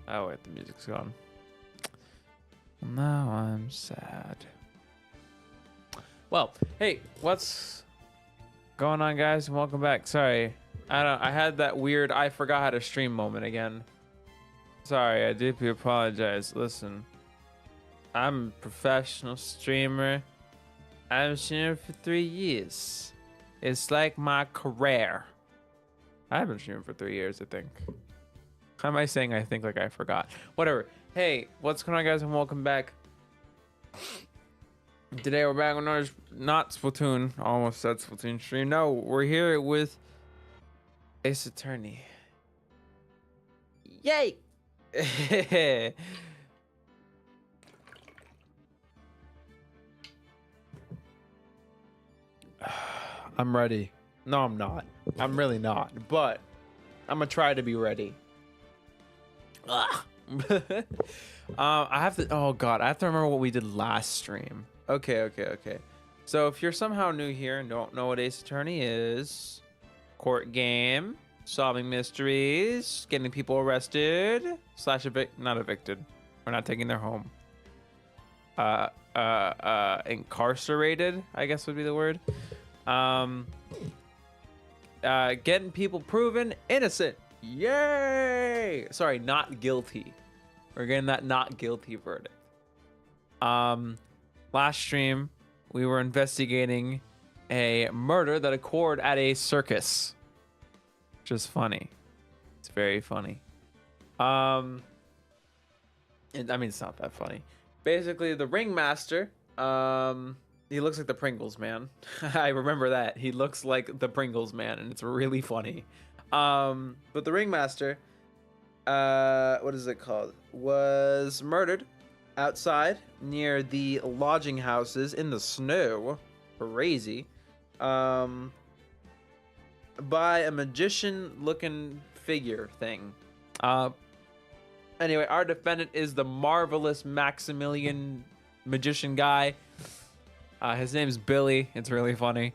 Oh wait, the music's gone. Now I'm sad. Well, hey, what's going on, guys? And welcome back. Sorry, I had that weird I forgot how to stream moment again. Sorry, I deeply apologize. Listen, I'm a professional streamer. I've streamed for 3 years. It's like my career. I haven't streamed for 3 years, I think. How am I saying I think like I forgot? Whatever. Hey, what's going on, guys, and welcome back. Today we're back on our not Splatoon. Almost said Splatoon stream. No, we're here with Ace Attorney. Yay! I'm ready. No, I'm not. I'm really not. But I'm gonna try to be ready. I have to. Oh God, I have to remember what we did last stream. Okay. So if you're somehow new here and don't know what Ace Attorney is, court game, solving mysteries, getting people arrested / not evicted. We're not taking their home. Incarcerated, I guess would be the word. Getting people proven innocent. Yay! Sorry, not guilty. We're getting that not guilty verdict. Last stream we were investigating a murder that occurred at a circus, which is funny. It's very funny. I mean, it's not that funny. Basically, the ringmaster, he looks like the Pringles man. I remember that. He looks like the Pringles man, and it's really funny. But the ringmaster, what is it called? Was murdered outside near the lodging houses in the snow. Crazy. By a magician-looking figure thing. Anyway, our defendant is the marvelous Maximilian magician guy. His name's Billy. It's really funny.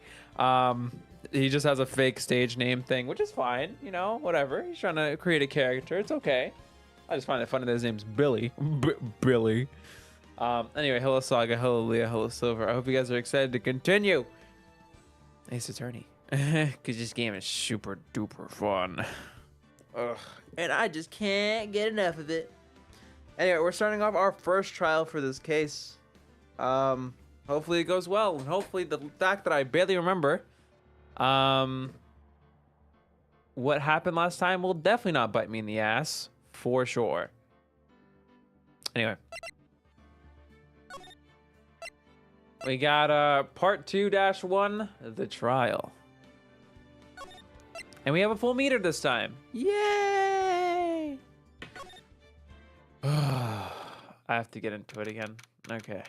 He just has a fake stage name thing, which is fine. You know, whatever. He's trying to create a character. It's okay. I just find it funny that his name's Billy. Billy. Anyway, hello Saga, hello Leah, hello Silver. I hope you guys are excited to continue Ace Attorney. Because this game is super duper fun. Ugh. And I just can't get enough of it. Anyway, we're starting off our first trial for this case. Hopefully it goes well, and hopefully the fact that I barely remember what happened last time will definitely not bite me in the ass, for sure. Anyway. We got part 2-1, the trial. And we have a full meter this time. Yay! I have to get into it again. Okay.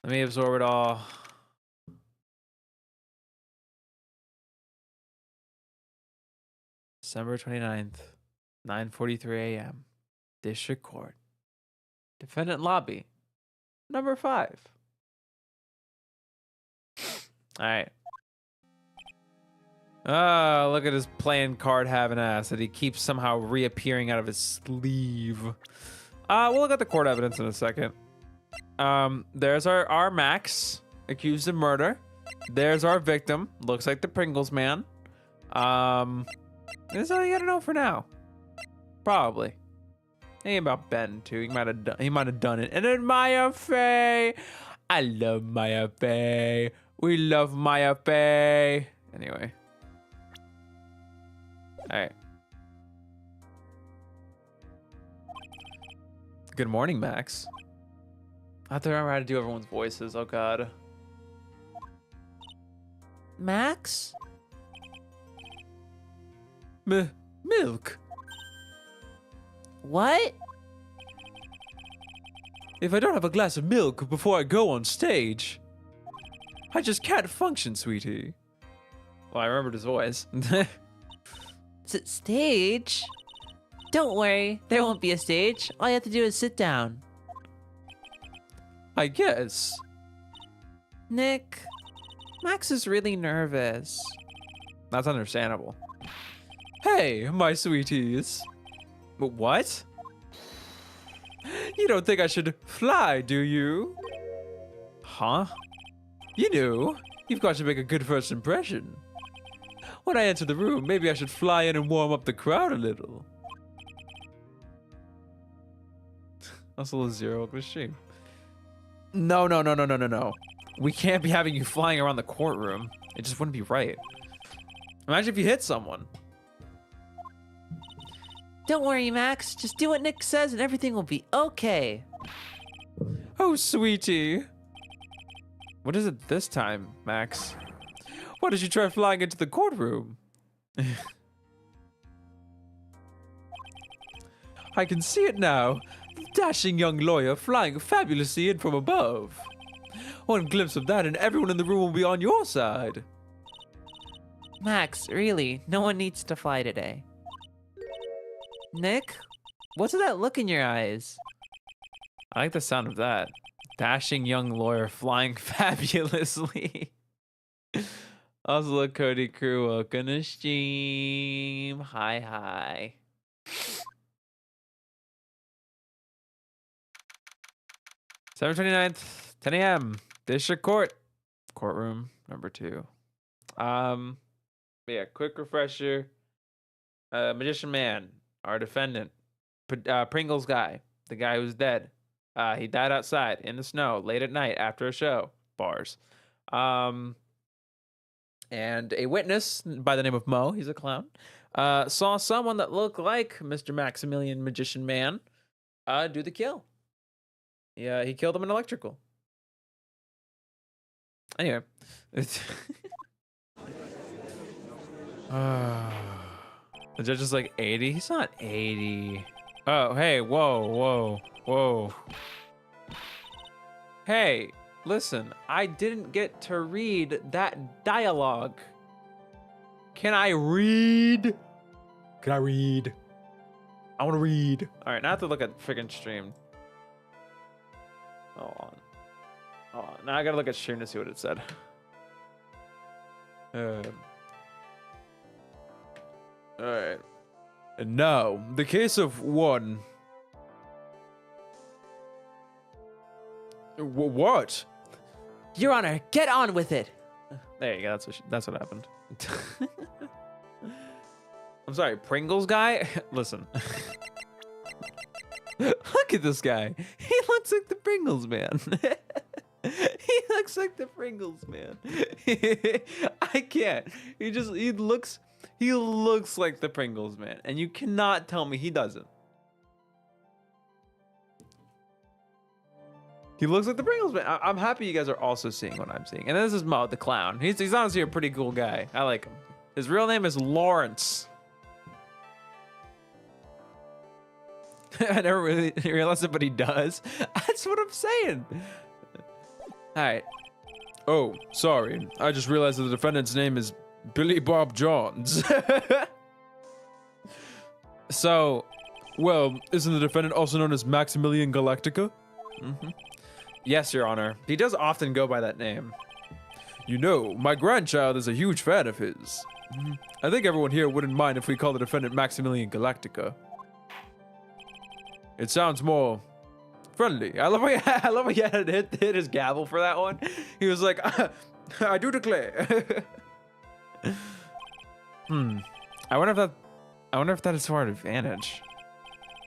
Let me absorb it all. December 29th, 9:43 a.m. District Court. Defendant lobby. Number 5. All right. Oh, look at his playing card having ass that he keeps somehow reappearing out of his sleeve. We'll look at the court evidence in a second. There's our Max, accused of murder. There's our victim, looks like the Pringles man. That's all you gotta know for now. Probably. Ain't about Ben too. He might have done it. And then Maya Faye. I love Maya Faye. We love Maya Faye. Anyway. All right. Good morning, Max. I have to remember how to do everyone's voices. Oh God. Max? Milk. What? If I don't have a glass of milk before I go on stage, I just can't function, sweetie. Well, I remembered his voice. Stage? Don't worry, there won't be a stage. All you have to do is sit down. I guess. Nick, Max is really nervous. That's understandable. Hey, my sweeties. What? You don't think I should fly, do you? Huh? You knew. You've got to make a good first impression. When I enter the room, maybe I should fly in and warm up the crowd a little. That's a little zero machine. No. We can't be having you flying around the courtroom. It just wouldn't be right. Imagine if you hit someone. Don't worry, Max. Just do what Nick says and everything will be okay. Oh, sweetie. What is it this time, Max? Why did you try flying into the courtroom? I can see it now. The dashing young lawyer flying fabulously in from above. One glimpse of that and everyone in the room will be on your side. Max, really, no one needs to fly today. Nick, what's that look in your eyes? I like the sound of that. Dashing young lawyer flying fabulously. Also, Cody Crew, welcome to stream. Hi. 7/29th, 10 a.m. District Court. Courtroom number 2. Yeah, quick refresher. Magician Man, our defendant. Pringles guy, the guy who's dead. He died outside in the snow late at night after a show. Bars. And a witness by the name of Mo, he's a clown, saw someone that looked like Mr. Maximilian Magician Man do the kill. Yeah, he killed him in electrical. Anyway. The judge is like 80? He's not 80. Oh, hey, whoa. Hey, listen, I didn't get to read that dialogue. Can I read? I want to read. All right, now I have to look at freaking stream. Hold on. Now I gotta look at stream to see what it said. All right. And now, the case of one. What? Your Honor, get on with it. There you go. That's what happened. I'm sorry, Pringles guy. Listen. Look at this guy. He looks like the Pringles man. He looks like the Pringles man. I can't. He looks like the Pringles man, and you cannot tell me he doesn't. He looks like the Pringles man. I'm happy you guys are also seeing what I'm seeing. And this is Mo, the clown. He's honestly a pretty cool guy. I like him. His real name is Lawrence. I never really realized it, but he does. That's what I'm saying. All right. Oh, sorry. I just realized that the defendant's name is Billy Bob Johns. So, well, isn't the defendant also known as Maximilian Galactica? Mm-hmm. Yes, Your Honor. He does often go by that name. You know, my grandchild is a huge fan of his. I think everyone here wouldn't mind if we call the defendant Maximilian Galactica. It sounds more friendly. I love how he had to hit his gavel for that one. He was like, I do declare. I wonder if that is to our advantage.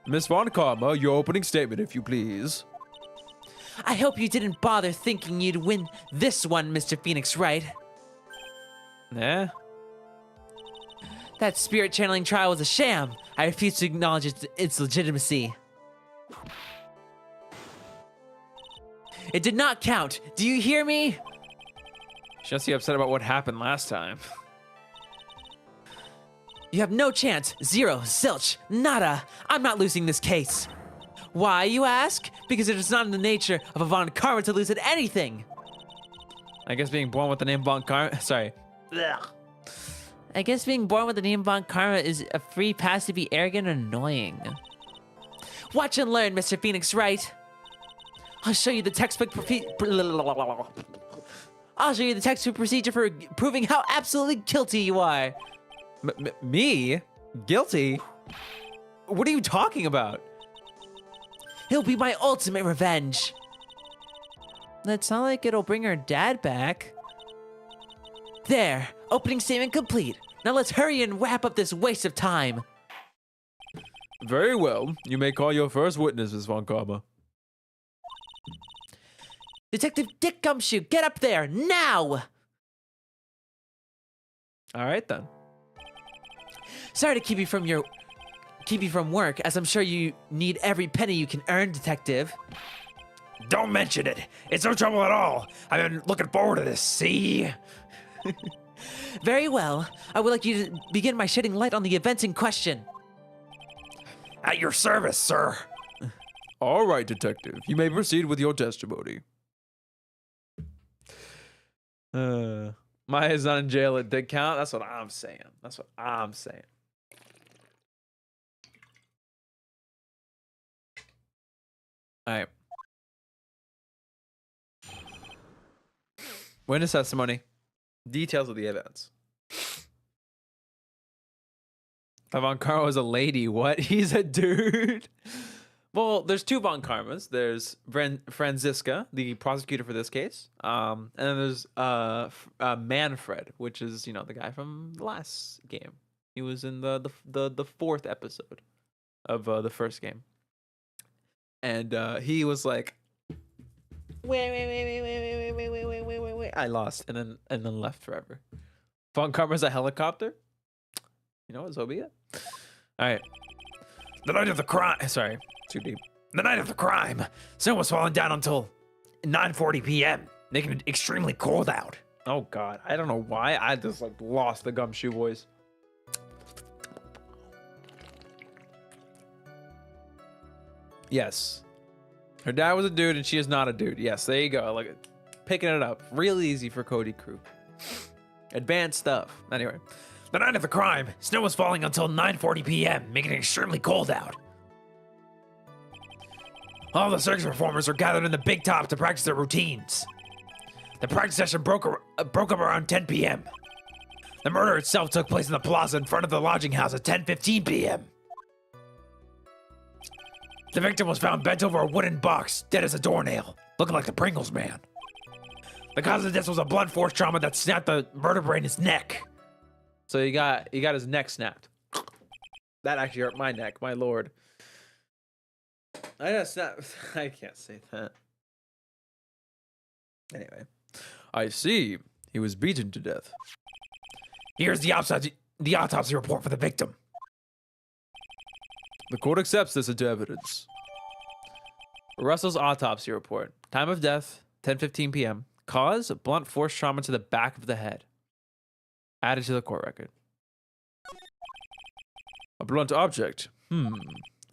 Miss Von Karma, your opening statement, if you please. I hope you didn't bother thinking you'd win this one, Mr. Phoenix Wright. Yeah? That spirit channeling trial was a sham. I refuse to acknowledge its legitimacy. It did not count. Do you hear me? She's just upset about what happened last time. You have no chance. Zero. Zilch. Nada. I'm not losing this case. Why, you ask? Because it is not in the nature of a Von Karma to lose at anything. I guess being born with the name Von Karma... Sorry. Ugh. I guess being born with the name Von Karma is a free pass to be arrogant and annoying. Watch and learn, Mr. Phoenix Wright. I'll show you the textbook procedure for proving how absolutely guilty you are. Me? Guilty? What are you talking about? It'll be my ultimate revenge. That's not like it'll bring her dad back. There, opening statement complete. Now let's hurry and wrap up this waste of time. Very well. You may call your first witness, Miss Von Karma. Detective Dick Gumshoe, get up there, now! All right, then. Sorry to keep you from work, as I'm sure you need every penny you can earn, Detective. Don't mention it. It's no trouble at all. I've been looking forward to this, see? Very well. I would like you to begin by shedding light on the events in question. At your service, sir. All right, detective. You may proceed with your testimony. Maya's not in jail at Dick Count. That's what I'm saying. That's what I'm saying. All right. Witness testimony. Details of the events. Von Karma was a lady. What? He's a dude. Well, there's two Von Karmas. There's Franziska, the prosecutor for this case. And then there's Manfred, which is, you know, the guy from the last game. He was in the fourth episode of the first game. And he was like, wait. I lost and then left forever. Von Karma's a helicopter. You know what? So be it. All right. The night of the crime. Sorry, too deep. The night of the crime. Snow was falling down until 9:40 p.m., making it extremely cold out. Oh God, I don't know why. I just like lost the gumshoe voice. Yes. Her dad was a dude and she is not a dude. Yes, there you go. Like picking it up. Real easy for Cody Crew. Advanced stuff. Anyway. The night of the crime, snow was falling until 9:40 p.m., making it extremely cold out. All the circus performers were gathered in the big top to practice their routines. The practice session broke up around 10 p.m. The murder itself took place in the plaza in front of the lodging house at 10:15 p.m. The victim was found bent over a wooden box, dead as a doornail, looking like the Pringles man. The cause of death was a blunt force trauma that snapped the vertebrae in his neck. So he got his neck snapped. That actually hurt my neck, my lord. I got snapped. I can't say that. Anyway. I see. He was beaten to death. Here's the autopsy report for the victim. The court accepts this into evidence. Russell's autopsy report. Time of death, 10:15 p.m. Cause, blunt force trauma to the back of the head. Added to the court record. A blunt object.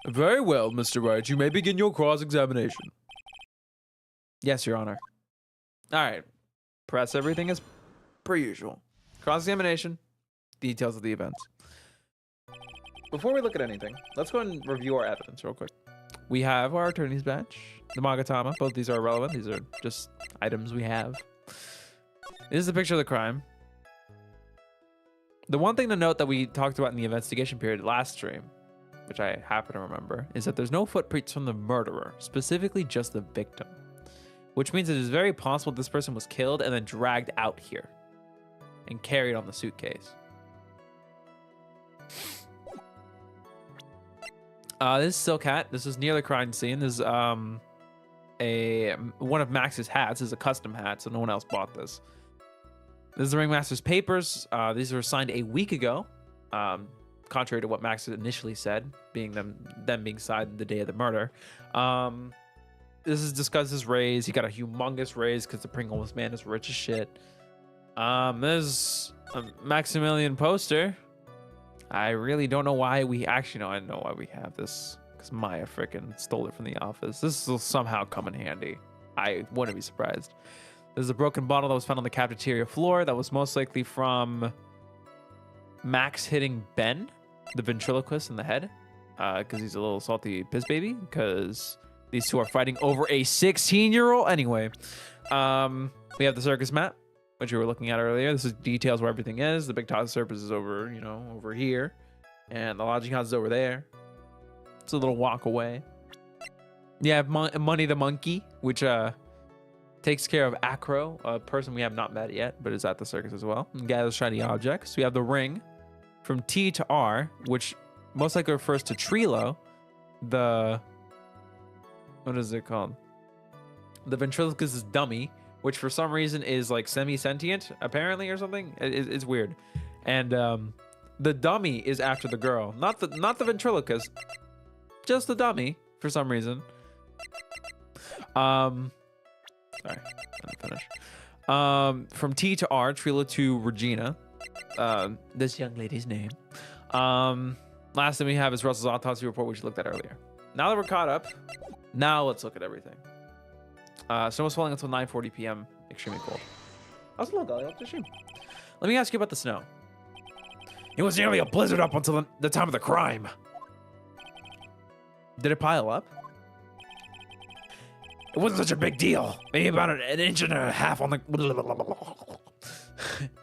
Very well, Mr. Wright. You may begin your cross-examination. Yes, Your Honor. All right. Press everything as per usual. Cross-examination. Details of the events. Before we look at anything, let's go ahead and review our evidence real quick. We have our attorney's badge, the Magatama. Both these are irrelevant. These are just items we have. This is the picture of the crime. The one thing to note that we talked about in the investigation period last stream, which I happen to remember, is that there's no footprints from the murderer, specifically just the victim. Which means it is very possible this person was killed and then dragged out here and carried on the suitcase. This is Silcat. This is near the crime scene. This is one of Max's hats. This is a custom hat, so no one else bought this. This is the Ringmaster's papers. These were signed a week ago, contrary to what Max initially said, being them being signed the day of the murder. This is discussed raise. He got a humongous raise because the Pringles man is rich as shit. There's a Maximilian poster. I really don't know why we actually know. I know why we have this, because Maya frickin' stole it from the office. This will somehow come in handy. I wouldn't be surprised. There's a broken bottle that was found on the cafeteria floor that was most likely from Max hitting Ben, the ventriloquist, in the head, because he's a little salty piss baby, because these two are fighting over a 16-year-old. Anyway, we have the circus mat, which we were looking at earlier. This is details where everything is. The big top surface is over, over here, and the lodging house is over there. It's a little walk away. Yeah, Money the Monkey, which takes care of Acro, a person we have not met yet, but is at the circus as well. And gathers shiny objects. We have the ring from T to R, which most likely refers to Trilo, the... What is it called? The ventriloquist's dummy, which for some reason is like semi-sentient, apparently, or something. It's weird. And the dummy is after the girl, not the ventriloquist, just the dummy for some reason. Sorry, I didn't finish. From T to R, Trilo to Regina, this young lady's name. Last thing we have is Russell's autopsy report, which we looked at earlier. Now that we're caught up, now let's look at everything. Snow was falling until 9:40 p.m. Extremely cold. How's the little up the stream? Let me ask you about the snow. It was nearly a blizzard up until the time of the crime. Did it pile up? It wasn't such a big deal. Maybe about an inch and a half on the...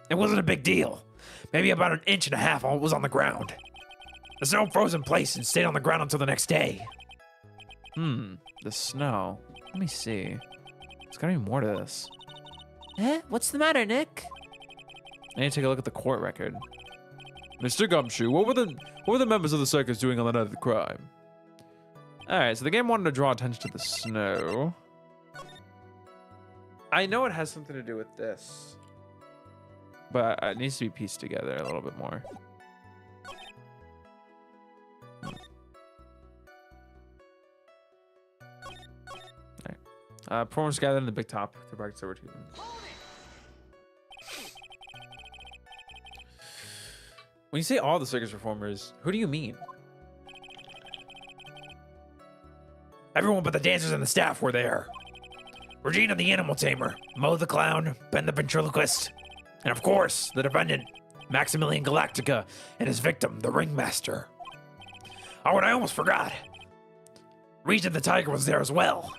It wasn't a big deal. Maybe about an inch and a half was on the ground. The snow froze in place and stayed on the ground until the next day. The snow. Let me see. There's gotta be more to this. What's the matter, Nick? I need to take a look at the court record. Mr. Gumshoe, what were the members of the circus doing on the night of the crime? Alright, so the game wanted to draw attention to the snow. I know it has something to do with this, but it needs to be pieced together a little bit more. Performers gathered in the big top to practice over 2 minutes. When you say all the circus performers, who do you mean? Everyone but the dancers and the staff were there. Regina the animal tamer, Mo the clown, Ben the ventriloquist, and of course, the defendant, Maximilian Galactica, and his victim, the ringmaster. Oh, and I almost forgot. Regina the tiger was there as well.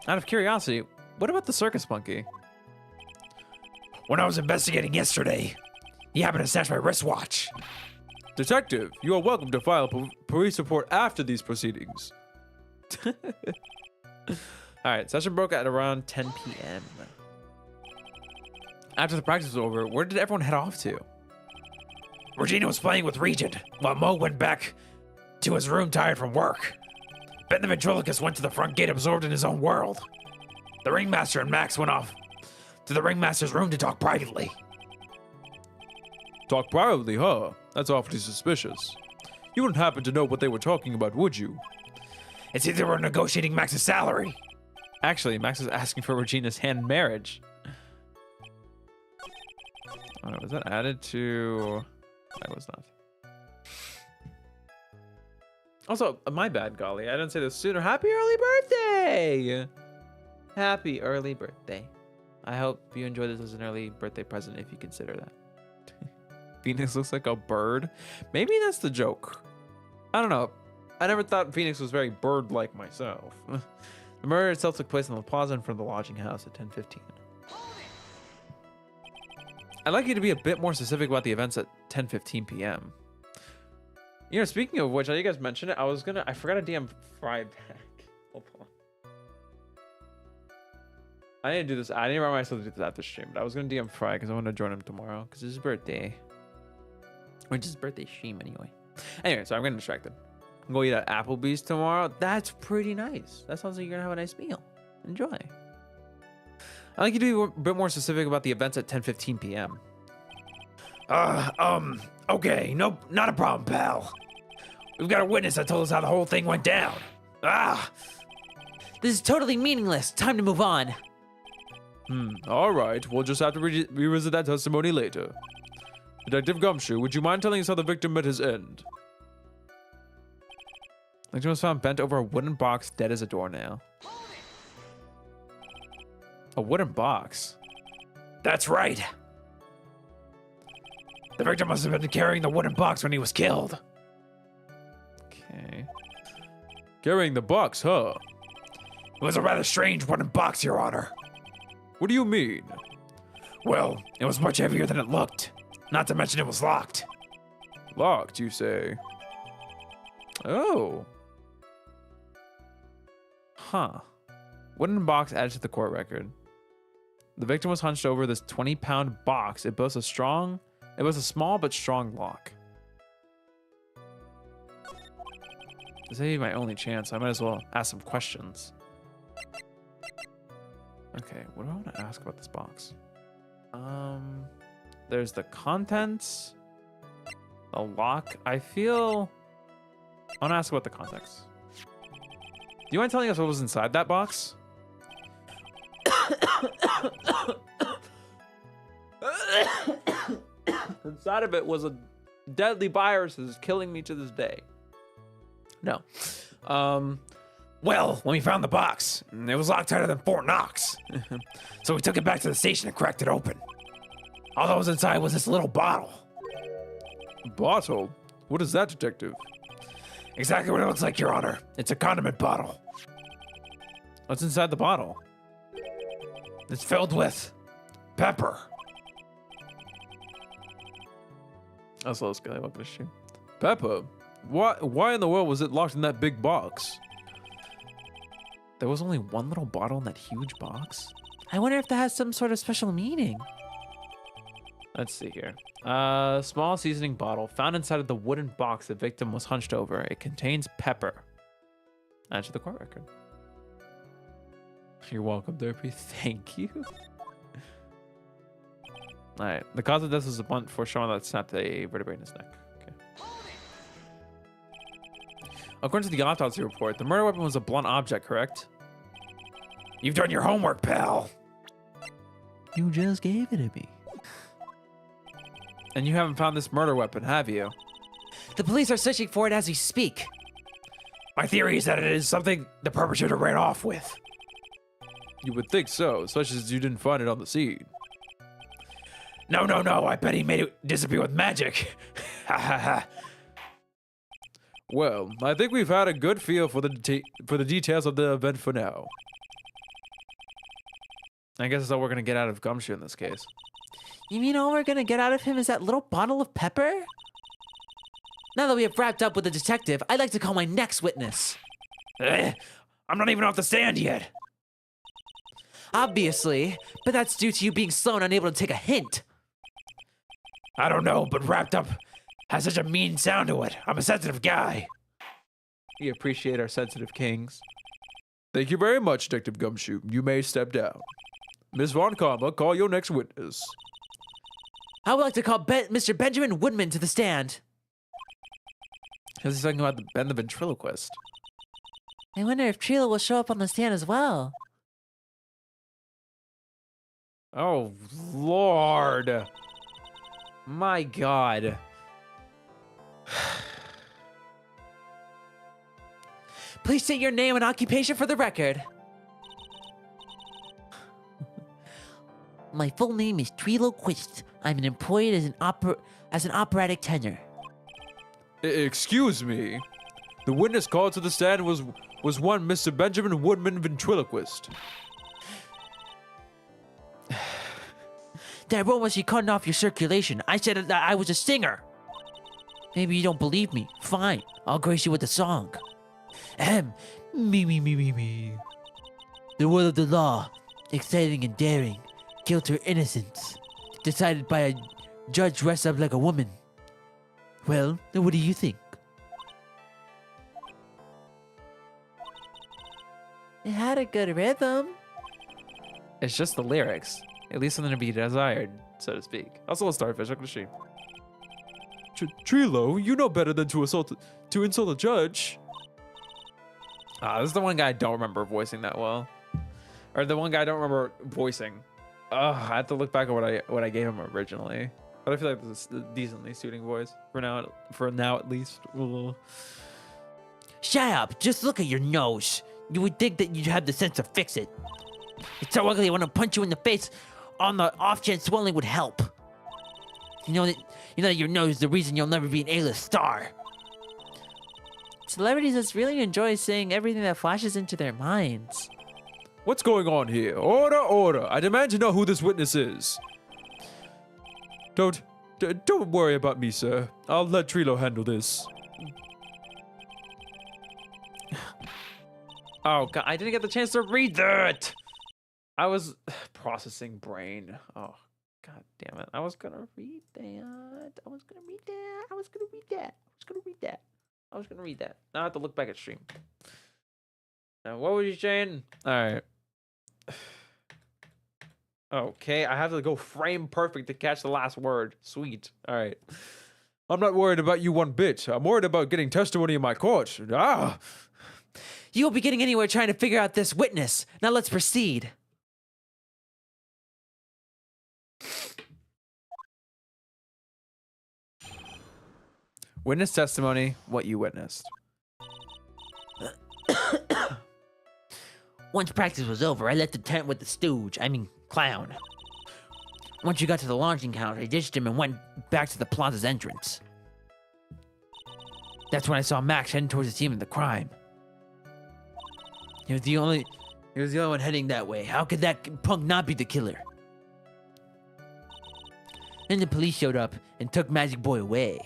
Out of curiosity, what about the circus monkey? When I was investigating yesterday, he happened to snatch my wristwatch. Detective, you are welcome to file a police report after these proceedings. Alright, session broke at around 10 p.m. After the practice was over, where did everyone head off to? Regina was playing with Regent, while Mo went back to his room tired from work. Ben the ventriloquist went to the front gate absorbed in his own world. The ringmaster and Max went off to the ringmaster's room to talk privately. Talk privately, huh? That's awfully suspicious. You wouldn't happen to know what they were talking about, would you? It seems they were negotiating Max's salary. Actually, Max is asking for Regina's hand in marriage. Oh, was that added to... That was not. Also, my bad, golly. I didn't say this sooner. Happy early birthday! Happy early birthday. I hope you enjoy this as an early birthday present if you consider that. Phoenix looks like a bird. Maybe that's the joke. I don't know. I never thought Phoenix was very bird-like myself. The murder itself took place in the plaza in front of the lodging house at 10:15. I'd like you to be a bit more specific about the events at 10:15 p.m. You know, speaking of which, you guys mentioned it. I forgot to DM Fry back. Hold on. I didn't do this. I didn't remind myself to do this at the stream, but I was gonna DM Fry because I want to join him tomorrow because it's his birthday. Or it's his birthday stream anyway. Anyway, so I'm getting distracted. I'm going to eat at Applebee's tomorrow. That's pretty nice. That sounds like you're gonna have a nice meal. Enjoy. I'd like you to be a bit more specific about the events at 10:15 p.m. Okay, nope, not a problem, pal. We've got a witness that told us how the whole thing went down. This is totally meaningless. Time to move on. All right. We'll just have to revisit that testimony later. Detective Gumshoe, would you mind telling us how the victim met his end? The victim was found bent over a wooden box, dead as a doornail. A wooden box? That's right. The victim must have been carrying the wooden box when he was killed. Okay. Carrying the box, huh? It was a rather strange wooden box, Your Honor. What do you mean? Well, it was much heavier than it looked. Not to mention it was locked. Locked, you say? Oh. Huh. Wooden box added to the court record. The victim was hunched over this 20-pound box. It boasts a small but strong lock. This may be my only chance. I might as well ask some questions. Okay, what do I want to ask about this box? There's the contents, the lock. I want to ask about the contents. Do you mind telling us what was inside that box? Inside of it was a deadly virus that is killing me to this day. No. Well, when we found the box, it was locked tighter than Fort Knox. So we took it back to the station and cracked it open. All that was inside was this little bottle. Bottle? What is that, detective? Exactly what it looks like, Your Honor. It's a condiment bottle. What's inside the bottle? It's filled with pepper. That's a little scary. What the shit? Pepper? Why in the world was it locked in that big box? There was only one little bottle in that huge box? I wonder if that has some sort of special meaning. Let's see here. Small seasoning bottle found inside of the wooden box the victim was hunched over. It contains pepper. Add to the court record. You're welcome, Derpy. Thank you. All right. The cause of death was a blunt force trauma that snapped a vertebrae in his neck. Okay. According to the autopsy report, the murder weapon was a blunt object, correct? You've done your homework, pal. You just gave it to me. And you haven't found this murder weapon, have you? The police are searching for it as we speak. My theory is that it is something the perpetrator ran off with. You would think so, such as you didn't find it on the scene. No. I bet he made it disappear with magic. Ha ha ha. Well, I think we've had a good feel for the details of the event for now. I guess that's all we're gonna get out of Gumshoe in this case. You mean all we're gonna get out of him is that little bottle of pepper? Now that we have wrapped up with the detective, I'd like to call my next witness. I'm not even off the stand yet. Obviously, but that's due to you being slow and unable to take a hint. I don't know, but wrapped up has such a mean sound to it. I'm a sensitive guy. We appreciate our sensitive kings. Thank you very much, Detective Gumshoe. You may step down. Miss Von Karma, call your next witness. I would like to call Mr. Benjamin Woodman to the stand. Because he's talking about Ben the ventriloquist. I wonder if Trilo will show up on the stand as well. Oh, Lord. My God. Please state your name and occupation for the record. My full name is Trilo Quist. I'm employed as an operatic tenor. Excuse me. The witness called to the stand was one Mr. Benjamin Woodman ventriloquist. That role was you cutting off your circulation. I said that I was a singer. Maybe you don't believe me. Fine. I'll grace you with a song. Me. The will of the law, exciting and daring, guilt or innocence, decided by a judge dressed up like a woman. Well, then what do you think? It had a good rhythm. It's just the lyrics. At least something to be desired, so to speak. Also a starfish, look at the sheep. Trilo, you know better than to insult a judge. This is the one guy I don't remember voicing that well. Or the one guy I don't remember voicing. I have to look back at what I gave him originally. But I feel like this is a decently suiting voice for now at least. Ugh. Shut up! Just look at your nose. You would think that you'd have the sense to fix it. It's so ugly I want to punch you in the face on the off chance swelling would help. You know that your nose is the reason you'll never be an A-list star. Celebrities just really enjoy saying everything that flashes into their minds. What's going on here? Order! I demand to know who this witness is. Don't worry about me, sir. I'll let Trilo handle this. Oh, God, I didn't get the chance to read that. I was processing brain. Oh, God damn it. I was going to read that. I was going to read that. I was going to read that. I was going to read that. I was going to read that. Now I have to look back at stream. Now, what was you saying? All right. Okay, I have to go frame perfect to catch the last word. Sweet. All right. I'm not worried about you one bit. I'm worried about getting testimony in my court. Ah! You won't be getting anywhere trying to figure out this witness. Now let's proceed. Witness testimony, what you witnessed. Once practice was over, I left the tent with the stooge. Clown. Once you got to the launching house, I ditched him and went back to the plaza's entrance. That's when I saw Max heading towards the scene of the crime. He was the only one heading that way. How could that punk not be the killer? Then the police showed up and took Magic Boy away.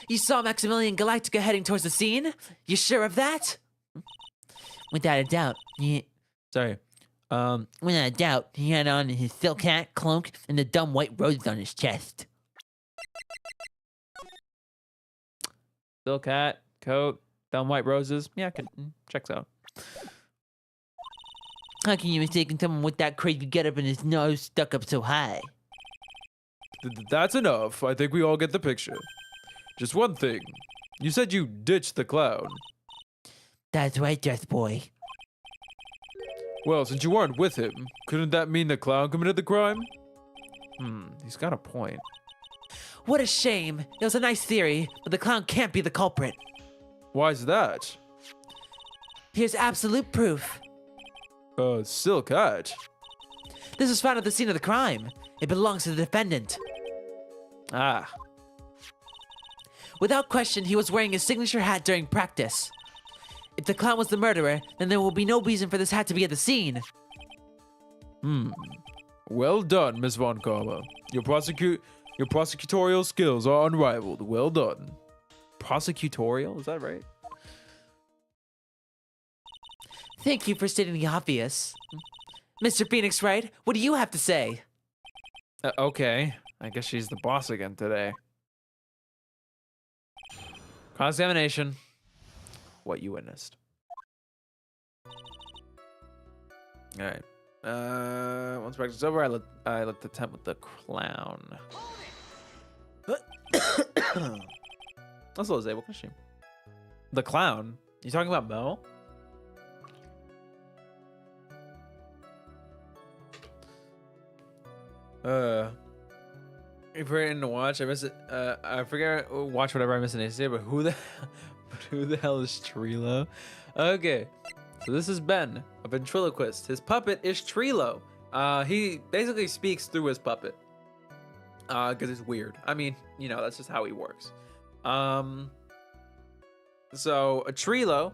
You saw Maximilian Galactica heading towards the scene? You sure of that? Without a doubt. Without a doubt, he had on his silk hat, cloak, and the dumb white roses on his chest. Silk hat, coat, dumb white roses. Yeah, checks out. How can you mistake someone with that crazy getup and his nose stuck up so high? That's enough. I think we all get the picture. Just one thing. You said you ditched the clown. That's right, Death Boy. Well, since you weren't with him, couldn't that mean the clown committed the crime? He's got a point. What a shame. It was a nice theory, but the clown can't be the culprit. Why's that? Here's absolute proof. Silk hat. This was found at the scene of the crime. It belongs to the defendant. Ah. Without question, he was wearing his signature hat during practice. If the clown was the murderer, then there will be no reason for this hat to be at the scene. Well done, Miss Von Karma. Your prosecutorial skills are unrivaled. Well done. Prosecutorial? Is that right? Thank you for stating the obvious. Mr. Phoenix Wright, what do you have to say? Okay. I guess she's the boss again today. Cross-examination. What you witnessed. All right. Once practice is over, I let the tent with the clown. That's Jose. What can she? The clown? You talking about Mel? If we're in to watch, I miss it. I forget. Watch whatever I miss in ACA, but who the hell is Trilo? Okay, so this is Ben, a ventriloquist. His puppet is Trilo. He basically speaks through his puppet. Because it's weird. I mean, you know, that's just how he works. So a Trilo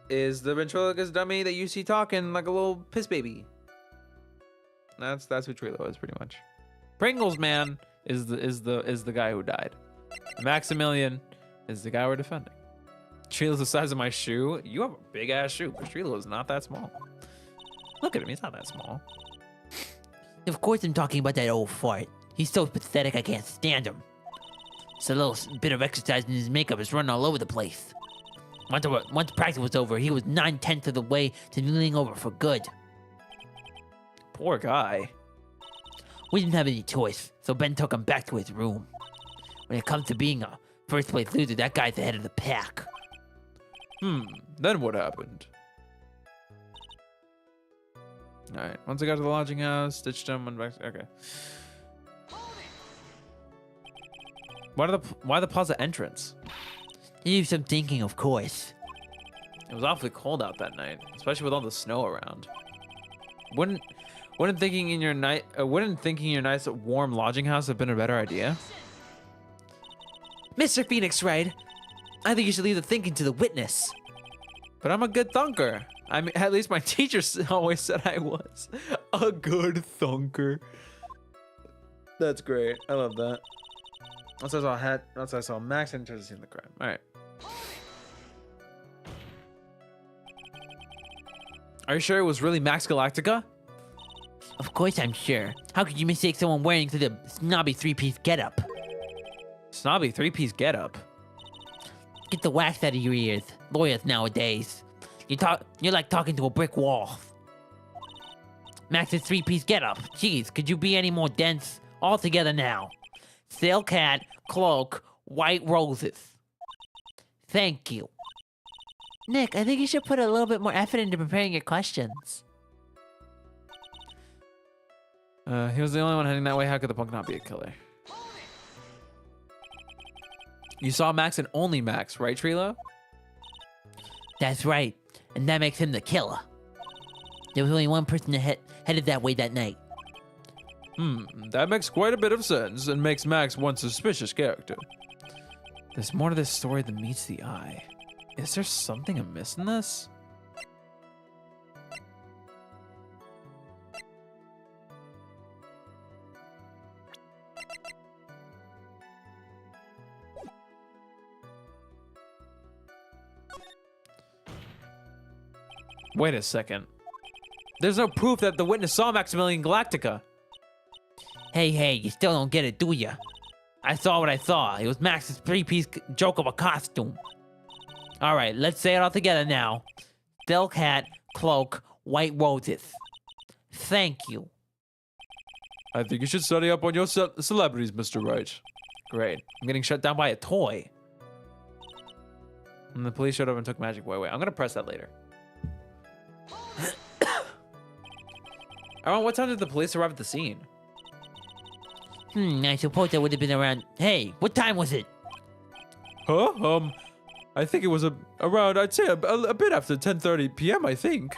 is the ventriloquist dummy that you see talking like a little piss baby. That's who Trilo is pretty much. Pringles man is the guy who died. Maximilian is the guy we're defending. Trilo's the size of my shoe. You have a big ass shoe, but Trilo is not that small. Look at him, he's not that small. Of course I'm talking about that old fart. He's so pathetic I can't stand him. It's a little bit of exercise and his makeup is running all over the place. Once practice was over, he was 9/10 of the way to kneeling over for good. Poor guy. We didn't have any choice, so Ben took him back to his room. When it comes to being a first place loser, that guy's the head of the pack. Then what happened? Alright, once I got to the lodging house, stitched him, went back. Okay. Why the plaza entrance? You do some thinking, of course. It was awfully cold out that night, especially with all the snow around. Wouldn't thinking in your nice warm lodging house have been a better idea? Mr. Phoenix Wright, I think you should leave the thinking to the witness. But I'm a good thunker. I mean, at least my teacher always said I was a good thunker. That's great. I love that. Once I saw Max interested in the crime. All right. Are you sure it was really Max Galactica? Of course I'm sure. How could you mistake someone wearing such a snobby three-piece getup? Snobby three-piece getup. Get the wax out of your ears. Lawyers nowadays. You're like talking to a brick wall. Max's three-piece getup. Jeez, could you be any more dense? All together now. Silk hat, cloak, white roses. Thank you. Nick, I think you should put a little bit more effort into preparing your questions. He was the only one heading that way. How could the punk not be a killer? You saw Max and only Max, right, Trilo? That's right. And that makes him the killer. There was only one person that headed that way that night. That makes quite a bit of sense and makes Max one suspicious character. There's more to this story than meets the eye. Is there something amiss in this? Wait a second. There's no proof that the witness saw Maximilian Galactica. Hey, you still don't get it, do ya? I saw what I saw. It was Max's three-piece joke of a costume. Alright, let's say it all together now. Silk hat, cloak, white roses. Thank you. I think you should study up on your celebrities, Mr. Wright. Great. I'm getting shut down by a toy. And the police showed up and took Magic Boy away. I'm gonna press that later. Around what time did the police arrive at the scene? I suppose that would have been around... Hey, what time was it? Huh? I think it was around, I'd say, a bit after 10:30 p.m., I think.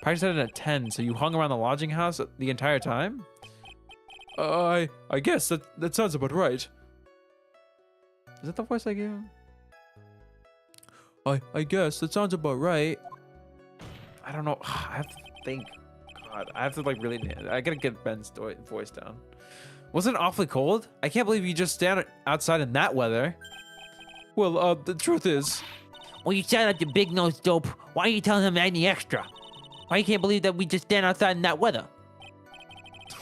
Practice started at 10, so you hung around the lodging house the entire time? I guess that sounds about right. Is that the voice I gave him? I guess that sounds about right. I don't know. I have to think. God, I have to like really... I gotta get Ben's voice down. Wasn't it awfully cold? I can't believe you just stand outside in that weather. Well, the truth is... Well, you sound like the big-nosed dope. Why are you telling him any extra? Why you can't believe that we just stand outside in that weather?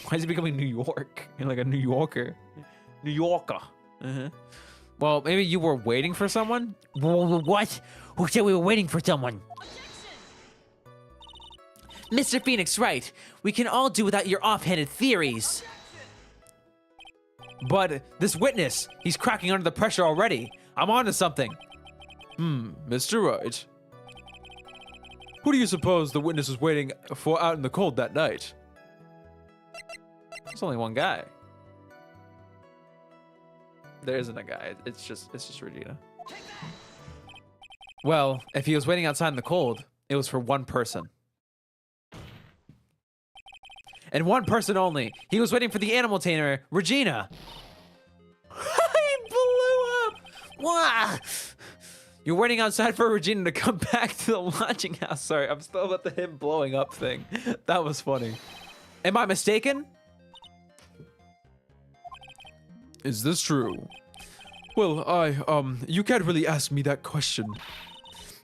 Why is he becoming New York? You're like a New Yorker. New Yorker. Well, maybe you were waiting for someone? What? Who said we were waiting for someone? Mr. Phoenix, right. We can all do without your offhanded theories. But this witness, he's cracking under the pressure already. I'm onto something. Mr. Wright. Who do you suppose the witness was waiting for out in the cold that night? There's only one guy. There isn't a guy. It's just Regina. Well, if he was waiting outside in the cold, it was for one person. And one person only. He was waiting for the animal tamer, Regina. He blew up! Wah! You're waiting outside for Regina to come back to the lodging house. Sorry, I'm still at the him blowing up thing. That was funny. Am I mistaken? Is this true? Well, you can't really ask me that question.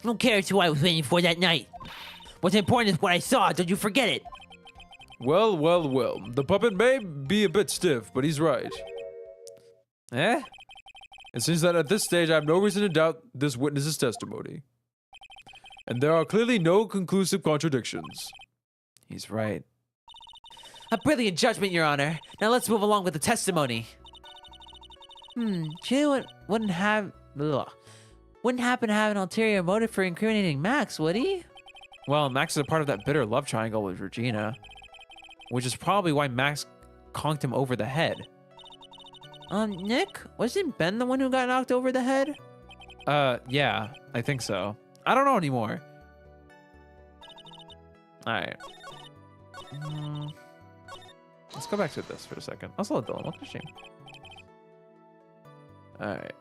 Who cares who I was waiting for that night? What's important is what I saw. Don't you forget it. Well. The puppet may be a bit stiff, but he's right. Eh? It seems that at this stage, I have no reason to doubt this witness's testimony. And there are clearly no conclusive contradictions. He's right. A brilliant judgment, Your Honor. Now let's move along with the testimony. Trilo wouldn't happen to have an ulterior motive for incriminating Max, would he? Well, Max is a part of that bitter love triangle with Regina. Which is probably why Max conked him over the head. Nick? Wasn't Ben the one who got knocked over the head? Yeah, I think so. I don't know anymore. Alright. Let's go back to this for a second. Also, Dylan, what a shame. Alright.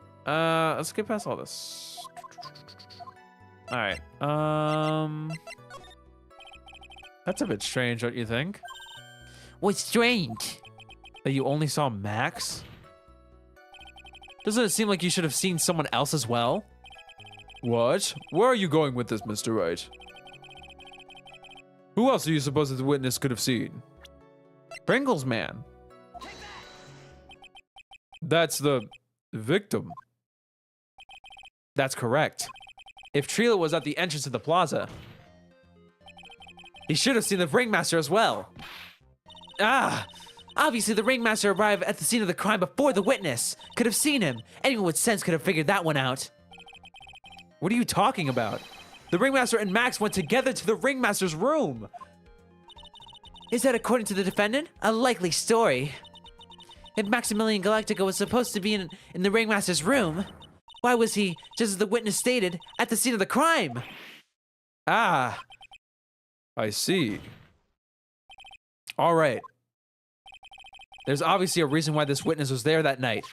Let's get past all this. Alright. That's a bit strange, don't you think? What's strange? That you only saw Max? Doesn't it seem like you should have seen someone else as well? What? Where are you going with this, Mr. Wright? Who else do you suppose that the witness could have seen? Pringles Man. That's the victim. That's correct. If Trilo was at the entrance to the plaza, he should have seen the ringmaster as well. Ah! Obviously, the ringmaster arrived at the scene of the crime before the witness. Could have seen him. Anyone with sense could have figured that one out. What are you talking about? The ringmaster and Max went together to the ringmaster's room. Is that according to the defendant? A likely story. If Maximilian Galactica was supposed to be in the ringmaster's room, why was he, just as the witness stated, at the scene of the crime? Ah, I see. All right. There's obviously a reason why this witness was there that night.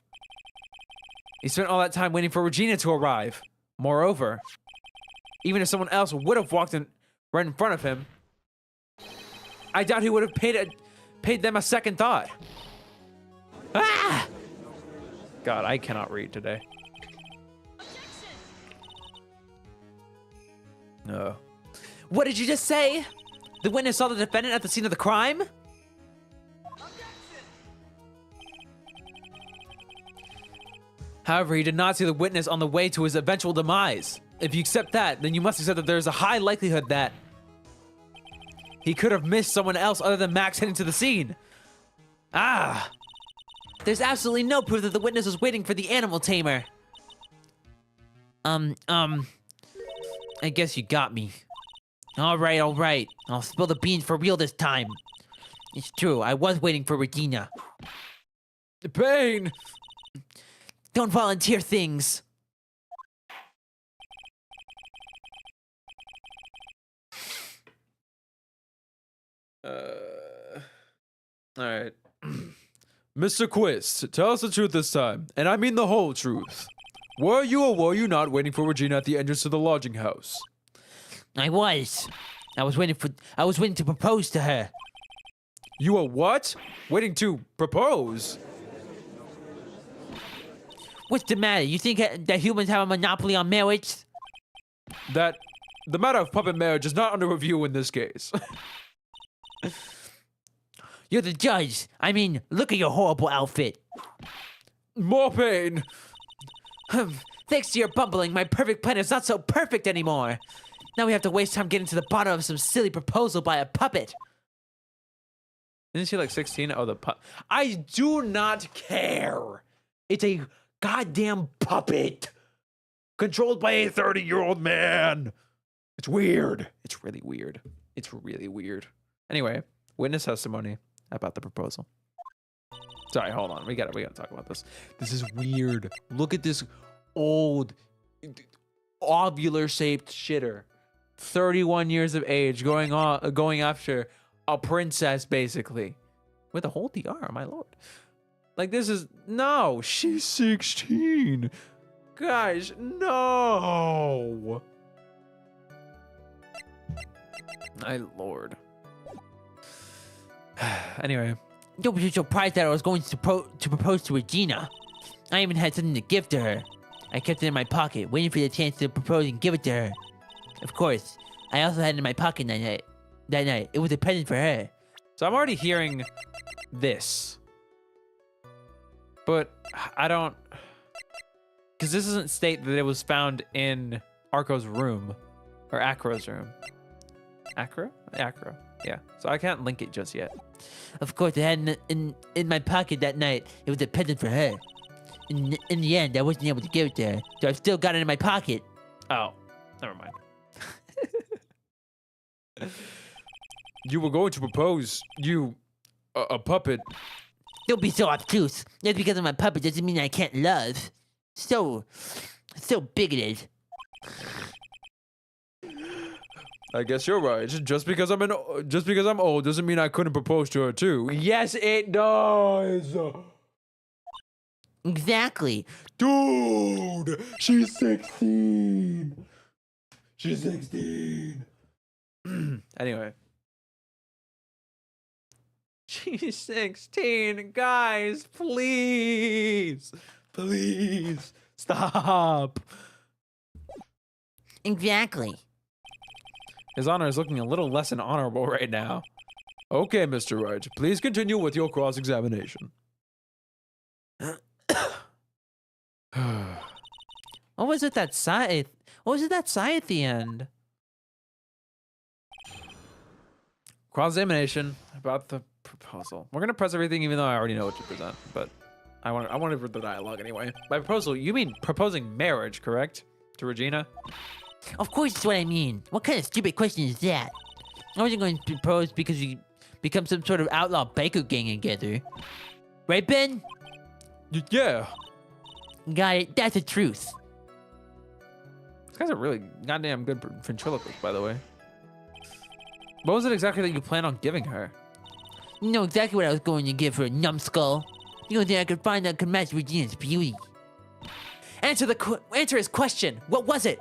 He spent all that time waiting for Regina to arrive. Moreover, even if someone else would have walked in right in front of him, I doubt he would have paid them a second thought. Ah! God, I cannot read today. No. What did you just say? The witness saw the defendant at the scene of the crime? However, he did not see the witness on the way to his eventual demise. If you accept that, then you must accept that there's a high likelihood that he could have missed someone else other than Max heading to the scene. Ah! There's absolutely no proof that the witness was waiting for the animal tamer. I guess you got me. All right. I'll spill the beans for real this time. It's true, I was waiting for Regina. Pain! Don't volunteer things. Alright. Mr. Quist, tell us the truth this time, and I mean the whole truth. Were you or were you not waiting for Regina at the entrance to the lodging house? I was waiting to propose to her. You were what? Waiting to propose? What's the matter? You think that humans have a monopoly on marriage? The matter of puppet marriage is not under review in this case. You're the judge. I mean, look at your horrible outfit. More pain. Thanks to your bumbling, my perfect plan is not so perfect anymore. Now we have to waste time getting to the bottom of some silly proposal by a puppet. Isn't she like 16? Oh, the I do not care. It's a goddamn puppet controlled by a 30-year-old man. It's weird. It's really weird. It's really weird. Anyway, witness testimony about the proposal. Sorry, hold on. We gotta talk about this. This is weird. Look at this old ovular-shaped shitter. 31 years of age, going after a princess, basically. With a whole DR, my lord. Like, this is... No, she's 16. Guys, no. My lord. Anyway. Don't be surprised that I was going to propose to Regina. I even had something to give to her. I kept it in my pocket, waiting for the chance to propose and give it to her. Of course, I also had it in my pocket that night. It was a present for her. So I'm already hearing this. But I don't... Because this doesn't state that it was found in Arco's room. Or Acro's room. Acro? Acro. Yeah. So I can't link it just yet. Of course, I had it in my pocket that night. It was a present for her. In the end, I wasn't able to give it to her, so I still got it in my pocket. Oh, never mind. You were going to propose, a puppet. Don't be so obtuse. Just because I'm a puppet doesn't mean I can't love. So bigoted. I guess you're right. Just because I'm old doesn't mean I couldn't propose to her too. Yes, it does. Exactly. Dude, she's 16. She's 16. Anyway. She's 16. Guys, please. Please. Stop. Exactly. His honor is looking a little less than honorable right now. Okay, Mr. Wright, please continue with your cross-examination. What was it that sigh? What was it that sigh at the end? Cross-examination about the proposal. We're gonna press everything, even though I already know what to present. But I want to read the dialogue anyway. By proposal, you mean proposing marriage, correct? To Regina? Of course, it's what I mean. What kind of stupid question is that? I wasn't going to propose because we become some sort of outlaw biker gang together. Right, Ben? Yeah. Got it. That's the truth. These guys are really goddamn good ventriloquists, by the way. What was it exactly that you plan on giving her? You know exactly what I was going to give her, numbskull. The only thing I could find that could match Regina's beauty. Answer his question. What was it?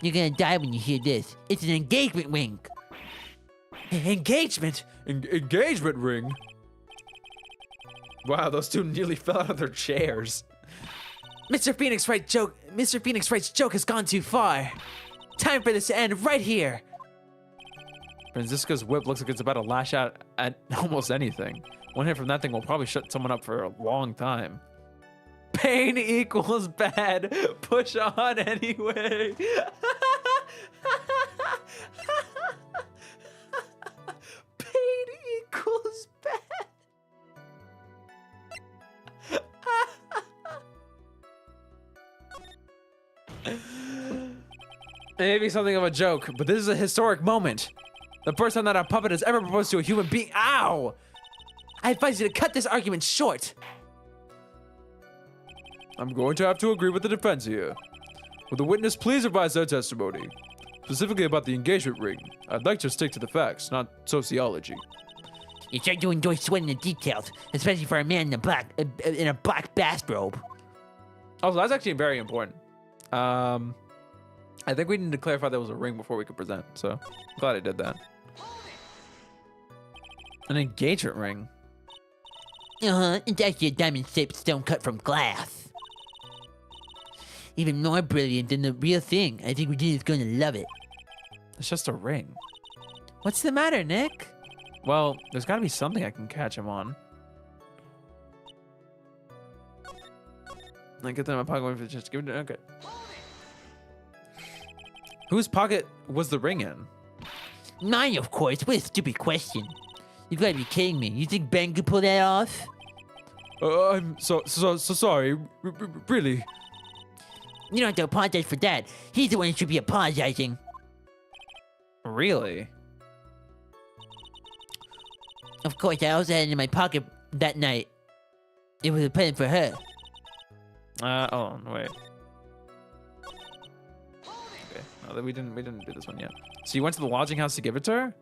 You're gonna die when you hear this. It's an engagement ring. Engagement? Engagement ring? Wow, those two nearly fell out of their chairs. Mr. Phoenix Wright's joke has gone too far. Time for this to end right here. Franziska's whip looks like it's about to lash out at almost anything. One hit from that thing will probably shut someone up for a long time. Pain equals bad. Push on anyway. Pain equals bad. It may be something of a joke, but this is a historic moment. The first time that a puppet has ever proposed to a human being. Ow! I advise you to cut this argument short. I'm going to have to agree with the defense here. Will the witness please revise their testimony? Specifically about the engagement ring. I'd like to stick to the facts, not sociology. You start to enjoy sweating the details, especially for a man in a black bathrobe. Also, that's actually very important. I think we need to clarify there was a ring before we could present, so I'm glad I did that. An engagement ring? It's actually a diamond-shaped stone cut from glass. Even more brilliant than the real thing. I think Regina's gonna love it. It's just a ring. What's the matter, Nick? Well, there's gotta be something I can catch him on. I get that in my pocket. Just give it. Okay. Whose pocket was the ring in? Mine, of course. What a stupid question. You gotta be kidding me. You think Ben could pull that off? I'm so sorry. Really. You don't have to apologize for that. He's the one who should be apologizing. Really? Of course, I also had it in my pocket that night. It was a present for her. Oh, wait. Okay. No, we didn't do this one yet. So you went to the lodging house to give it to her?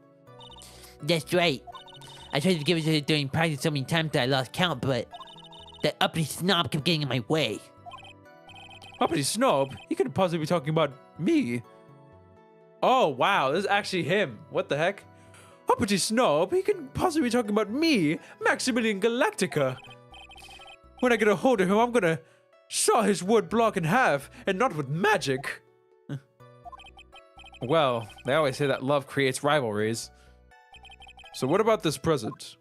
That's right. I tried to give it to her during practice so many times that I lost count, but that uppity snob kept getting in my way. Uppity snob? He couldn't possibly be talking about me. Oh, wow. This is actually him. What the heck? Uppity snob? He couldn't possibly be talking about me, Maximilian Galactica. When I get a hold of him, I'm gonna saw his wood block in half, and not with magic. Well, they always say that love creates rivalries. So what about this present?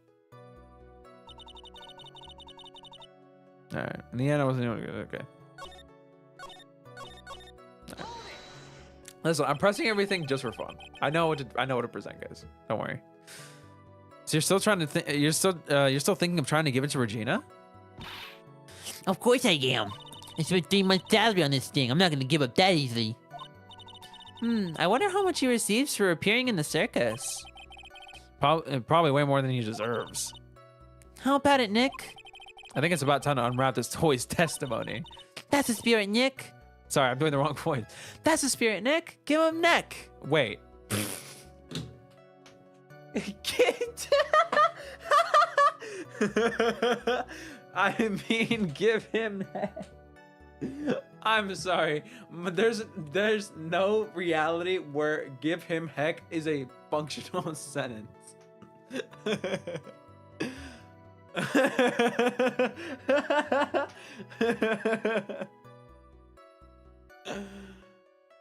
Alright, in the end I wasn't doing good, okay. Right. Listen, I'm pressing everything just for fun. I know what to present, guys. Don't worry. So you're still trying to think, you're still thinking of trying to give it to Regina? Of course I am. I spent 3 months' salary on this thing. I'm not gonna give up that easily. I wonder how much he receives for appearing in the circus. Probably way more than he deserves. How about it, Nick? I think it's about time to unwrap this toy's testimony. That's the spirit, Nick. Sorry, I'm doing the wrong voice. That's the spirit, Nick. Give him neck. Wait. I mean, give him neck. I'm sorry. There's no reality where give him heck is a functional sentence.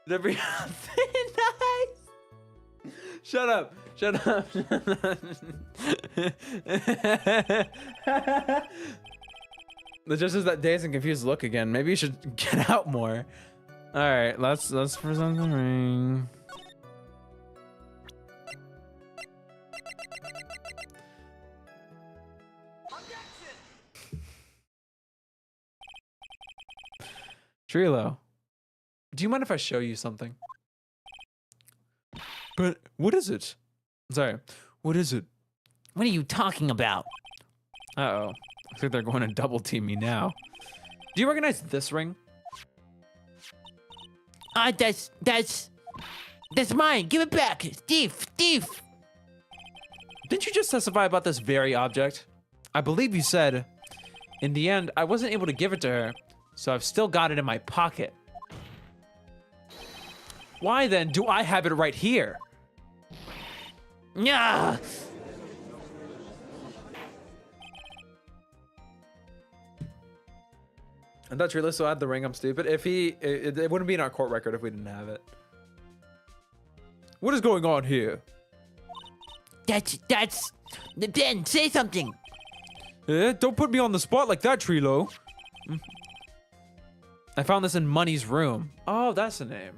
The reality nice. Shut up. Shut up. The just is that dazed and confused look again. Maybe you should get out more. All right, let's present the ring. Trilo, do you mind if I show you something? But what is it? Sorry, what is it? What are you talking about? Uh-oh. I think they're going to double team me now. Do you recognize this ring? That's mine. Give it back. Thief. Didn't you just testify about this very object? I believe you said, in the end, I wasn't able to give it to her, so I've still got it in my pocket. Why then do I have it right here? Yeah. I thought Trilo still had the ring. I'm stupid. If it wouldn't be in our court record if we didn't have it. What is going on here? That's Ben. Say something. Don't put me on the spot like that, Trilo. I found this in Money's room. Oh, that's the name.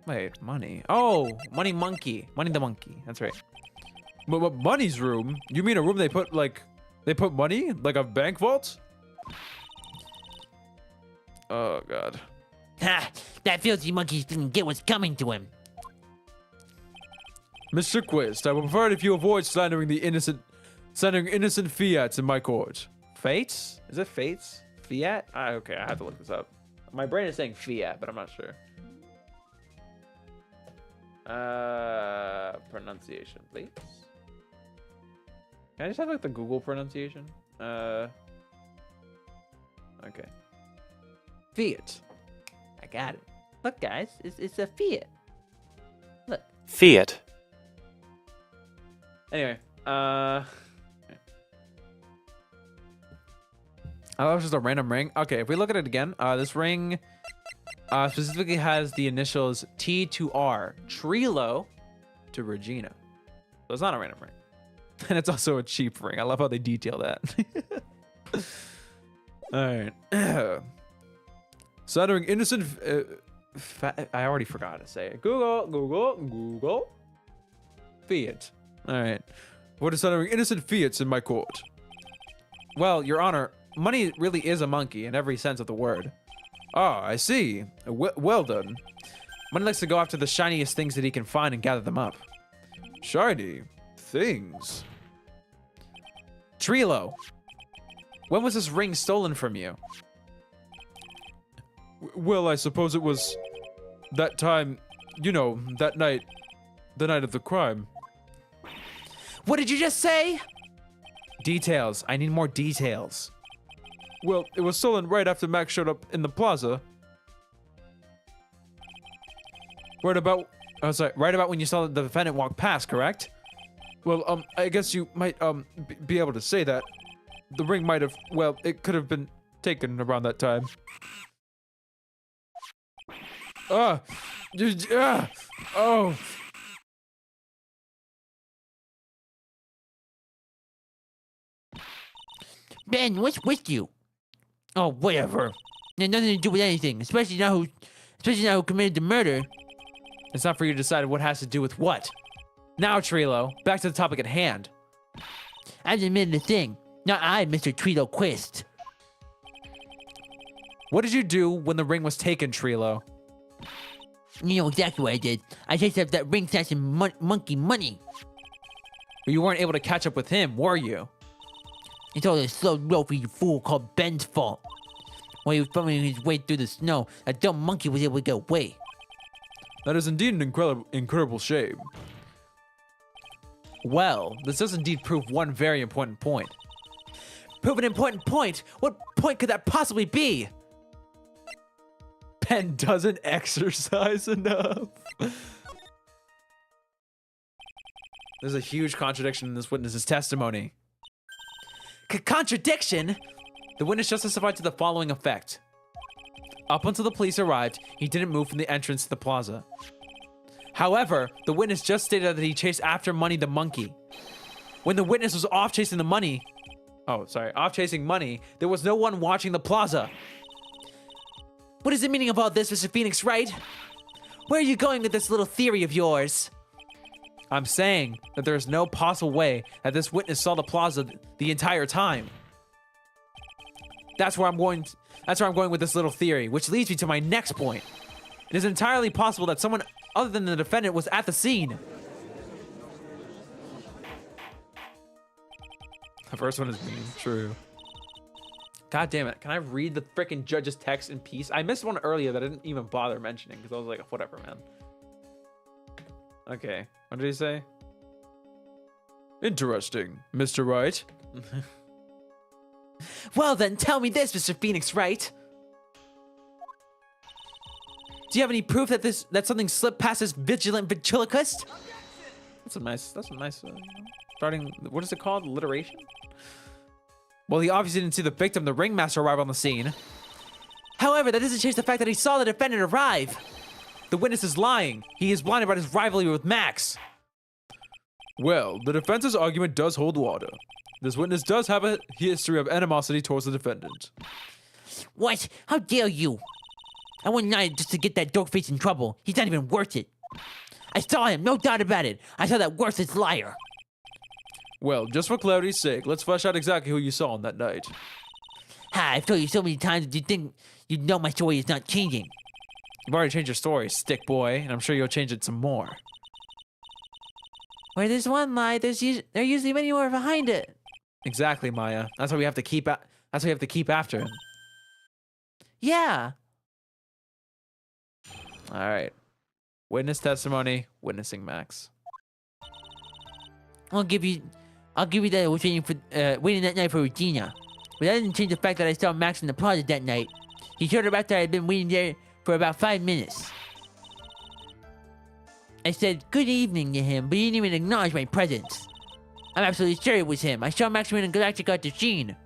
Wait, Money. Oh, Money Monkey. Money the Monkey. That's right. But Money's room? You mean a room they put money? Like a bank vault? Oh, God. Ha! That filthy monkey didn't get what's coming to him. Mr. Quist, I would prefer it if you avoid slandering innocent fiats in my court. Fates? Is it fates? Fiat? Okay, I have to look this up. My brain is saying fiat, but I'm not sure. Pronunciation, please. Can I just have like the Google pronunciation? Okay. Fiat. I got it. Look, guys, it's a Fiat. Look. Fiat. Anyway, oh, that was just a random ring. Okay, if we look at it again, this ring specifically has the initials T to R, Trilo to Regina. So it's not a random ring. And it's also a cheap ring. I love how they detail that. All right. Slandering innocent... I already forgot to say it. Google. Fiat. All right. What is slandering innocent fiats in my court? Well, Your Honor, Money really is a monkey in every sense of the word. Ah, I see. Well done. Money likes to go after the shiniest things that he can find and gather them up. Shiny things. Trilo, when was this ring stolen from you? Well, I suppose it was that time, you know, that night, the night of the crime. What did you just say? Details. I need more details. Well, it was stolen right after Max showed up in the plaza. Right about when you saw the defendant walk past, correct? Well, I guess you might, be able to say that. The ring might have, well, it could have been taken around that time. Oh. Ben, what's with you? Oh, whatever. It had nothing to do with anything, especially now who committed the murder. It's not for you to decide what has to do with what. Now, Trilo, back to the topic at hand. I admitted the thing. Not I, Mr. Trilo Quist. What did you do when the ring was taken, Trilo? You know exactly what I did. I chased after that ring snatching monkey money. But you weren't able to catch up with him, were you? It's all this slow, loafy fool called Ben's fault. While he was fumbling his way through the snow, that dumb monkey was able to get away. That is indeed an incredible shame. Well, this does indeed prove one very important point. Prove an important point? What point could that possibly be? Ben doesn't exercise enough. There's a huge contradiction in this witness's testimony. Contradiction? The witness just testified to the following effect. Up until the police arrived, he didn't move from the entrance to the plaza. However, the witness just stated that he chased after Money the monkey. When the witness was off chasing money, there was no one watching the plaza. What is the meaning of all this, Mr. Phoenix Wright? Where are you going with this little theory of yours? I'm saying that there is no possible way that this witness saw the plaza the entire time. That's where I'm going with this little theory, which leads me to my next point. It is entirely possible that someone other than the defendant was at the scene. The first one is mean. True. God damn it. Can I read the freaking judge's text in peace? I missed one earlier that I didn't even bother mentioning because I was like, whatever, man. Okay. What did he say? Interesting, Mr. Wright. Well then, tell me this, Mr. Phoenix Wright. Do you have any proof that something slipped past this vigilant ventriloquist? That's a nice starting, what is it called? Alliteration? Well, he obviously didn't see the victim, the ringmaster, arrive on the scene. However, that doesn't change the fact that he saw the defendant arrive. The witness is lying. He is blinded by his rivalry with Max. Well, the defense's argument does hold water. This witness does have a history of animosity towards the defendant. What? How dare you? I wouldn't lie just to get that dork face in trouble. He's not even worth it. I saw him, no doubt about it. I saw that worthless liar. Well, just for clarity's sake, let's flesh out exactly who you saw on that night. Ha, I've told you so many times that you think you know my story is not changing. You've already changed your story, stick boy, and I'm sure you'll change it some more. Where there's one lie, there are usually many more behind it. Exactly, Maya. That's why we have to keep after him. Yeah. All right. Witness testimony, witnessing Max. I'll give you that I was waiting that night for Regina. But that didn't change the fact that I saw Max in the plaza that night. He showed up after I had been waiting there for about 5 minutes. I said good evening to him, but he didn't even acknowledge my presence. I'm absolutely sure it was him. I saw Max when Galactic got the scene.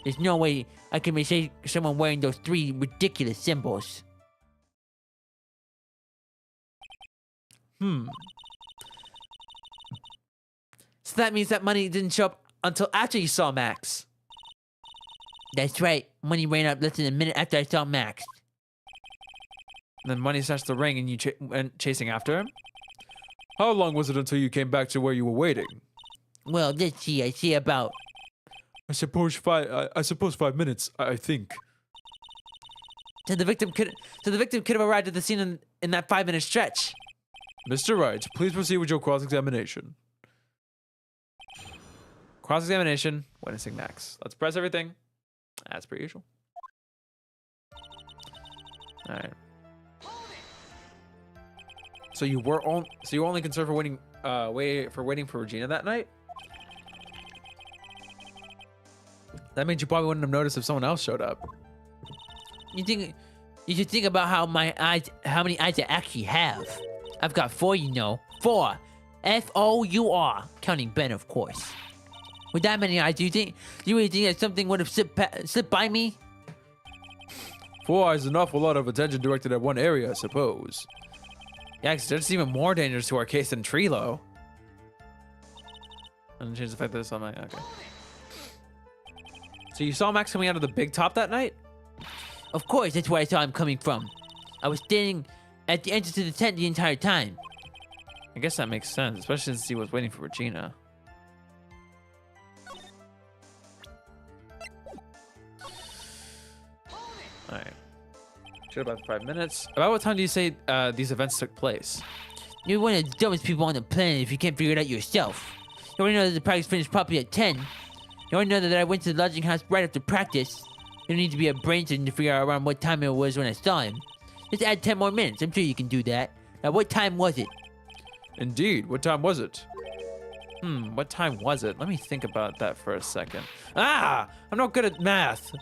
There's no way I can mistake someone wearing those 3 ridiculous symbols. So that means that Money didn't show up until after you saw Max. That's right. Money ran up less than a minute after I saw Max. And then Money snatched the ring and you went chasing after him? How long was it until you came back to where you were waiting? Well, let's see. I see about... I suppose 5 minutes, I think. So the victim could have arrived at the scene in that 5-minute stretch. Mr. Wright, please proceed with your cross-examination. Cross-examination, witnessing Max. Let's press everything, as per usual. All right. So you were only concerned for waiting for Regina that night? That means you probably wouldn't have noticed if someone else showed up. You should think about how many eyes I actually have. I've got 4, you know. 4. F-O-U-R. Counting Ben, of course. With that many eyes, do you really think that something would have slipped by me? 4 eyes is an awful lot of attention directed at one area, I suppose. Yeah, because that's even more dangerous to our case than Trilo. I'm gonna change the fact that it's on my... Okay. So you saw Max coming out of the big top that night? Of course, that's where I saw him coming from. I was standing at the entrance to the tent the entire time. I guess that makes sense, especially since he was waiting for Regina. Alright. Should about 5 minutes. About what time do you say these events took place? You're one of the dumbest people on the planet if you can't figure it out yourself. You already know that the practice finished properly at 10. You already know that I went to the lodging house right after practice. You don't need to be a brain surgeon to figure out around what time it was when I saw him. Just add 10 more minutes. I'm sure you can do that. Now, what time was it? Indeed. What time was it? What time was it? Let me think about that for a second. Ah! I'm not good at math.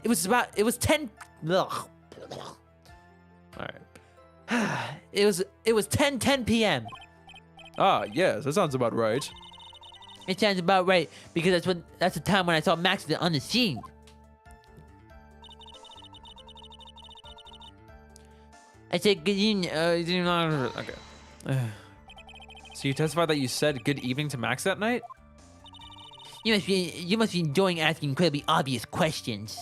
It was 10... Ugh. Alright. It was 10 p.m. Ah, yes. That sounds about right. It sounds about right, because that's the time when I saw Max on the scene. I said good evening. Okay. So you testified that you said good evening to Max that night? You must be enjoying asking incredibly obvious questions.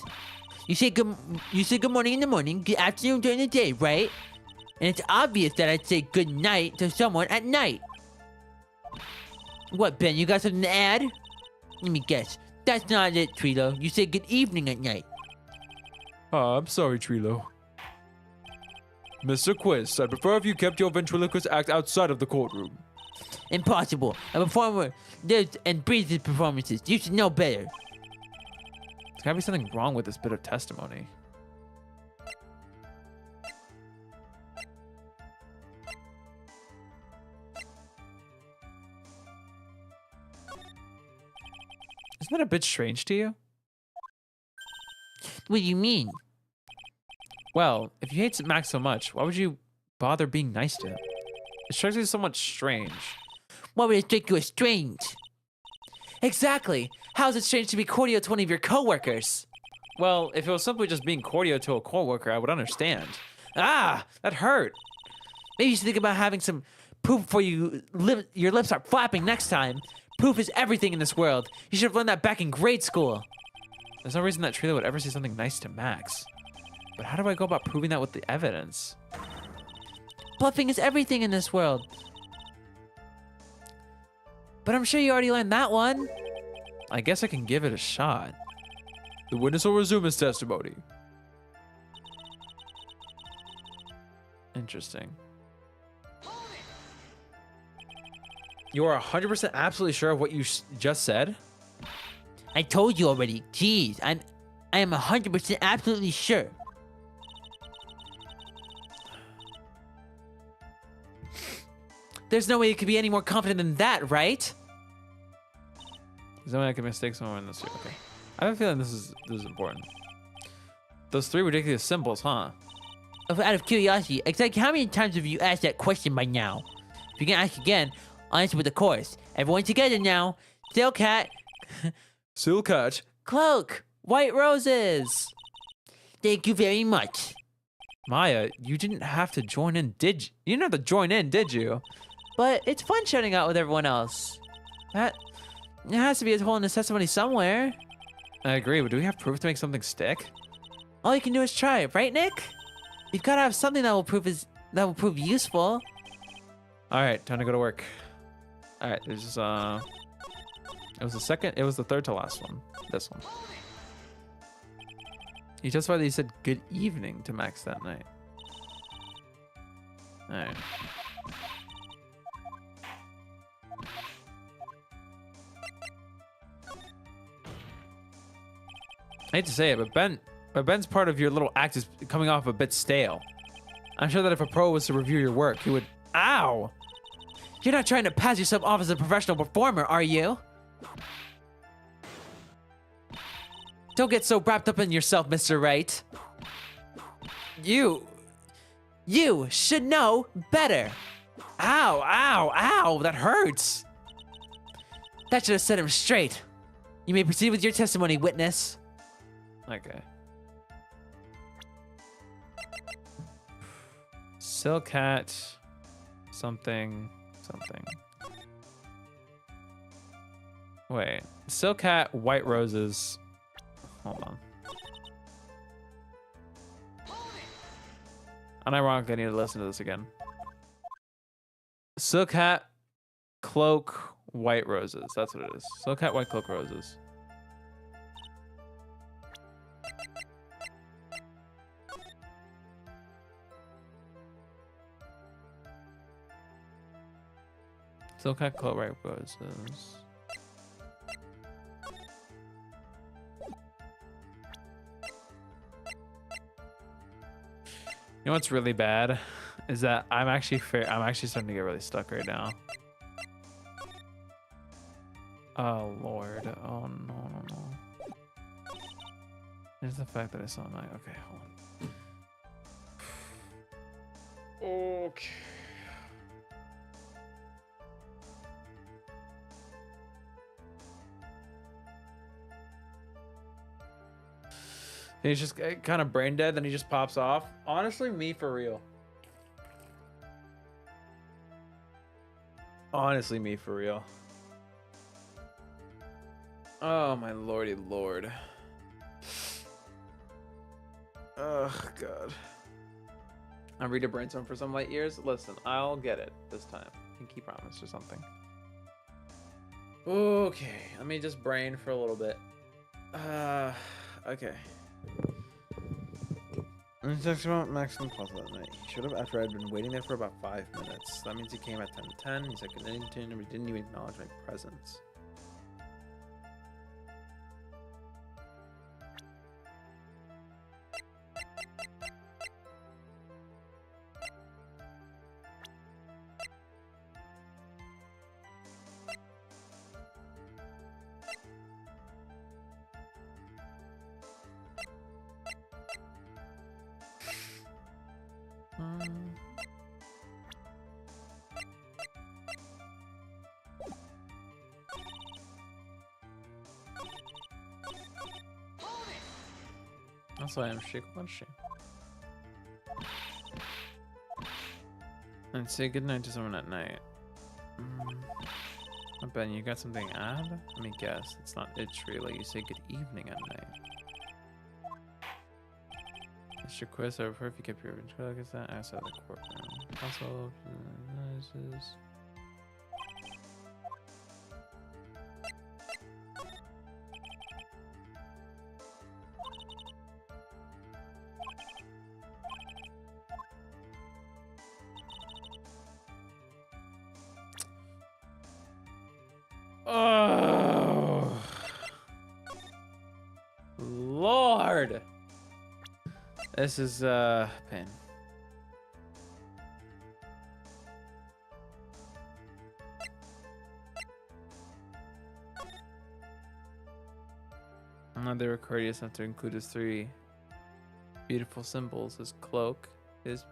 You say good morning in the morning, good afternoon during the day, right? And it's obvious that I'd say good night to someone at night. What, Ben? You got something to add? Let me guess. That's not it, Trilo. You say good evening at night. I'm sorry, Trilo. Mr. Quist, I'd prefer if you kept your ventriloquist act outside of the courtroom. Impossible. A performer lives and breathes his performances. You should know better. There's gotta be something wrong with this bit of testimony. Isn't that a bit strange to you? What do you mean? Well, if you hate Max so much, why would you bother being nice to him? It strikes me somewhat strange. Why would it strike you as strange? Exactly! How is it strange to be cordial to one of your coworkers? Well, if it was simply just being cordial to a coworker, I would understand. Ah! That hurt! Maybe you should think about having some proof before your lips start flapping next time. Proof is everything in this world. You should have learned that back in grade school. There's no reason that Trilo would ever say something nice to Max. But how do I go about proving that with the evidence? Bluffing is everything in this world. But I'm sure you already learned that one. I guess I can give it a shot. The witness will resume his testimony. Interesting. You are 100% absolutely sure of what you just said? I told you already. Jeez, I am 100% absolutely sure. There's no way you could be any more confident than that, right? There's no way I can mistake someone in this here. Okay. I have a feeling this is important. Those 3 ridiculous symbols, huh? Out of curiosity, exactly how many times have you asked that question by now? If you're gonna ask again, I'll answer with a chorus. Everyone together now. Silcat. Silcat. Cloak. White roses. Thank you very much. Maya, you didn't have to join in, did you? You didn't have to join in, did you? But it's fun shouting out with everyone else. That there has to be a hole in this testimony somewhere. I agree, but do we have proof to make something stick? All you can do is try, right, Nick? You've got to have something that will prove useful. All right, time to go to work. All right, there's just it was the third to last one. This one. You testified that you said good evening to Max that night. All right. I hate to say it, but Ben's part of your little act is coming off a bit stale. I'm sure that if a pro was to review your work, he would. Ow! You're not trying to pass yourself off as a professional performer, are you? Don't get so wrapped up in yourself, Mr. Wright. You should know better. Ow, ow, ow, that hurts. That should have set him straight. You may proceed with your testimony, witness. Okay. Silcat, something. Wait, Silcat, white roses. Hold on. Unironically, I need to listen to this again. Silcat, cloak, white roses. That's what it is. Silcat, white cloak, roses. Silcat, cloak, white roses. You know what's really bad is that I'm actually starting to get really stuck right now. Oh Lord! Oh no! There's the fact that I saw my. Okay, hold on. Okay. He's just kind of brain dead, then he just pops off. Honestly, me for real. Honestly, me for real. Oh my lordy lord. Oh god. I'm ready to brainstorm for some light years. Listen, I'll get it this time. Pinky promise or something. Okay, let me just brain for a little bit. Okay. I'm talking about maximum puzzle that night. He showed up after I'd been waiting there for about 5 minutes. That means he came at 10:10. He said good night to him, and he didn't even acknowledge my presence. That's why I'm shake one shake. And say goodnight to someone at night. Ben, you got something odd? Let me guess. It's not it, Trilo. You say good evening at night. Mr. Quiz, I would prefer if you kept your revenge. Like I said, outside the courtroom. Also, noises. Oh, Lord. This is pain. They were courteous enough to include his 3 beautiful symbols: his cloak, his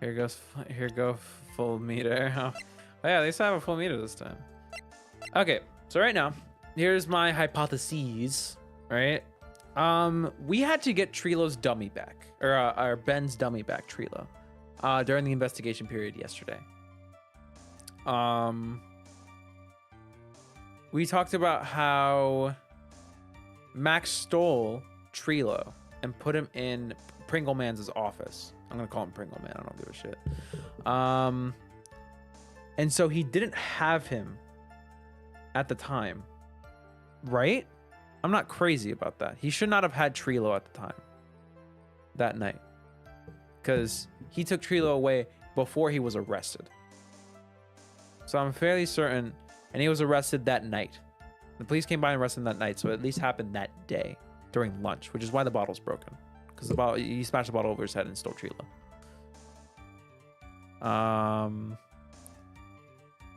here go full meter. Oh yeah, at least I have a full meter this time. Okay, so right now, here's my hypotheses. Right. We had to get Trilo's dummy back, or Ben's dummy back, Trilo, during the investigation period yesterday. We talked about how Max stole Trilo and put him in Pringle Man's office. I'm gonna call him Pringle Man. I don't give a shit. And so he didn't have him at the time, right? I'm not crazy about that. He should not have had Trilo at the time that night, because he took Trilo away before he was arrested. So I'm fairly certain, and he was arrested that night. The police came by and arrested him that night, so it at least happened that day during lunch, which is why the bottle's broken, because the bottle, he smashed the bottle over his head and stole Trilo.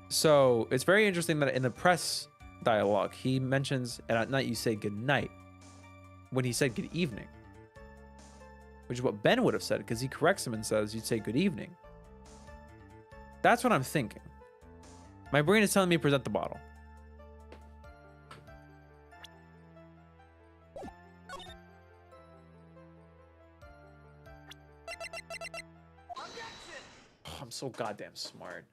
So it's very interesting that in the press dialogue, he mentions, and at night you say good night, when he said good evening, which is what Ben would have said, because he corrects him and says you'd say good evening. That's what I'm thinking. My brain is telling me to present the bottle. Oh, I'm so goddamn smart.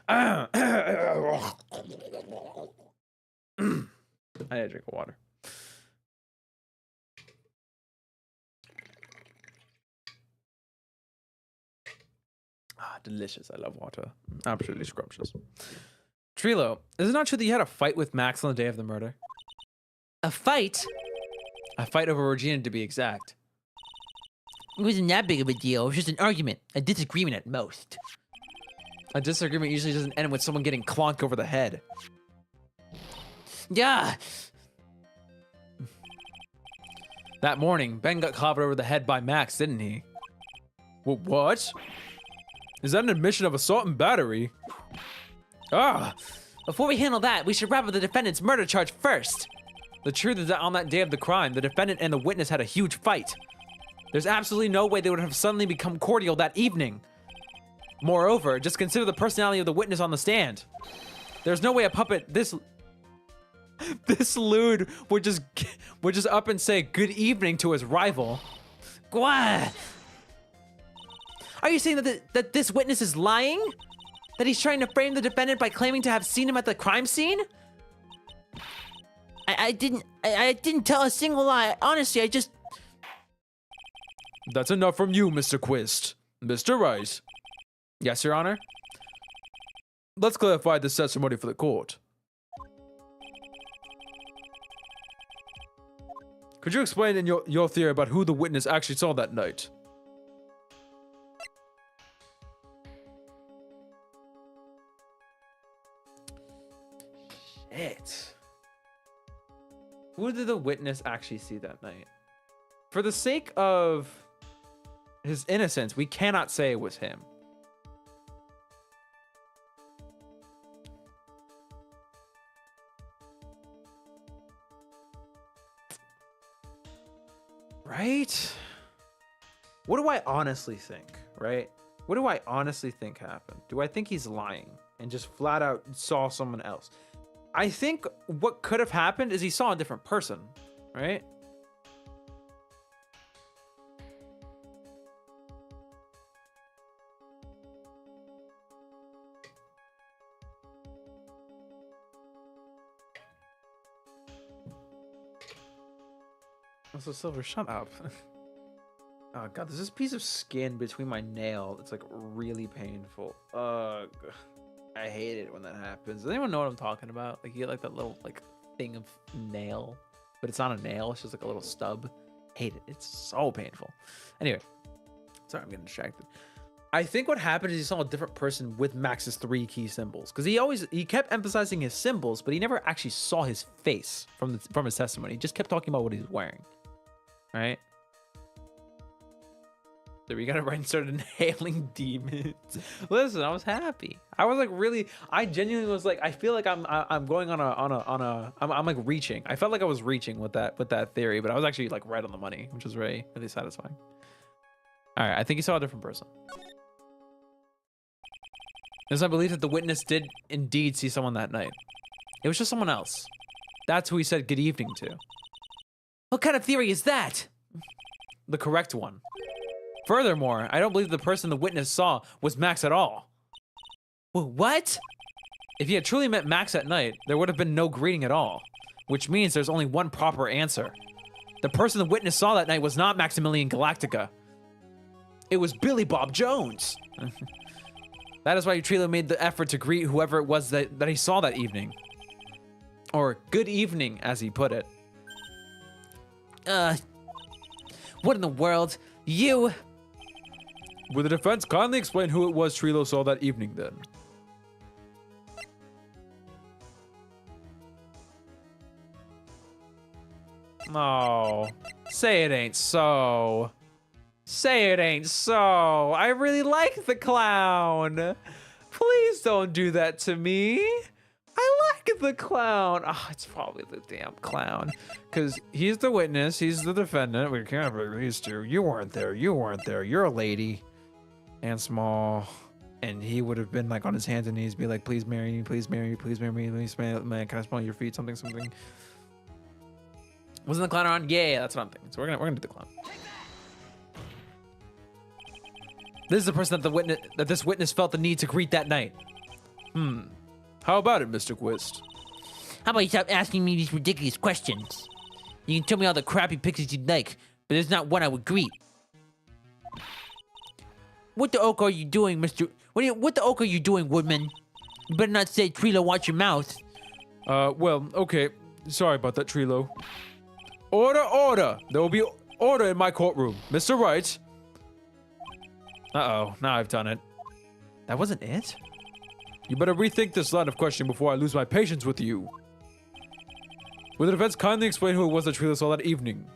I need a drink of water. Ah, delicious. I love water. Absolutely scrumptious. Trilo, is it not true that you had a fight with Max on the day of the murder? A fight? A fight over Regina, to be exact. It wasn't that big of a deal. It was just an argument, a disagreement at most. A disagreement usually doesn't end with someone getting clonked over the head. Yeah. That morning, Ben got clobbered over the head by Max, didn't he? What? Is that an admission of assault and battery? Ah! Before we handle that, we should wrap up the defendant's murder charge first. The truth is that on that day of the crime, the defendant and the witness had a huge fight. There's absolutely no way they would have suddenly become cordial that evening. Moreover, just consider the personality of the witness on the stand. There's no way a puppet this lewd would just up and say good evening to his rival. Gwa! Are you saying that this witness is lying? That he's trying to frame the defendant by claiming to have seen him at the crime scene? I didn't tell a single lie. Honestly, I just... That's enough from you, Mr. Quist. Mr. Wright. Yes, Your Honor? Let's clarify this testimony for the court. Could you explain in your theory about who the witness actually saw that night? Shit. Who did the witness actually see that night? For the sake of his innocence, we cannot say it was him. Right? What do I honestly think, right? What do I honestly think happened? Do I think he's lying and just flat out saw someone else? I think what could have happened is he saw a different person, right? Also, Silver, shut up. Oh god, there's this piece of skin between my nail. It's like really painful. Ugh. I hate it when that happens. Does anyone know what I'm talking about? Like you get like that little like thing of nail, but it's not a nail. It's just like a little stub. Hate it. It's so painful. Anyway, sorry, I'm getting distracted. I think what happened is he saw a different person with Max's 3 key symbols because he kept emphasizing his symbols, but he never actually saw his face from his testimony. He just kept talking about what he was wearing. Right? So we got it right and started inhaling demons. Listen, I was happy. I was like I genuinely was like, I feel like I'm going I'm like reaching. I felt like I was reaching with that theory, but I was actually like right on the money, which was really satisfying. All right, I think he saw a different person. There's my belief that the witness did indeed see someone that night. It was just someone else. That's who he said good evening to. What kind of theory is that? The correct one. Furthermore, I don't believe the person the witness saw was Max at all. What? If he had truly met Max at night, there would have been no greeting at all, which means there's only one proper answer. The person the witness saw that night was not Maximilian Galactica. It was Billy Bob Jones. That is why Trilo made the effort to greet whoever it was that he saw that evening. Or good evening, as he put it. What in the world? You... Will the defense kindly explain who it was Trilo saw that evening, then? Oh, say it ain't so. Say it ain't so. I really like the clown. Please don't do that to me. I like the clown. Oh, it's probably the damn clown. Because he's the witness. He's the defendant. We can't release you. You weren't there. You weren't there. You're a lady. And small. And he would have been like on his hands and knees, be like, please marry me. Please marry me. Please marry me. Please smell, man, can I smell your feet? Something, something. Wasn't the clown around? Yeah, that's what I'm thinking. So we're gonna do the clown. This is the person that this witness felt the need to greet that night. How about it, Mr. Quist? How about you stop asking me these ridiculous questions? You can tell me all the crappy pictures you'd like, but there's not one I would greet. What the oak are you doing, Mr. What the oak are you doing, Woodman? You better not say Trilo, watch your mouth. Well, okay. Sorry about that, Trilo. Order, order! There will be order in my courtroom. Mr. Wright. Uh-oh, now I've done it. That wasn't it? You better rethink this line of questioning before I lose my patience with you. Will the defense kindly explain who it was that Trilo saw that evening?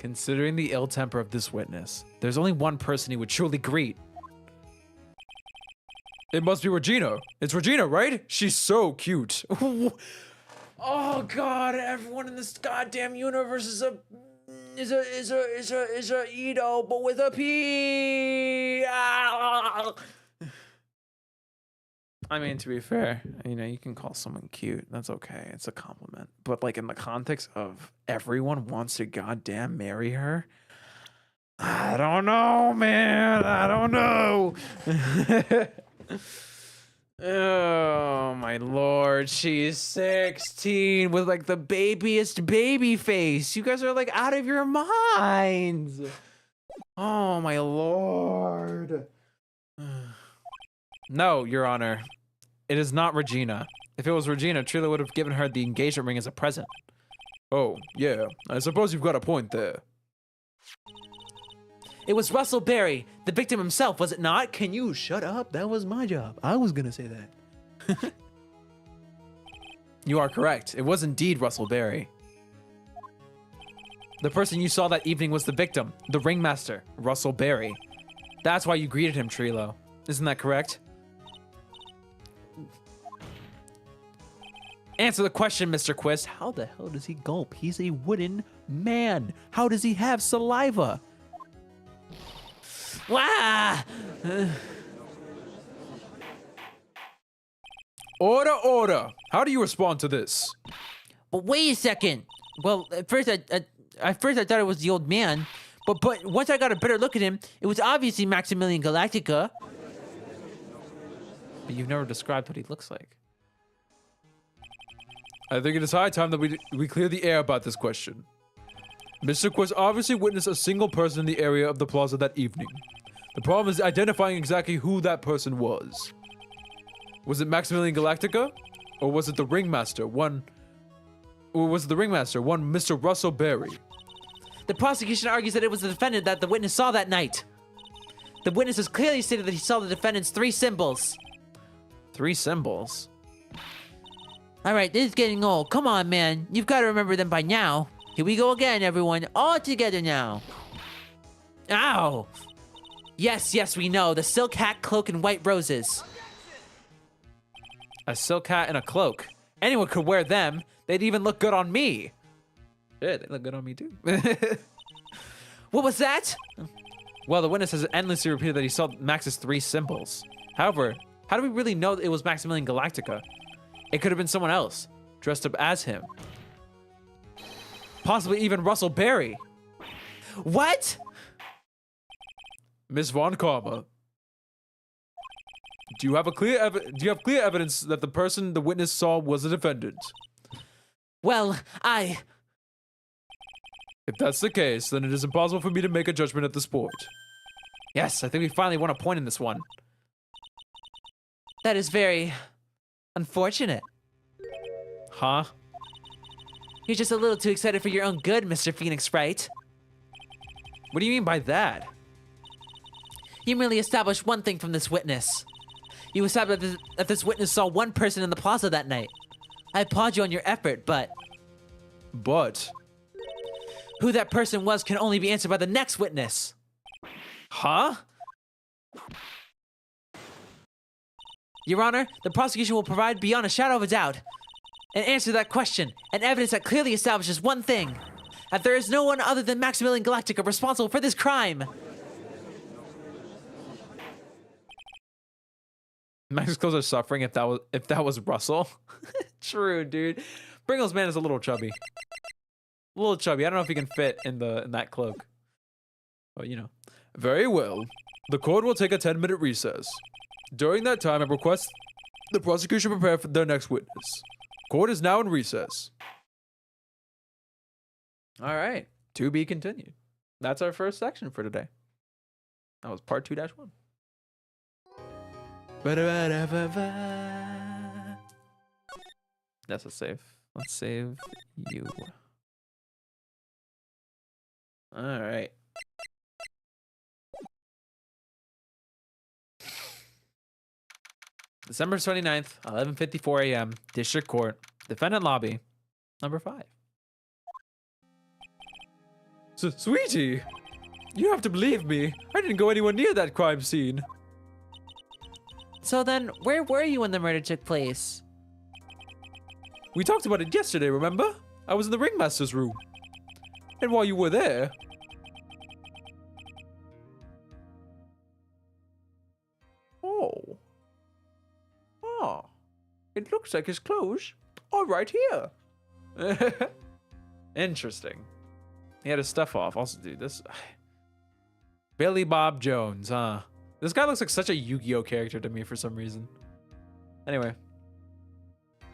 Considering the ill temper of this witness, there's only one person he would truly greet. It must be Regina. It's Regina, right? She's so cute. Oh God! Everyone in this goddamn universe is a Edo, but with a P. Ah. I mean, to be fair, you know, you can call someone cute. That's okay. It's a compliment. But like in the context of everyone wants to goddamn marry her, I don't know, man. I don't know. Oh my lord, she's 16 with like the babiest baby face. You guys are like out of your minds. Oh my lord. No, Your Honor. It is not Regina. If it was Regina, Trilo would have given her the engagement ring as a present. Oh, yeah. I suppose you've got a point there. It was Russell Berry, the victim himself, was it not? Can you shut up? That was my job. I was gonna say that. You are correct. It was indeed Russell Berry. The person you saw that evening was the victim, the ringmaster, Russell Berry. That's why you greeted him, Trilo. Isn't that correct? Answer the question, Mr. Quist. How the hell does he gulp? He's a wooden man. How does he have saliva? Wah! Order, order. How do you respond to this? But wait a second. Well, at first I thought it was the old man, but once I got a better look at him, it was obviously Maximilian Galactica. But you've never described what he looks like. I think it is high time that we clear the air about this question. Mr. Quist obviously witnessed a single person in the area of the plaza that evening. The problem is identifying exactly who that person was. Was it Maximilian Galactica? Or was it the ringmaster, one Mr. Russell Berry? The prosecution argues that it was the defendant that the witness saw that night. The witness has clearly stated that he saw the defendant's 3 symbols. 3 symbols? All right, this is getting old. Come on, man. You've got to remember them by now. Here we go again, everyone. All together now. Ow! Yes, we know. The silk hat, cloak, and white roses. A silk hat and a cloak. Anyone could wear them. They'd even look good on me. Yeah, they look good on me too. What was that? Well, the witness has endlessly repeated that he saw Max's 3 symbols. However, how do we really know it was Maximilian Galactica? It could have been someone else, dressed up as him. Possibly even Russell Berry. What? Miss Von Karma, do you have clear evidence that the person the witness saw was a defendant? Well, If that's the case, then it is impossible for me to make a judgment at this point. Yes, I think we finally won a point in this one. That is very unfortunate. Huh? You're just a little too excited for your own good, Mr. Phoenix Wright. What do you mean by that? You merely established one thing from this witness. You established that this witness saw one person in the plaza that night. I applaud you on your effort, but... But? Who that person was can only be answered by the next witness. Huh? Your Honor, the prosecution will provide beyond a shadow of a doubt an answer to that question, and evidence that clearly establishes one thing, that there is no one other than Maximilian Galactica responsible for this crime. Max's clothes are suffering if that was Russell. True, dude. Pringles man is a little chubby. A little chubby. I don't know if he can fit in that cloak. But you know. Very well. The court will take a 10-minute recess. During that time, I request the prosecution prepare for their next witness. Court is now in recess. All right. To be continued. That's our first section for today. That was part 2-1. That's a save. Let's save you. All right. December 29th, 11:54 a.m., District Court, Defendant Lobby, number 5. Sweetie, you have to believe me. I didn't go anywhere near that crime scene. So then, where were you when the murder took place? We talked about it yesterday, remember? I was in the ringmaster's room. And while you were there... Oh. Oh. It looks like his clothes are right here. Interesting. He had his stuff off. Also, dude, this... Billy Bob Jones, huh? This guy looks like such a Yu-Gi-Oh character to me for some reason. Anyway.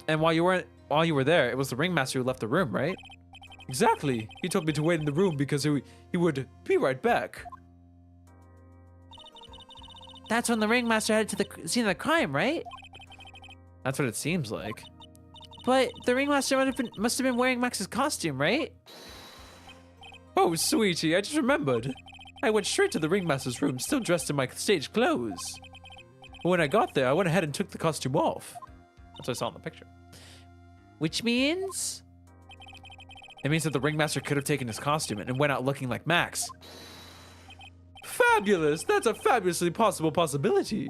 And while you were there, it was the ringmaster who left the room, right? Exactly. He told me to wait in the room because he would be right back. That's when the ringmaster headed to the scene of the crime, right? That's what it seems like. But the ringmaster must have been wearing Max's costume, right? Oh, sweetie, I just remembered. I went straight to the ringmaster's room, still dressed in my stage clothes. But when I got there, I went ahead and took the costume off. That's what I saw in the picture. Which means? It means that the ringmaster could have taken his costume and went out looking like Max. Fabulous! That's a fabulously possible possibility.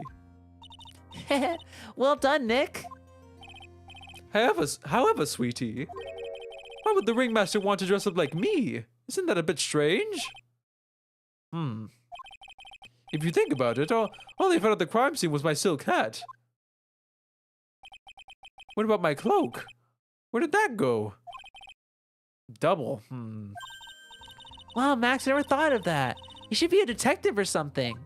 Well done, Nick. However, sweetie, why would the ringmaster want to dress up like me? Isn't that a bit strange? If you think about it, all I found at the crime scene was my silk hat. What about my cloak? Where did that go? Double. Wow, Max, I never thought of that. You should be a detective or something.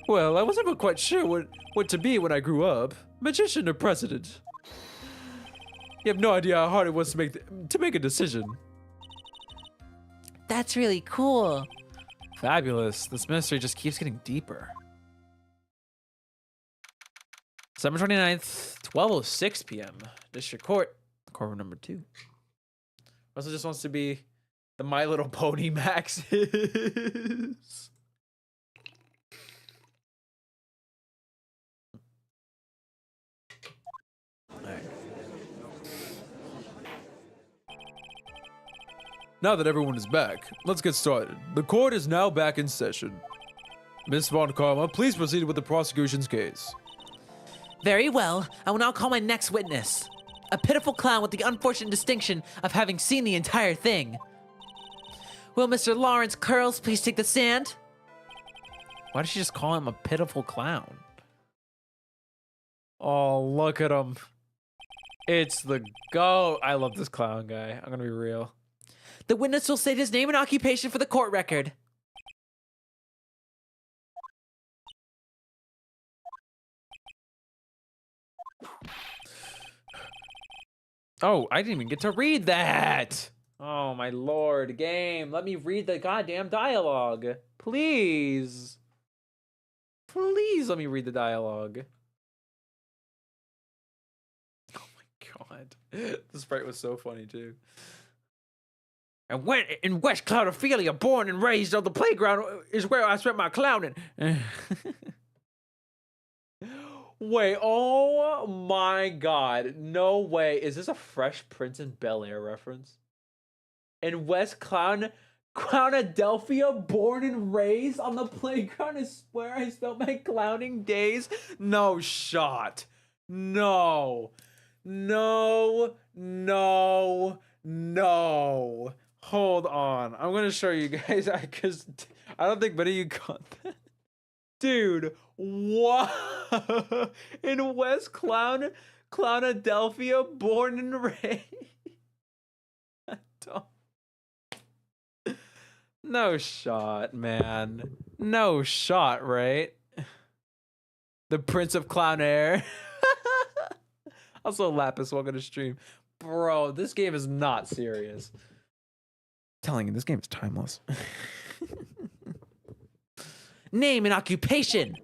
Well, I was never quite sure what to be when I grew up. Magician or president. You have no idea how hard it was to make a decision. That's really cool. Fabulous. This mystery just keeps getting deeper. December 29th, 12:06 p.m. District Court, courtroom number 2. Russell just wants to be the My Little Pony Max is. Alright. Now that everyone is back, let's get started. The court is now back in session. Miss Von Karma, please proceed with the prosecution's case. Very well. I will now call my next witness. A pitiful clown with the unfortunate distinction of having seen the entire thing. Will Mr. Lawrence Curls please take the stand? Why did she just call him a pitiful clown? Oh, look at him. It's the GOAT. I love this clown guy. I'm gonna be real. The witness will state his name and occupation for the court record. Oh, I didn't even get to read that. Oh, my lord. Game, let me read the goddamn dialogue. Please. Please let me read the dialogue. Oh my god. The sprite was so funny, too. And when in West Cloudophilia, born and raised on the playground is where I spent my clowning. Wait, oh my god. No way. Is this a Fresh Prince in Bel-Air reference? In West Clownadelphia, born and raised on the playground is where I spent my clowning days? No shot. No. No. No. No. Hold on. I'm going to show you guys because I don't think many of you got that. Dude, what? In West Clownadelphia, born and raised? I don't. No shot, man. No shot, right? The Prince of Clown Air. Also, Lapis, welcome to stream. Bro, this game is not serious. I'm telling you, this game is timeless. Name and occupation.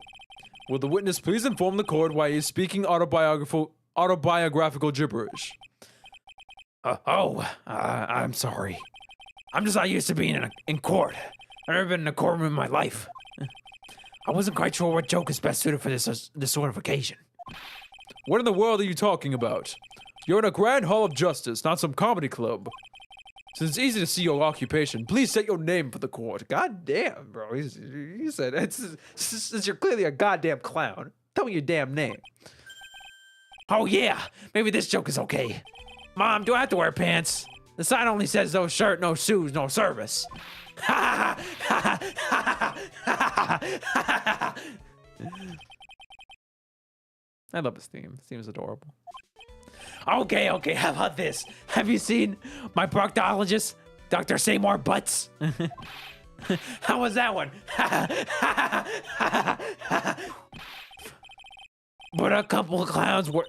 Will the witness please inform the court why he is speaking autobiographical gibberish? I'm sorry. I'm just not used to being in court. I've never been in a courtroom in my life. I wasn't quite sure what joke is best suited for this sort of occasion. What in the world are you talking about? You're in a grand hall of justice, not some comedy club. Since it's easy to see your occupation, please state your name for the court. God damn, bro. He said, since you're clearly a goddamn clown, tell me your damn name. Oh yeah, maybe this joke is okay. Mom, do I have to wear pants? The sign only says no shirt, no shoes, no service. I love this theme. This theme is adorable. Okay, how about this? Have you seen my proctologist, Dr. Seymour Butts? How was that one? But a couple of clowns were...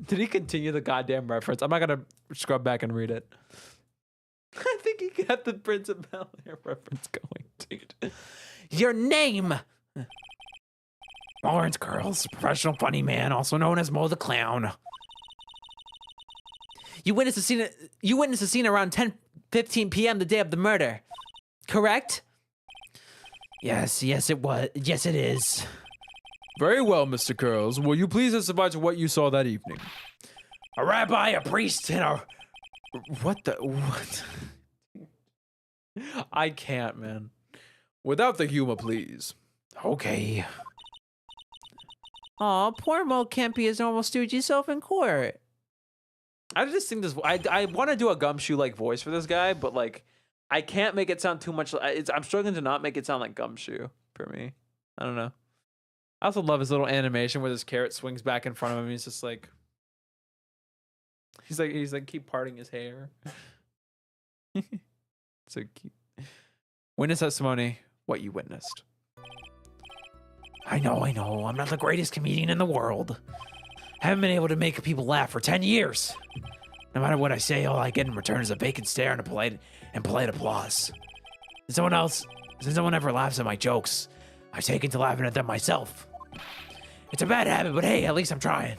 Did he continue the goddamn reference? I'm not gonna scrub back and read it. I think he got the Prince of Bel-Air reference going, dude. Your name! Lawrence Curls, professional funny man, also known as Mo the Clown. You witnessed the scene around 10:15 p.m. the day of the murder, correct? Yes, it was. Yes, it is. Very well, Mr. Curls. Will you please testify to what you saw that evening? A rabbi, a priest, and a... What? I can't, man. Without the humor, please. Okay. Aw, poor Mo can't be his normal stoogy self in court. I just think this. I want to do a gumshoe like voice for this guy, but like, I can't make it sound too much. I'm struggling to not make it sound like gumshoe for me. I don't know. I also love his little animation where this carrot swings back in front of him. He's just like, he's like keep parting his hair. So cute. Witness testimony. What you witnessed. I know. I'm not the greatest comedian in the world. Haven't been able to make people laugh for 10 years. No matter what I say, all I get in return is a vacant stare and polite applause. Since no one ever laughs at my jokes, I've taken to laughing at them myself. It's a bad habit, but hey, at least I'm trying.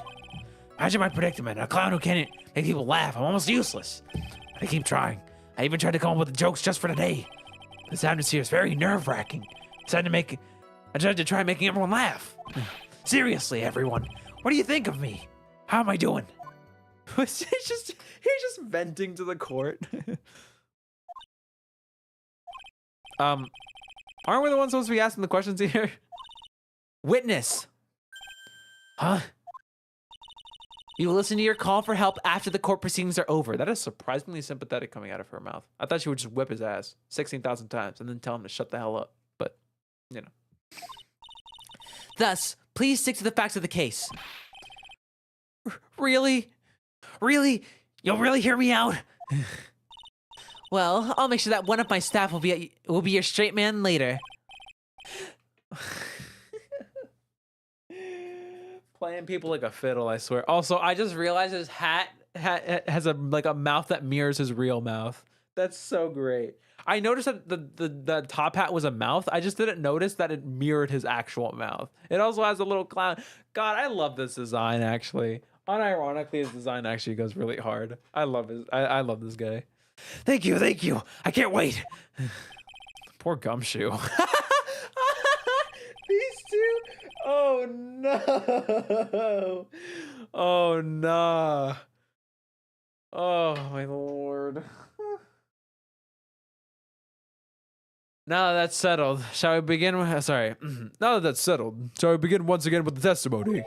Imagine my predicament, a clown who can't make people laugh. I'm almost useless. But I keep trying. I even tried to come up with the jokes just for today. This atmosphere is very nerve-wracking. I tried to try making everyone laugh. Seriously, everyone. What do you think of me? How am I doing? he's just venting to the court. Aren't we the ones supposed to be asking the questions here? Witness. Huh? You will listen to your call for help after the court proceedings are over. That is surprisingly sympathetic coming out of her mouth. I thought she would just whip his ass 16,000 times and then tell him to shut the hell up. But, you know. Thus, please stick to the facts of the case. Really? Really? You'll really hear me out? Well, I'll make sure that one of my staff will be your straight man later. Playing people like a fiddle, I swear. Also, I just realized his hat has a mouth that mirrors his real mouth. That's so great. I noticed that the top hat was a mouth. I just didn't notice that it mirrored his actual mouth. It also has a little clown. God, I love this design, actually. Unironically, his design actually goes really hard. I love this guy. Thank you. I can't wait. Poor Gumshoe. These two. Oh no. Oh no. Oh my lord. Now that that's settled, shall we begin? Now that that's settled, shall we begin once again with the testimony?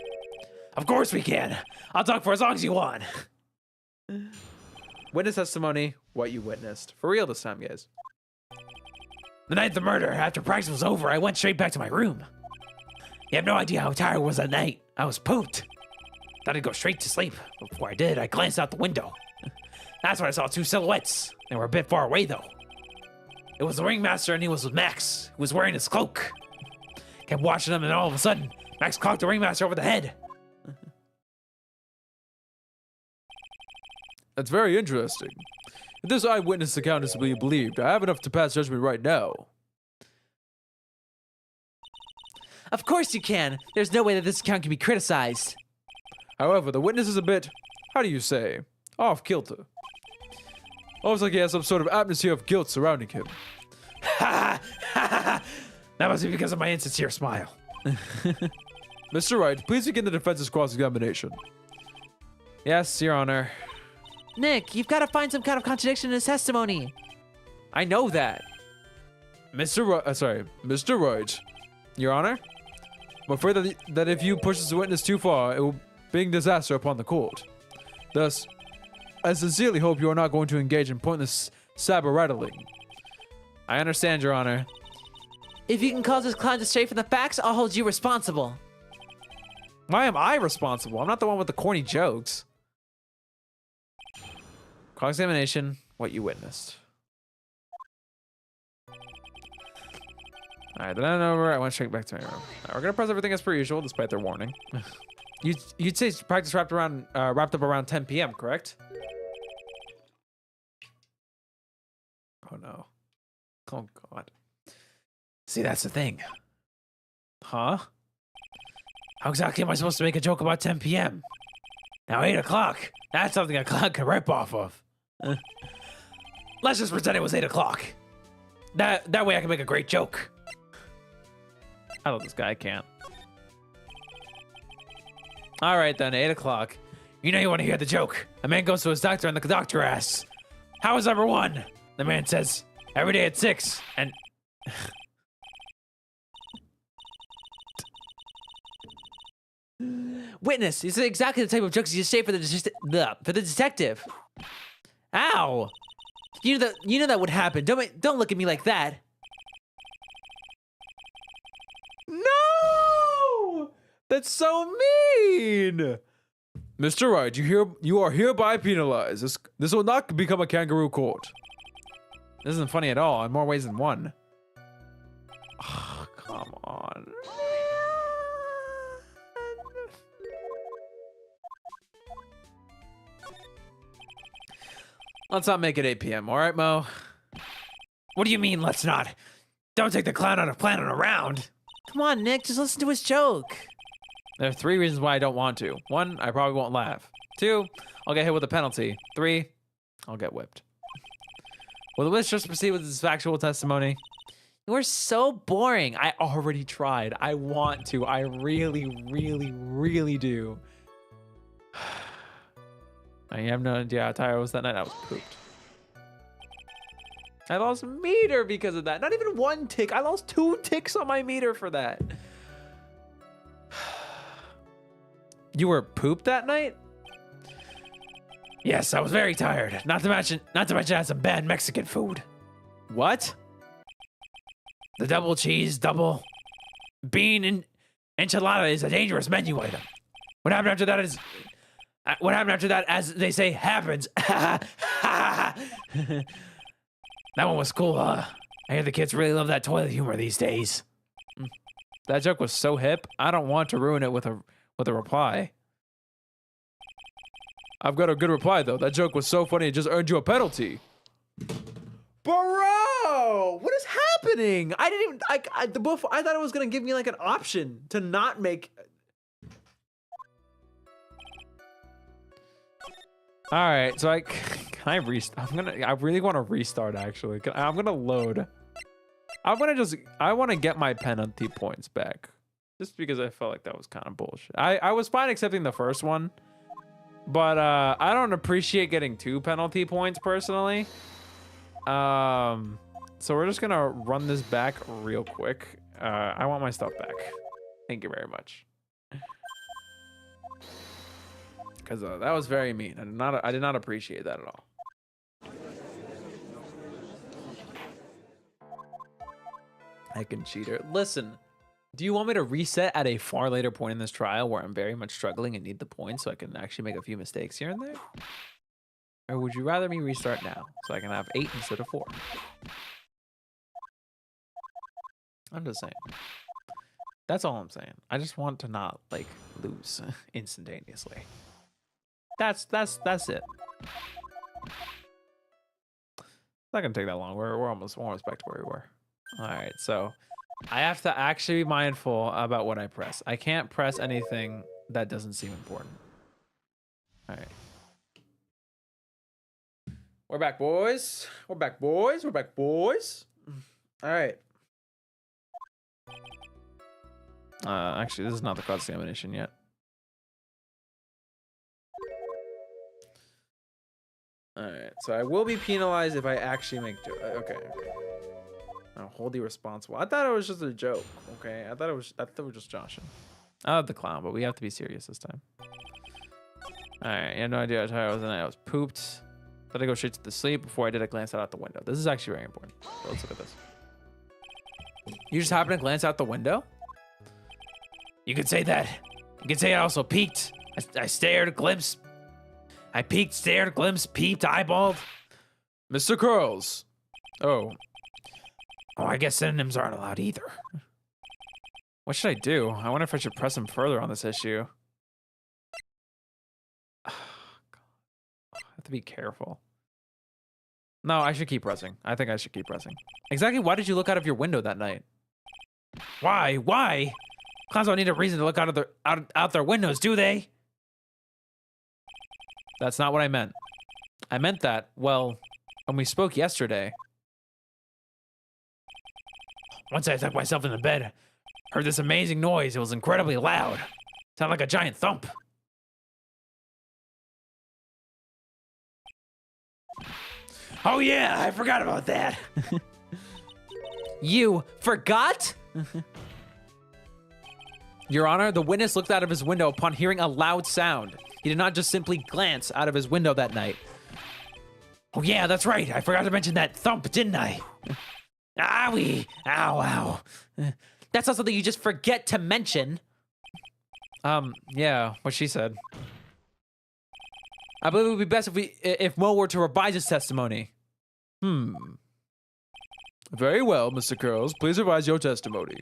Of course we can. I'll talk for as long as you want. Witness testimony, what you witnessed. For real this time, guys. The night of the murder, after practice was over, I went straight back to my room. You have no idea how tired I was that night. I was pooped. Thought I'd go straight to sleep. Before I did, I glanced out the window. That's when I saw two silhouettes. They were a bit far away, though. It was the ringmaster and he was with Max, who was wearing his cloak. Kept watching them and all of a sudden, Max cocked the ringmaster over the head. That's very interesting. If this eyewitness account is to be believed, I have enough to pass judgment right now. Of course you can. There's no way that this account can be criticized. However, the witness is a bit, how do you say, off kilter. Almost like he has some sort of atmosphere of guilt surrounding him. That must be because of my insincere smile. Mr. Wright, please begin the defense's cross-examination. Yes, Your Honor. Nick, you've got to find some kind of contradiction in his testimony. I know that. Mr. Wright, Your Honor, I'm afraid that if you push this witness too far, it will bring disaster upon the court. Thus, I sincerely hope you are not going to engage in pointless saber-rattling. I understand, Your Honor. If you can cause this clown to stray from the facts, I'll hold you responsible. Why am I responsible? I'm not the one with the corny jokes. Cross-examination, what you witnessed. Alright, then over. I went straight back to my room. Right, we're gonna press everything as per usual, despite their warning. You'd say practice wrapped up around 10 p.m., correct? Oh no. Oh god. See, that's the thing. Huh? How exactly am I supposed to make a joke about 10 p.m.? Now 8 o'clock. That's something a clown can rip off of. Let's just pretend it was 8 o'clock. That way I can make a great joke. I love this guy can't. All right then, 8 o'clock. You know you want to hear the joke. A man goes to his doctor and the doctor asks, "How is number 1?" The man says, "Every day at 6." And Witness, this is exactly the type of jokes you say for the detective. Ow! You know that would happen. Don't look at me like that. No! That's so mean! Mr. Wright, you are hereby penalized. This will not become a kangaroo court. This isn't funny at all, in more ways than one. Oh, come on. Let's not make it 8 p.m., all right, Mo? what do you mean, let's not? Don't take the clown out of planning around. Come on, Nick, just listen to his joke. There are 3 reasons why I don't want to. 1, I probably won't laugh. 2, I'll get hit with a penalty. 3, I'll get whipped. Will the witness just proceed with his factual testimony? You're so boring. I already tried. I want to. I really, really, really do. I have no idea how tired I was that night. I was pooped. I lost meter because of that. Not even 1 tick. I lost 2 ticks on my meter for that. You were pooped that night? Yes, I was very tired. Not to mention I had some bad Mexican food. What? The double cheese, double bean and enchilada is a dangerous menu item. What happened after that, as they say, happens. That one was cool, huh? I hear the kids really love that toilet humor these days. That joke was so hip. I don't want to ruin it with a reply. I've got a good reply though. That joke was so funny it just earned you a penalty. Bro, what is happening? I didn't even I thought it was gonna give me like an option to not make. All right, so can I restart? I really want to restart actually. I'm gonna load. I want to get my penalty points back. Just because I felt like that was kind of bullshit. I was fine accepting the first one. But I don't appreciate getting 2 penalty points personally. So we're just gonna run this back real quick. I want my stuff back. Thank you very much. Because that was very mean. I did not appreciate that at all. I can cheater. Listen. Do you want me to reset at a far later point in this trial where I'm very much struggling and need the points so I can actually make a few mistakes here and there? Or would you rather me restart now so I can have 8 instead of 4? I'm just saying. That's all I'm saying. I just want to not like lose instantaneously. That's it. It's not gonna take that long. We're almost back to where we were. All right, so I have to actually be mindful about what I press. I can't press anything that doesn't seem important. All right. We're back, boys. We're back, boys. We're back, boys. All right. Actually, this is not the cross-examination yet. All right, so I will be penalized if I actually make okay. I'll hold you responsible. I thought it was just a joke. Okay, I thought we were just joshing. I love the clown, but we have to be serious this time. All right, you have no idea how tired I was, and I was pooped. Then I go straight to the sleep. Before I did, I glanced out the window. This is actually very important. So let's look at this. You just happened to glance out the window? You could say that. You could say I also peeked. I stared, glimpsed. I peeked, stared, glimpsed, peeped, eyeballed. Mr. Curls. Oh. Oh, I guess synonyms aren't allowed either. What should I do? I wonder if I should press him further on this issue. I have to be careful. No, I should keep pressing. I think I should keep pressing. Exactly why did you look out of your window that night? Why? Why? Clowns don't need a reason to look out their windows, do they? That's not what I meant. I meant that, well, when we spoke yesterday. Once I tucked myself into bed, heard this amazing noise. It was incredibly loud. Sounded like a giant thump. Oh yeah, I forgot about that. You forgot? Your Honor, the witness looked out of his window upon hearing a loud sound. He did not just simply glance out of his window that night. Oh yeah, that's right. I forgot to mention that thump, didn't I? Owie! Ow, ow. That's not something you just forget to mention. Yeah, what she said. I believe it would be best if Mo were to revise his testimony. Very well, Mr. Curls. Please revise your testimony.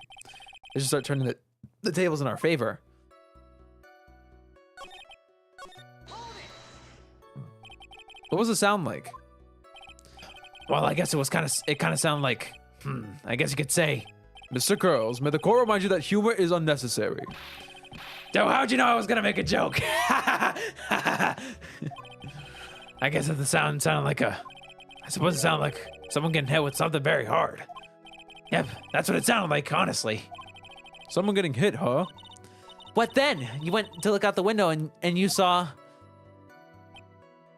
Let's just start turning the tables in our favor. What was the sound like? Well, I guess it kind of sounded like, I guess you could say. Mr. Curls, may the court remind you that humor is unnecessary. So how'd you know I was gonna make a joke? I guess if the sound sounded like I suppose it sounded like someone getting hit with something very hard. Yep, that's what it sounded like, honestly. Someone getting hit, huh? What then? You went to look out the window and you saw...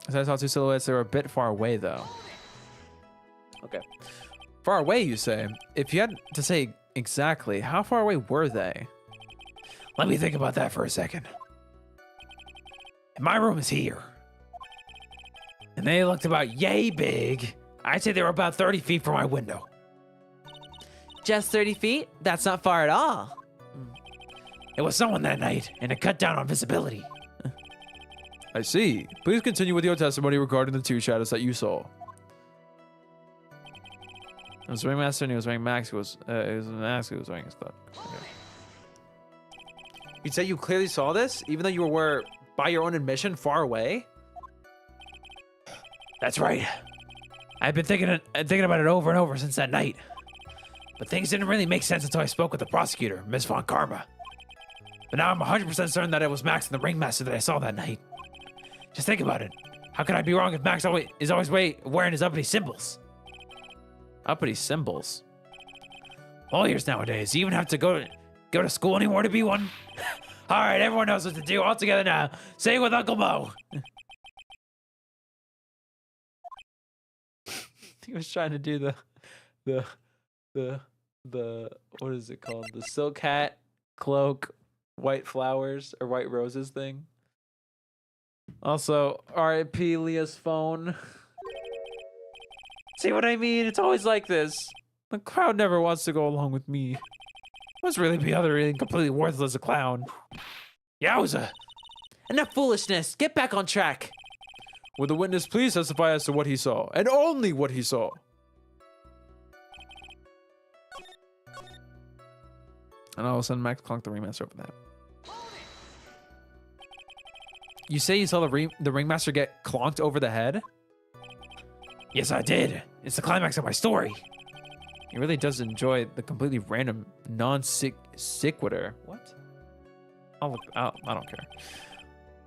As I saw two silhouettes, they were a bit far away, though. Okay. Far away, you say? If you had to say exactly, how far away were they? Let me think about that for a second. My room is here. And they looked about yay big. I'd say they were about 30 feet from my window. Just 30 feet? That's not far at all. It was someone that night, and it cut down on visibility. I see. Please continue with your testimony regarding the two shadows that you saw. It was Ringmaster and he was wearing Max. It was Max who was wearing his cloak. Okay. You'd say you clearly saw this, even though you were, by your own admission, far away? That's right. I've been thinking about it over and over since that night. But things didn't really make sense until I spoke with the prosecutor, Ms. Von Karma. But now I'm 100% certain that it was Max and the Ringmaster that I saw that night. Just think about it. How could I be wrong if Max is always wearing his uppity symbols? Uppity symbols? Lawyers nowadays, you even have to go to school anymore to be one? All right, everyone knows what to do. All together now. Say it with Uncle Mo. He was trying to do the what is it called? The silk hat, cloak, white flowers or white roses thing. Also, R.I.P. Leah's phone. See what I mean? It's always like this. The crowd never wants to go along with me. Must really be utterly completely worthless as a clown. Yowza. Enough foolishness. Get back on track. Would the witness please testify as to what he saw, and only what he saw? And I will send Max Clunk the Ringmaster over that. You say you saw the Ringmaster get clonked over the head? Yes, I did. It's the climax of my story. He really does enjoy the completely random non-sequitur. What? I don't care.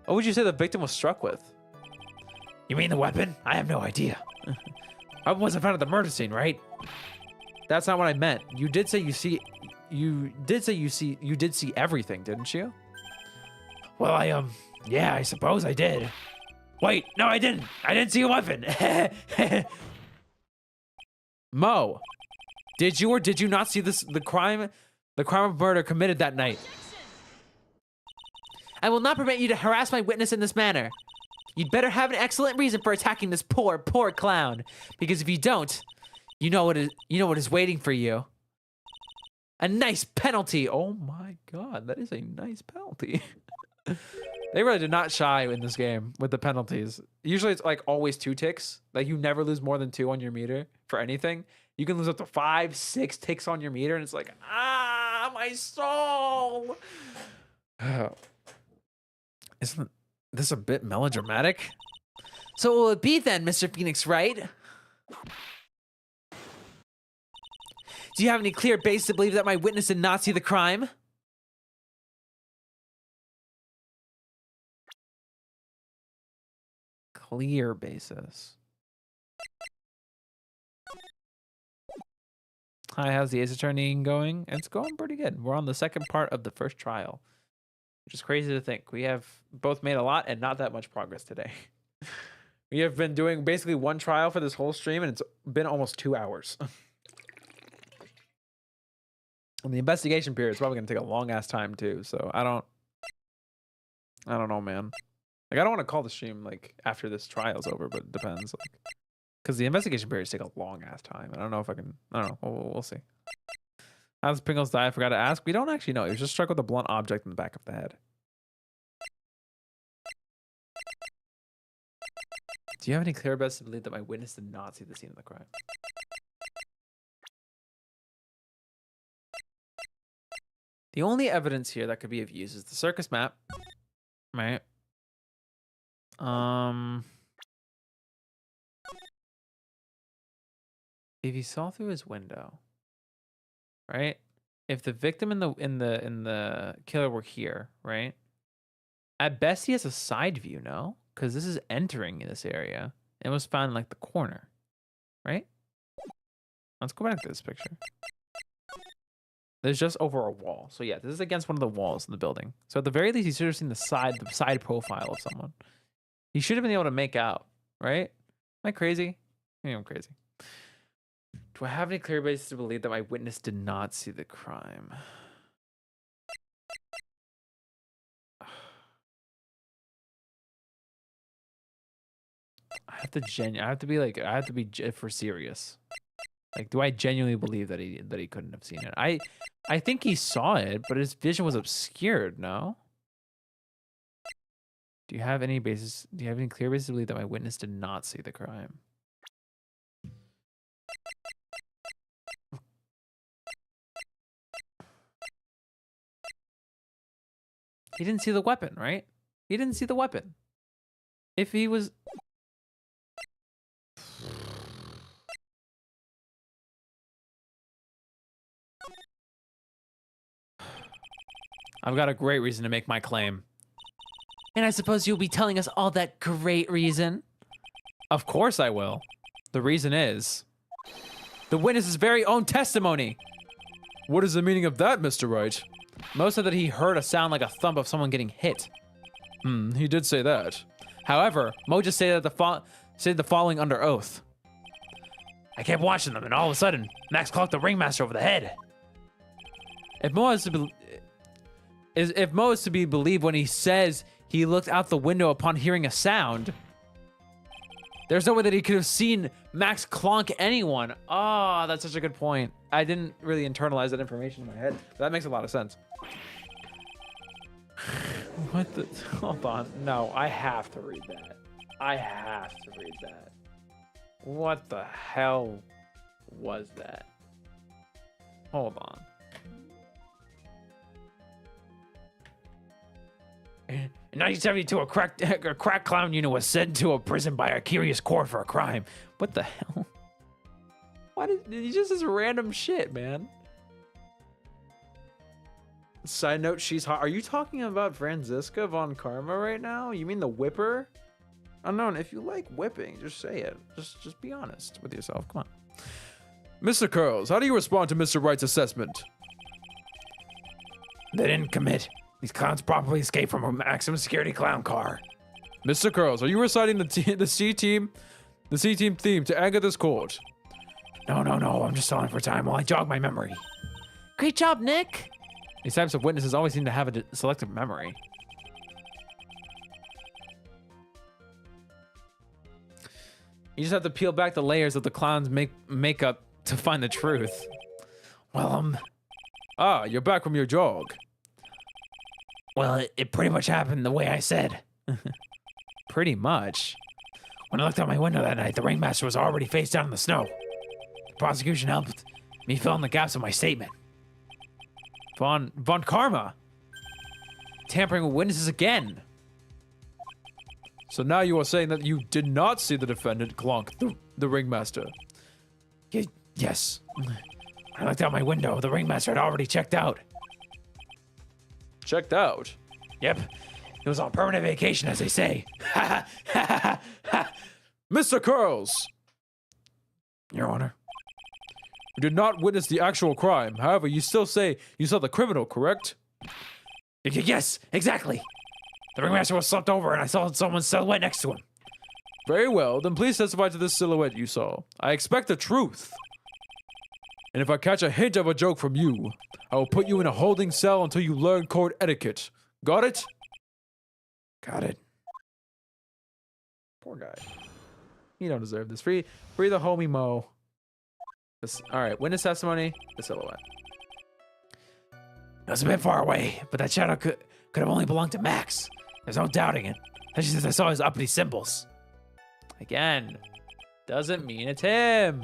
What would you say the victim was struck with? You mean the weapon? I have no idea. Weapon wasn't found at the murder scene, right? That's not what I meant. You did say you did see everything, didn't you? Well, yeah, I suppose I did. Wait, no, I didn't. I didn't see a weapon. Mo, did you or did you not see the crime of murder committed that night? I will not permit you to harass my witness in this manner. You'd better have an excellent reason for attacking this poor clown. Because if you don't, you know what is waiting for you. A nice penalty. Oh my god, that is a nice penalty. They really did not shy in this game with the penalties. Usually it's like always 2 ticks. Like you never lose more than 2 on your meter for anything. You can lose up to 5, 6 ticks on your meter, and it's like, ah, my soul. Isn't this a bit melodramatic? So what will it be then, Mr. Phoenix Wright? Do you have any clear basis to believe that my witness did not see the crime? Clear basis. Hi, how's the Ace Attorney going? It's going pretty good. We're on the second part of the first trial, which is crazy to think. We have both made a lot and not that much progress today. We have been doing basically 1 trial for this whole stream, and it's been almost 2 hours. And the investigation period is probably going to take a long ass time too. So I don't know, man. Like I don't want to call the stream like after this trial's over, but it depends. Like, because the investigation periods take a long ass time. I don't know if I can. I don't know. We'll see. How does Pringles die? I forgot to ask. We don't actually know. He was just struck with a blunt object in the back of the head. Do you have any clear evidence to believe that my witness did not see the scene of the crime? The only evidence here that could be of use is the circus map, right? If he saw through his window, right? If the victim and the killer were here, right? At best, he has a side view, no? Because this is entering this area. It was found in like the corner, right? Let's go back to this picture. There's just over a wall. So yeah, this is against one of the walls in the building. So at the very least, he should have seen the side profile of someone. He should have been able to make out, right? Am I crazy? Maybe I'm crazy. Do I have any clear basis to believe that my witness did not see the crime? I have to be for serious. Like, do I genuinely believe that he couldn't have seen it? I think he saw it, but his vision was obscured, no? Do you have any clear basis to believe that my witness did not see the crime? He didn't see the weapon, right? He didn't see the weapon. If he was... I've got a great reason to make my claim. And I suppose you'll be telling us all that great reason? Of course I will. The reason is... the witness's very own testimony! What is the meaning of that, Mr. Wright? Mo said that he heard a sound like a thump of someone getting hit. He did say that. However, Mo just said the following under oath. I kept watching them, and all of a sudden, Max clocked the ringmaster over the head. If Mo is to be believed when he says he looked out the window upon hearing a sound, there's no way that he could have seen Max clonk anyone. Oh, that's such a good point. I didn't really internalize that information in my head. But that makes a lot of sense. What the? Hold on. No, I have to read that. I have to read that. What the hell was that? Hold on. In 1972, a crack clown unit was sent to a prison by a curious court for a crime. What the hell? Why did he just this random shit, man? Side note, she's hot. Are you talking about Franziska von Karma right now? You mean the whipper? Unknown, if you like whipping, just say it. Just be honest with yourself. Come on. Mr. Curls, how do you respond to Mr. Wright's assessment? They didn't commit. These clowns probably escaped from a maximum security clown car. Mr. Curls, are you reciting the C team theme to anger this court? No, I'm just stalling for time while I jog my memory. Great job, Nick. These types of witnesses always seem to have a selective memory. You just have to peel back the layers of the clown's makeup to find the truth. Well, you're back from your jog. Well, it pretty much happened the way I said. Pretty much. When I looked out my window that night, the ringmaster was already face down in the snow. The prosecution helped me fill in the gaps of my statement. Von Karma. Tampering with witnesses again. So now you are saying that you did not see the defendant clonk the ringmaster. Yes. When I looked out my window, the ringmaster had already checked out. Checked out? Yep. He was on permanent vacation, as they say. Mr. Curls! Your Honor. You did not witness the actual crime. However, you still say you saw the criminal, correct? Yes, exactly. The ringmaster was slumped over and I saw someone's silhouette next to him. Very well, then please testify to this silhouette you saw. I expect the truth. And if I catch a hint of a joke from you, I will put you in a holding cell until you learn court etiquette. Got it? Got it. Poor guy. You don't deserve this. Free the homie Mo. All right, witness testimony, the silhouette. It was a bit far away, but that shadow could have only belonged to Max. There's no doubting it. Especially since I saw his uppity symbols. Again, doesn't mean it's him.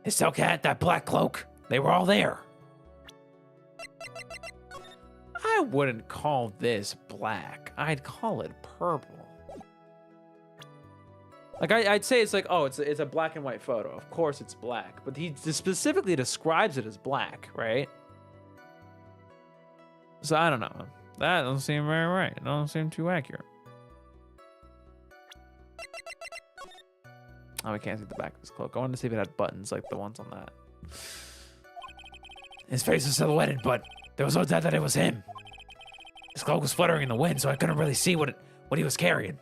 His silk hat, that black cloak, they were all there. I wouldn't call this black. I'd call it purple. Like I'd say it's like, oh, it's a black and white photo. Of course it's black, but he specifically describes it as black, right? So I don't know. That doesn't seem very right. It doesn't seem too accurate. Oh, we can't see the back of his cloak. I wanted to see if it had buttons like the ones on that. His face was silhouetted, but there was no doubt that it was him. His cloak was fluttering in the wind, so I couldn't really see what he was carrying.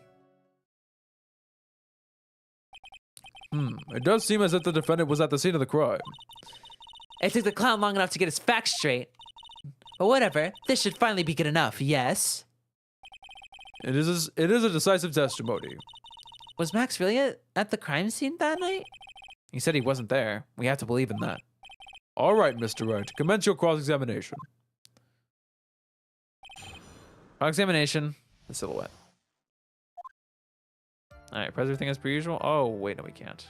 It does seem as if the defendant was at the scene of the crime. It took the clown long enough to get his facts straight. But whatever, this should finally be good enough, yes? It is a decisive testimony. Was Max really at the crime scene that night? He said he wasn't there. We have to believe in that. All right, Mr. Wright, commence your cross-examination. Cross-examination, the silhouette. All right, press everything as per usual. Oh, wait, no, we can't.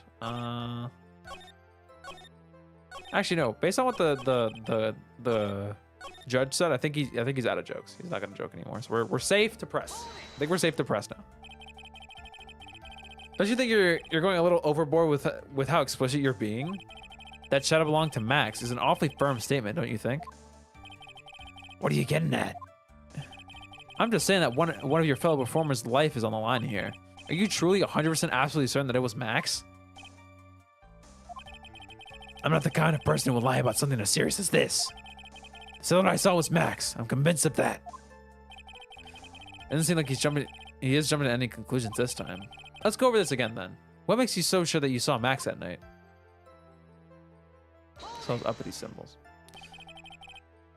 Actually, no. Based on what the judge said, I think he's out of jokes. He's not gonna joke anymore. So we're safe to press. I think we're safe to press now. Don't you think you're going a little overboard with how explicit you're being? That shadow belonged to Max is an awfully firm statement, don't you think? What are you getting at? I'm just saying that one of your fellow performers' life is on the line here. Are you truly 100% absolutely certain that it was Max? I'm not the kind of person who would lie about something as serious as this. The silhouette I saw was Max. I'm convinced of that. It doesn't seem like he is jumping to any conclusions this time. Let's go over this again then. What makes you so sure that you saw Max that night? So uppity symbols.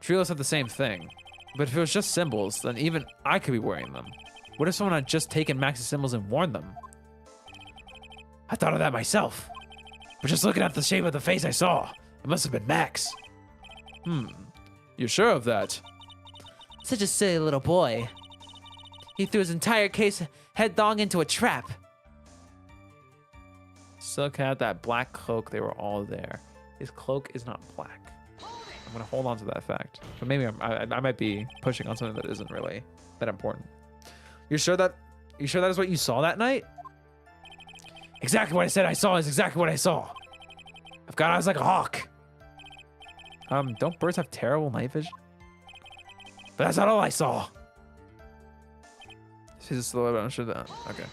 Trilo said the same thing. But if it was just symbols, then even I could be wearing them. What if someone had just taken Max's symbols and worn them? I thought of that myself. But just looking at the shape of the face I saw, it must have been Max. You're sure of that? Such a silly little boy. He threw his entire case headlong into a trap. Silk hat, that black cloak, they were all there. His cloak is not black. I'm gonna hold on to that fact. But maybe I might be pushing on something that isn't really that important. You sure that is what you saw that night? Exactly what I said I saw is exactly what I saw. I've got eyes like a hawk. Don't birds have terrible night vision? But that's not all I saw. See this silhouette, I'm sure that. Okay.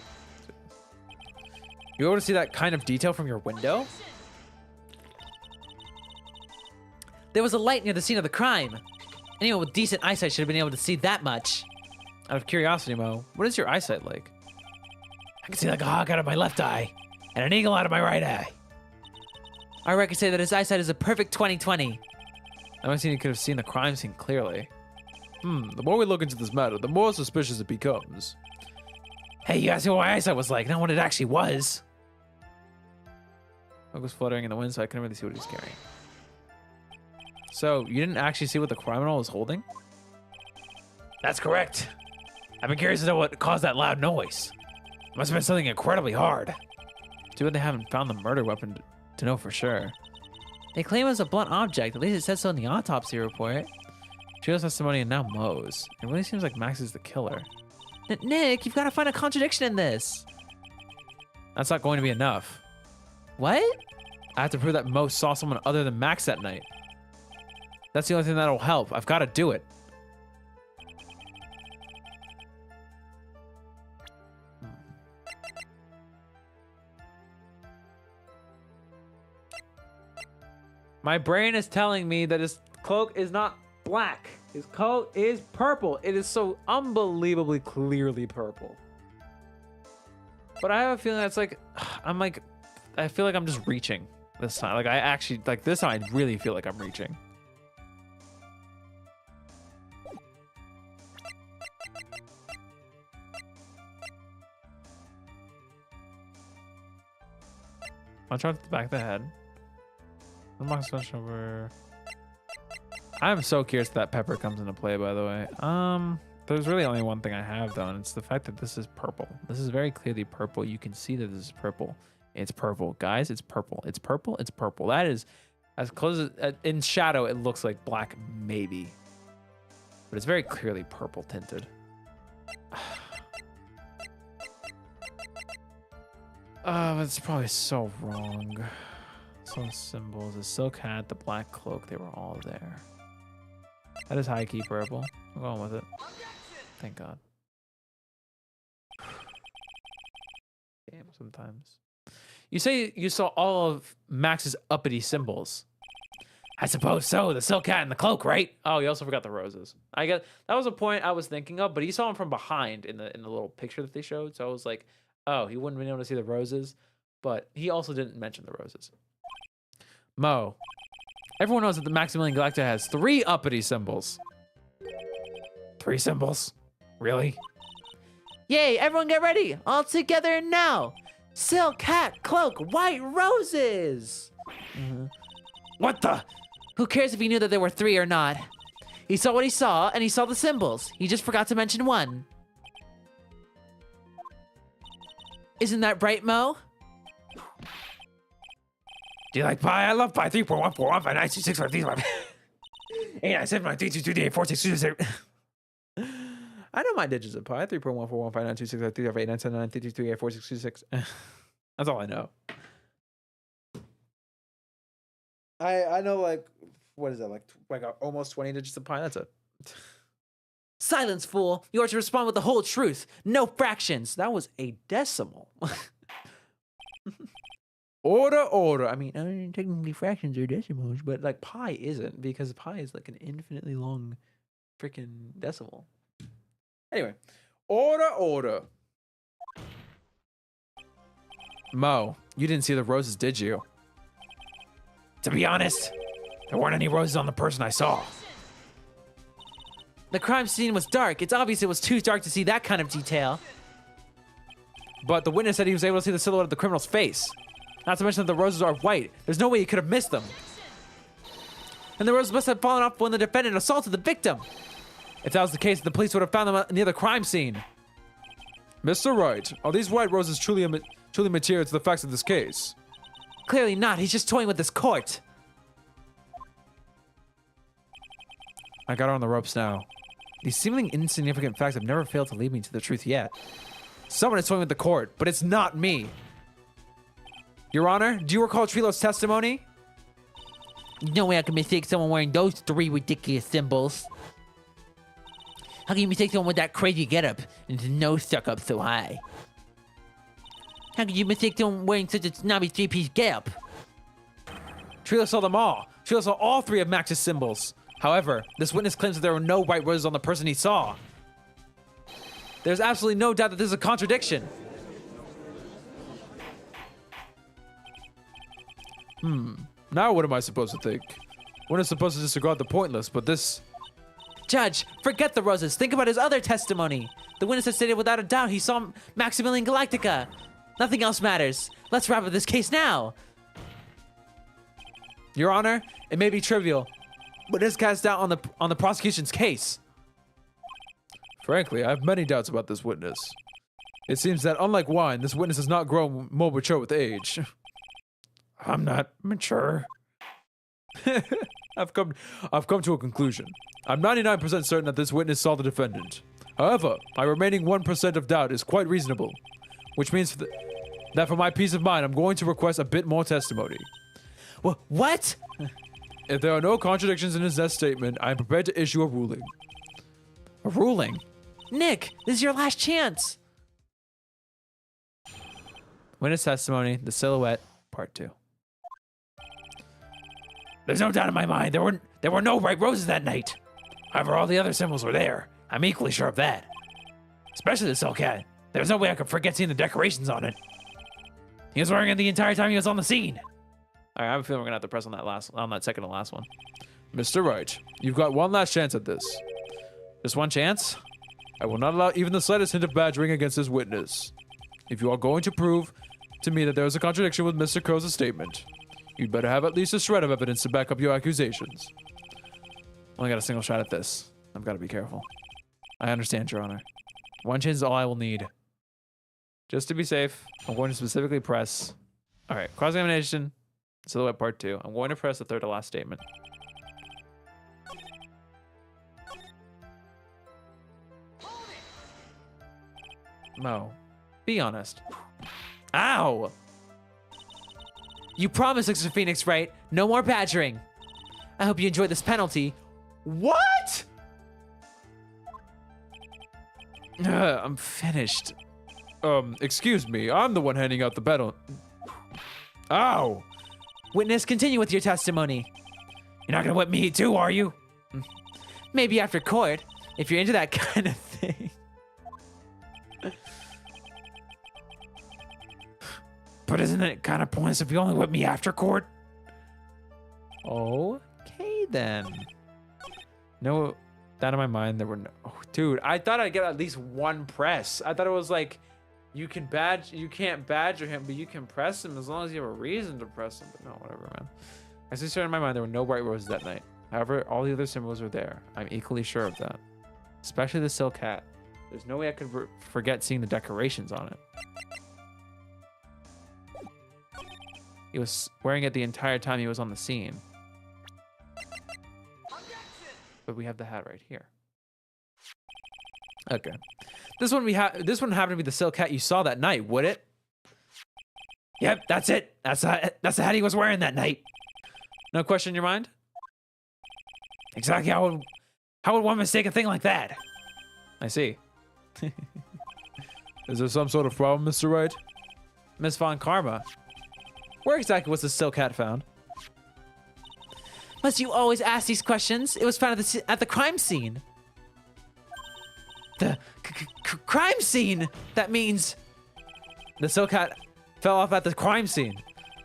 You able to see that kind of detail from your window? There was a light near the scene of the crime. Anyone with decent eyesight should have been able to see that much. Out of curiosity, Mo, what is your eyesight like? I can see like a hawk out of my left eye and an eagle out of my right eye. Our records say that his eyesight is a perfect 20/20. I must think he could have seen the crime scene clearly. The more we look into this matter, the more suspicious it becomes. Hey, you asked me what my eyesight was like, not what it actually was. Smoke was fluttering in the wind, so I couldn't really see what he was carrying. So, you didn't actually see what the criminal was holding? That's correct. I've been curious to know what caused that loud noise. It must have been something incredibly hard. Too bad they haven't found the murder weapon to know for sure. They claim it was a blunt object. At least it said so in the autopsy report. Trio's testimony and now Mo's. It really seems like Max is the killer. Nick, you've got to find a contradiction in this. That's not going to be enough. What? I have to prove that Mo saw someone other than Max that night. That's the only thing that'll help. I've got to do it. My brain is telling me that his cloak is not black. His coat is purple. It is so unbelievably clearly purple. But I have a feeling that's like, I feel like I'm just reaching this time. Like I actually, like this time I really feel like I'm reaching. I'll try to the back of the head. Unlock special over. I'm so curious if that pepper comes into play, by the way. There's really only one thing I have though, and it's the fact that this is purple. This is very clearly purple. You can see that this is purple. It's purple, guys. It's purple. It's purple. It's purple. That is as close as in shadow. It looks like black, maybe, but it's very clearly purple tinted. It's probably so wrong. So symbols, the silk hat, the black cloak, they were all there. That is high key purple. I'm going with it. Thank God. Damn, sometimes. You say you saw all of Max's uppity symbols. I suppose so. The silk hat and the cloak, right? Oh, you also forgot the roses. I guess that was a point I was thinking of, but he saw them from behind in the little picture that they showed. So I was like, oh, he wouldn't have been able to see the roses, but he also didn't mention the roses. Mo, everyone knows that the Maximilian Galactica has 3 uppity symbols. 3 symbols? Really? Yay, everyone get ready. All together now. Silk hat, cloak, white roses. What the? Who cares if he knew that there were 3 or not? He saw what he saw, and he saw the symbols. He just forgot to mention one. Isn't that right, Mo? Do you like pie? I love pie. 3.141592653. 8979322484626. I know my digits of pi. 3.141592653389793384626. That's all I know. I know like what is that like almost 20 digits of pi. That's it. Silence, fool. You are to respond with the whole truth. No fractions. That was a decimal. Order. I mean, technically fractions are decimals, but like pi isn't because pi is like an infinitely long freaking decimal. Anyway, order. Mo, you didn't see the roses, did you? To be honest, there weren't any roses on the person I saw. The crime scene was dark. It's obvious it was too dark to see that kind of detail. But the witness said he was able to see the silhouette of the criminal's face. Not to mention that the roses are white. There's no way he could have missed them. And the roses must have fallen off when the defendant assaulted the victim. If that was the case, the police would have found them near the crime scene. Mr. Wright, are these white roses truly material to the facts of this case? Clearly not. He's just toying with this court. I got her on the ropes now. These seemingly insignificant facts have never failed to lead me to the truth yet. Someone is toying with the court, but it's not me. Your Honor, do you recall Trilo's testimony? No way I can mistake someone wearing those 3 ridiculous symbols. How can you mistake someone with that crazy getup and his nose stuck up so high? How can you mistake someone wearing such a snobby 3-piece getup? Trilo saw them all. Trilo saw all 3 of Max's symbols. However, this witness claims that there were no white roses on the person he saw. There's absolutely no doubt that this is a contradiction. Now what am I supposed to think? One is supposed to disregard the pointless, but this... Judge, forget the roses. Think about his other testimony. The witness has stated without a doubt he saw Maximilian Galactica. Nothing else matters. Let's wrap up this case now. Your Honor, it may be trivial, but it is cast doubt on the prosecution's case. Frankly, I have many doubts about this witness. It seems that, unlike wine, this witness has not grown more mature with age. I'm not mature. I've come to a conclusion. I'm 99% certain that this witness saw the defendant. However, my remaining 1% of doubt is quite reasonable, which means that for my peace of mind, I'm going to request a bit more testimony. What? If there are no contradictions in his death statement, I am prepared to issue a ruling. A ruling? Nick, this is your last chance. Witness testimony, the silhouette, part 2. There's no doubt in my mind there were no Wright roses that night. However, all the other symbols were there. I'm equally sure of that. Especially the silk hat. There's no way I could forget seeing the decorations on it. He was wearing it the entire time he was on the scene. All right, I have a feeling we're gonna have to press on that second to last one. Mr. Wright, you've got one last chance at this. Just one chance? I will not allow even the slightest hint of badgering against this witness. If you are going to prove to me that there is a contradiction with Mr. Crow's statement, you'd better have at least a shred of evidence to back up your accusations. Only got a single shot at this. I've got to be careful. I understand, Your Honor. One chance is all I will need. Just to be safe, I'm going to specifically press... Alright, cross-examination, silhouette part 2. I'm going to press the third to last statement. Mo, be honest. Ow! You promised, Mr. Phoenix, right? No more badgering. I hope you enjoyed this penalty. What? I'm finished. Excuse me. I'm the one handing out the penalty. Ow! Witness, continue with your testimony. You're not gonna whip me too, are you? Maybe after court, if you're into that kind of thing. But isn't it kind of pointless if you only whip me after court? Okay, then. No, that in my mind, there were no... Oh, dude, I thought I'd get at least one press. I thought it was like, you can't badger him, but you can press him as long as you have a reason to press him. But no, whatever, man. As I said in my mind, there were no Wright roses that night. However, all the other symbols were there. I'm equally sure of that. Especially the silk hat. There's no way I could forget seeing the decorations on it. He was wearing it the entire time he was on the scene. But we have the hat right here. Okay. This one happened to be the silk hat you saw that night, would it? Yep, that's it. That's the hat he was wearing that night. No question in your mind? Exactly how would one mistake a thing like that? I see. Is there some sort of problem, Mr. Wright? Miss Von Karma. Where exactly was the silk hat found? Must you always ask these questions? It was found at the crime scene. The crime scene? That means... The silk hat fell off at the crime scene.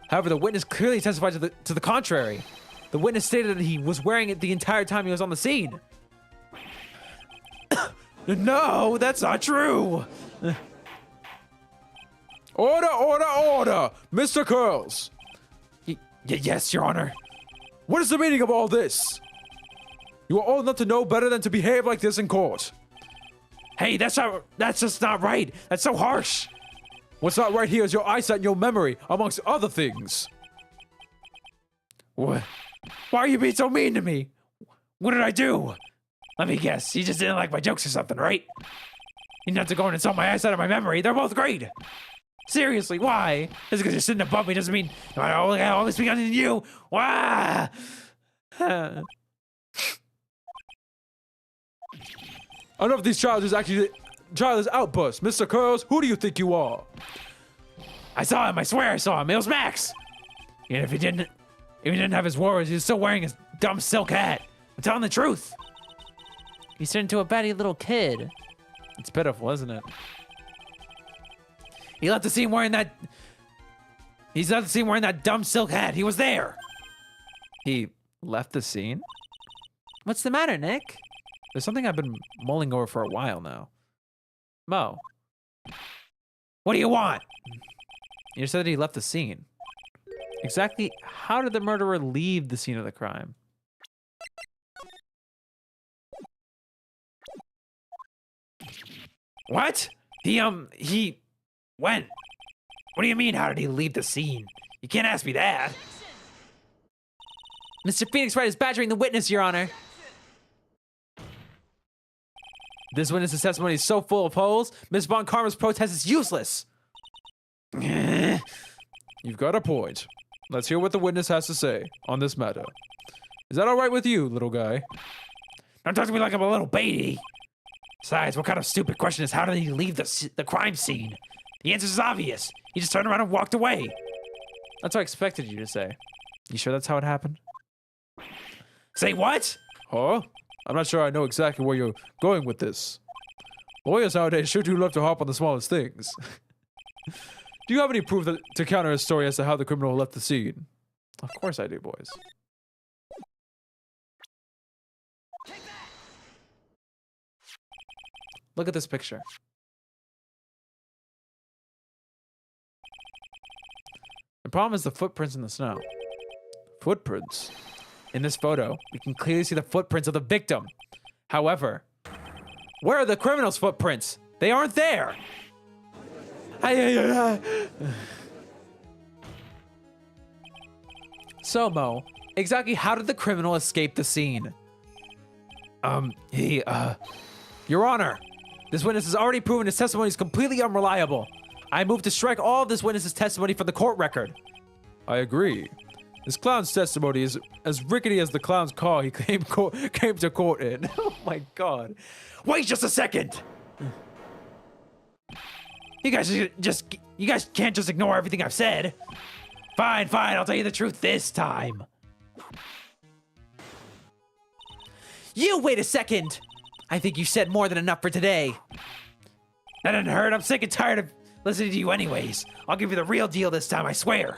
However, the witness clearly testified to the contrary. The witness stated that he was wearing it the entire time he was on the scene. No, that's not true. Order, order, order! Mr. Curls! Yes, Your Honor. What is the meaning of all this? You are old enough to know better than to behave like this in court. Hey, that's just not right. That's so harsh. What's not right here is your eyesight and your memory, amongst other things. What? Why are you being so mean to me? What did I do? Let me guess. You just didn't like my jokes or something, right? You didn't have to go and insult my eyesight or my memory. They're both great. Seriously, why? Just because you're sitting above me doesn't mean I always speak on you. Why? Enough of these childish outbursts. Mr. Curls, who do you think you are? I saw him. I swear I saw him. It was Max. And if he didn't have his words, he was still wearing his dumb silk hat. I'm telling the truth. He's turned into a batty little kid. It's pitiful, isn't it? He left the scene wearing that... He's left the scene wearing that dumb silk hat. He was there. He left the scene? What's the matter, Nick? There's something I've been mulling over for a while now. Mo, What do you want? you said that he left the scene. Exactly how did the murderer leave the scene of the crime? What? He went. What do you mean, how did he leave the scene? You can't ask me that. Mr. Phoenix Wright is badgering the witness, Your Honor. This witness's testimony is so full of holes, Miss Von Karma's protest is useless. You've got a point. Let's hear what the witness has to say on this matter. Is that all right with you, little guy? Don't talk to me like I'm a little baby. Besides, what kind of stupid question is how did he leave the crime scene? The answer is obvious. He just turned around and walked away. That's what I expected you to say. You sure that's how it happened? Say what? Huh? I'm not sure I know exactly where you're going with this. Lawyers nowadays sure do love to hop on the smallest things. Do you have any proof to counter his story as to how the criminal left the scene? Of course I do, boys. Look at this picture. The problem is the footprints in the snow. Footprints? In this photo, we can clearly see the footprints of the victim. However, where are the criminal's footprints? They aren't there. So, Mo, exactly how did the criminal escape the scene? Your Honor, this witness has already proven his testimony is completely unreliable. I move to strike all of this witness's testimony from the court record. I agree. This clown's testimony is as rickety as the clown's car he came to court in. Oh my god. Wait just a second. You guys can't just ignore everything I've said. Fine, I'll tell you the truth this time. You wait a second! I think you said more than enough for today. That didn't hurt. I'm sick and tired of listening to you anyways. I'll give you the real deal this time, I swear.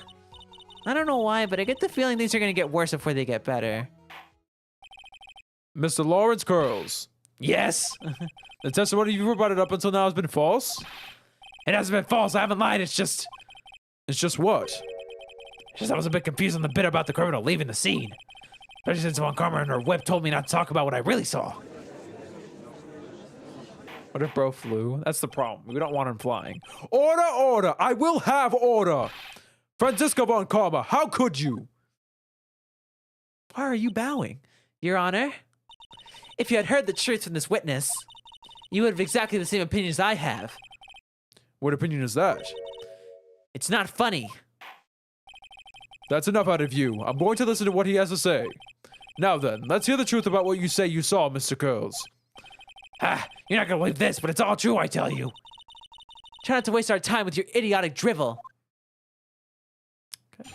I don't know why, but I get the feeling things are gonna get worse before they get better. Mr. Lawrence Curls. Yes? The testimony you've provided up until now has been false? It hasn't been false. I haven't lied. It's just what? I was a bit confused on the bit about the criminal leaving the scene. Especially since Von Karma and her whip told me not to talk about what I really saw. What if bro flew? That's the problem. We don't want him flying. Order, order! I will have order! Francisco Von Karma, how could you? Why are you bowing? Your Honor, if you had heard the truth from this witness, you would have exactly the same opinion as I have. What opinion is that? It's not funny. That's enough out of you. I'm going to listen to what he has to say. Now then, let's hear the truth about what you say you saw, Mr. Curls. You're not gonna believe this, but it's all true, I tell you. Try not to waste our time with your idiotic drivel. Okay.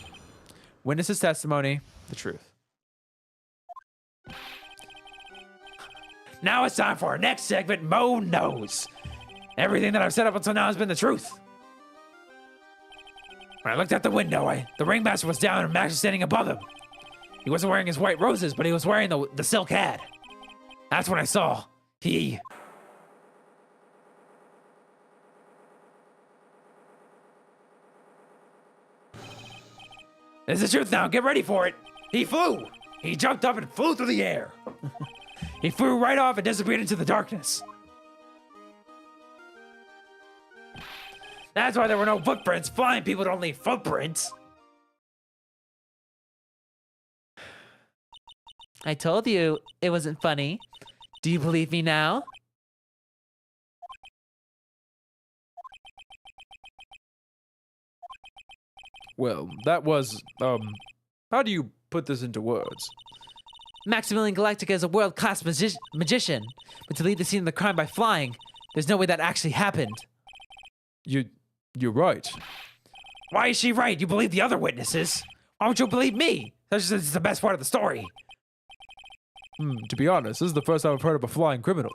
Witness's testimony, the truth. Now it's time for our next segment, Mo Knows. Everything that I've said up until now has been the truth. When I looked out the window, the ringmaster was down and Max was standing above him. He wasn't wearing his white roses, but he was wearing the silk hat. That's when I saw he... This is the truth now. Get ready for it. He flew. He jumped up and flew through the air. He flew right off and disappeared into the darkness. That's why there were no footprints. Flying people don't leave footprints. I told you it wasn't funny. Do you believe me now? Well, that was, how do you put this into words? Maximilian Galactica is a world-class magician, but to lead the scene of the crime by flying, there's no way that actually happened. You're right. Why is she right? You believe the other witnesses. Why don't you believe me? This is the best part of the story. To be honest, this is the first time I've heard of a flying criminal.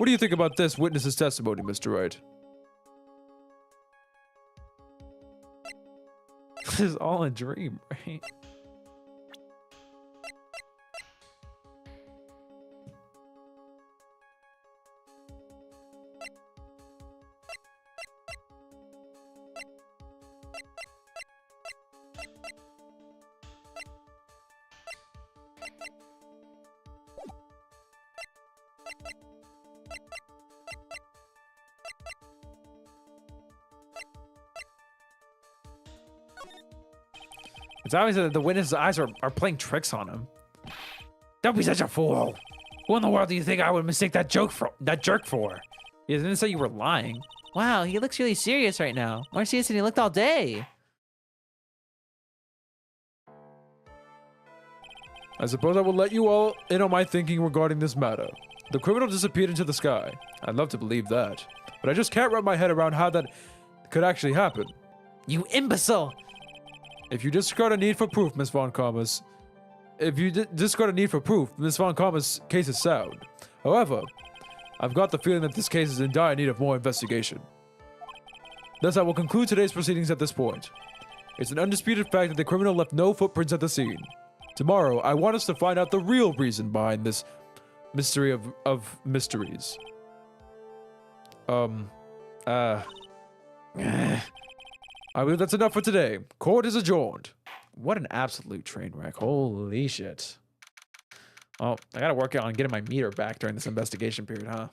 What do you think about this witness's testimony, Mr. Wright? This is all a dream, right? It's obvious that the witness's eyes are playing tricks on him. Don't be such a fool. Who in the world do you think I would mistake that jerk for? He didn't say you were lying. Wow, he looks really serious right now. More serious than he looked all day. I suppose I will let you all in on my thinking regarding this matter. The criminal disappeared into the sky. I'd love to believe that, but I just can't wrap my head around how that could actually happen. You imbecile! If you discard a need for proof, Miss Von Commas, discard a need for proof, Miss Von Commas' case is sound. However, I've got the feeling that this case is in dire need of more investigation. Thus, I will conclude today's proceedings at this point. It's an undisputed fact that the criminal left no footprints at the scene. Tomorrow, I want us to find out the real reason behind this mystery of mysteries. I believe that's enough for today. Court is adjourned. What an absolute train wreck. Holy shit. Well, I gotta work on getting my meter back during this investigation period, huh?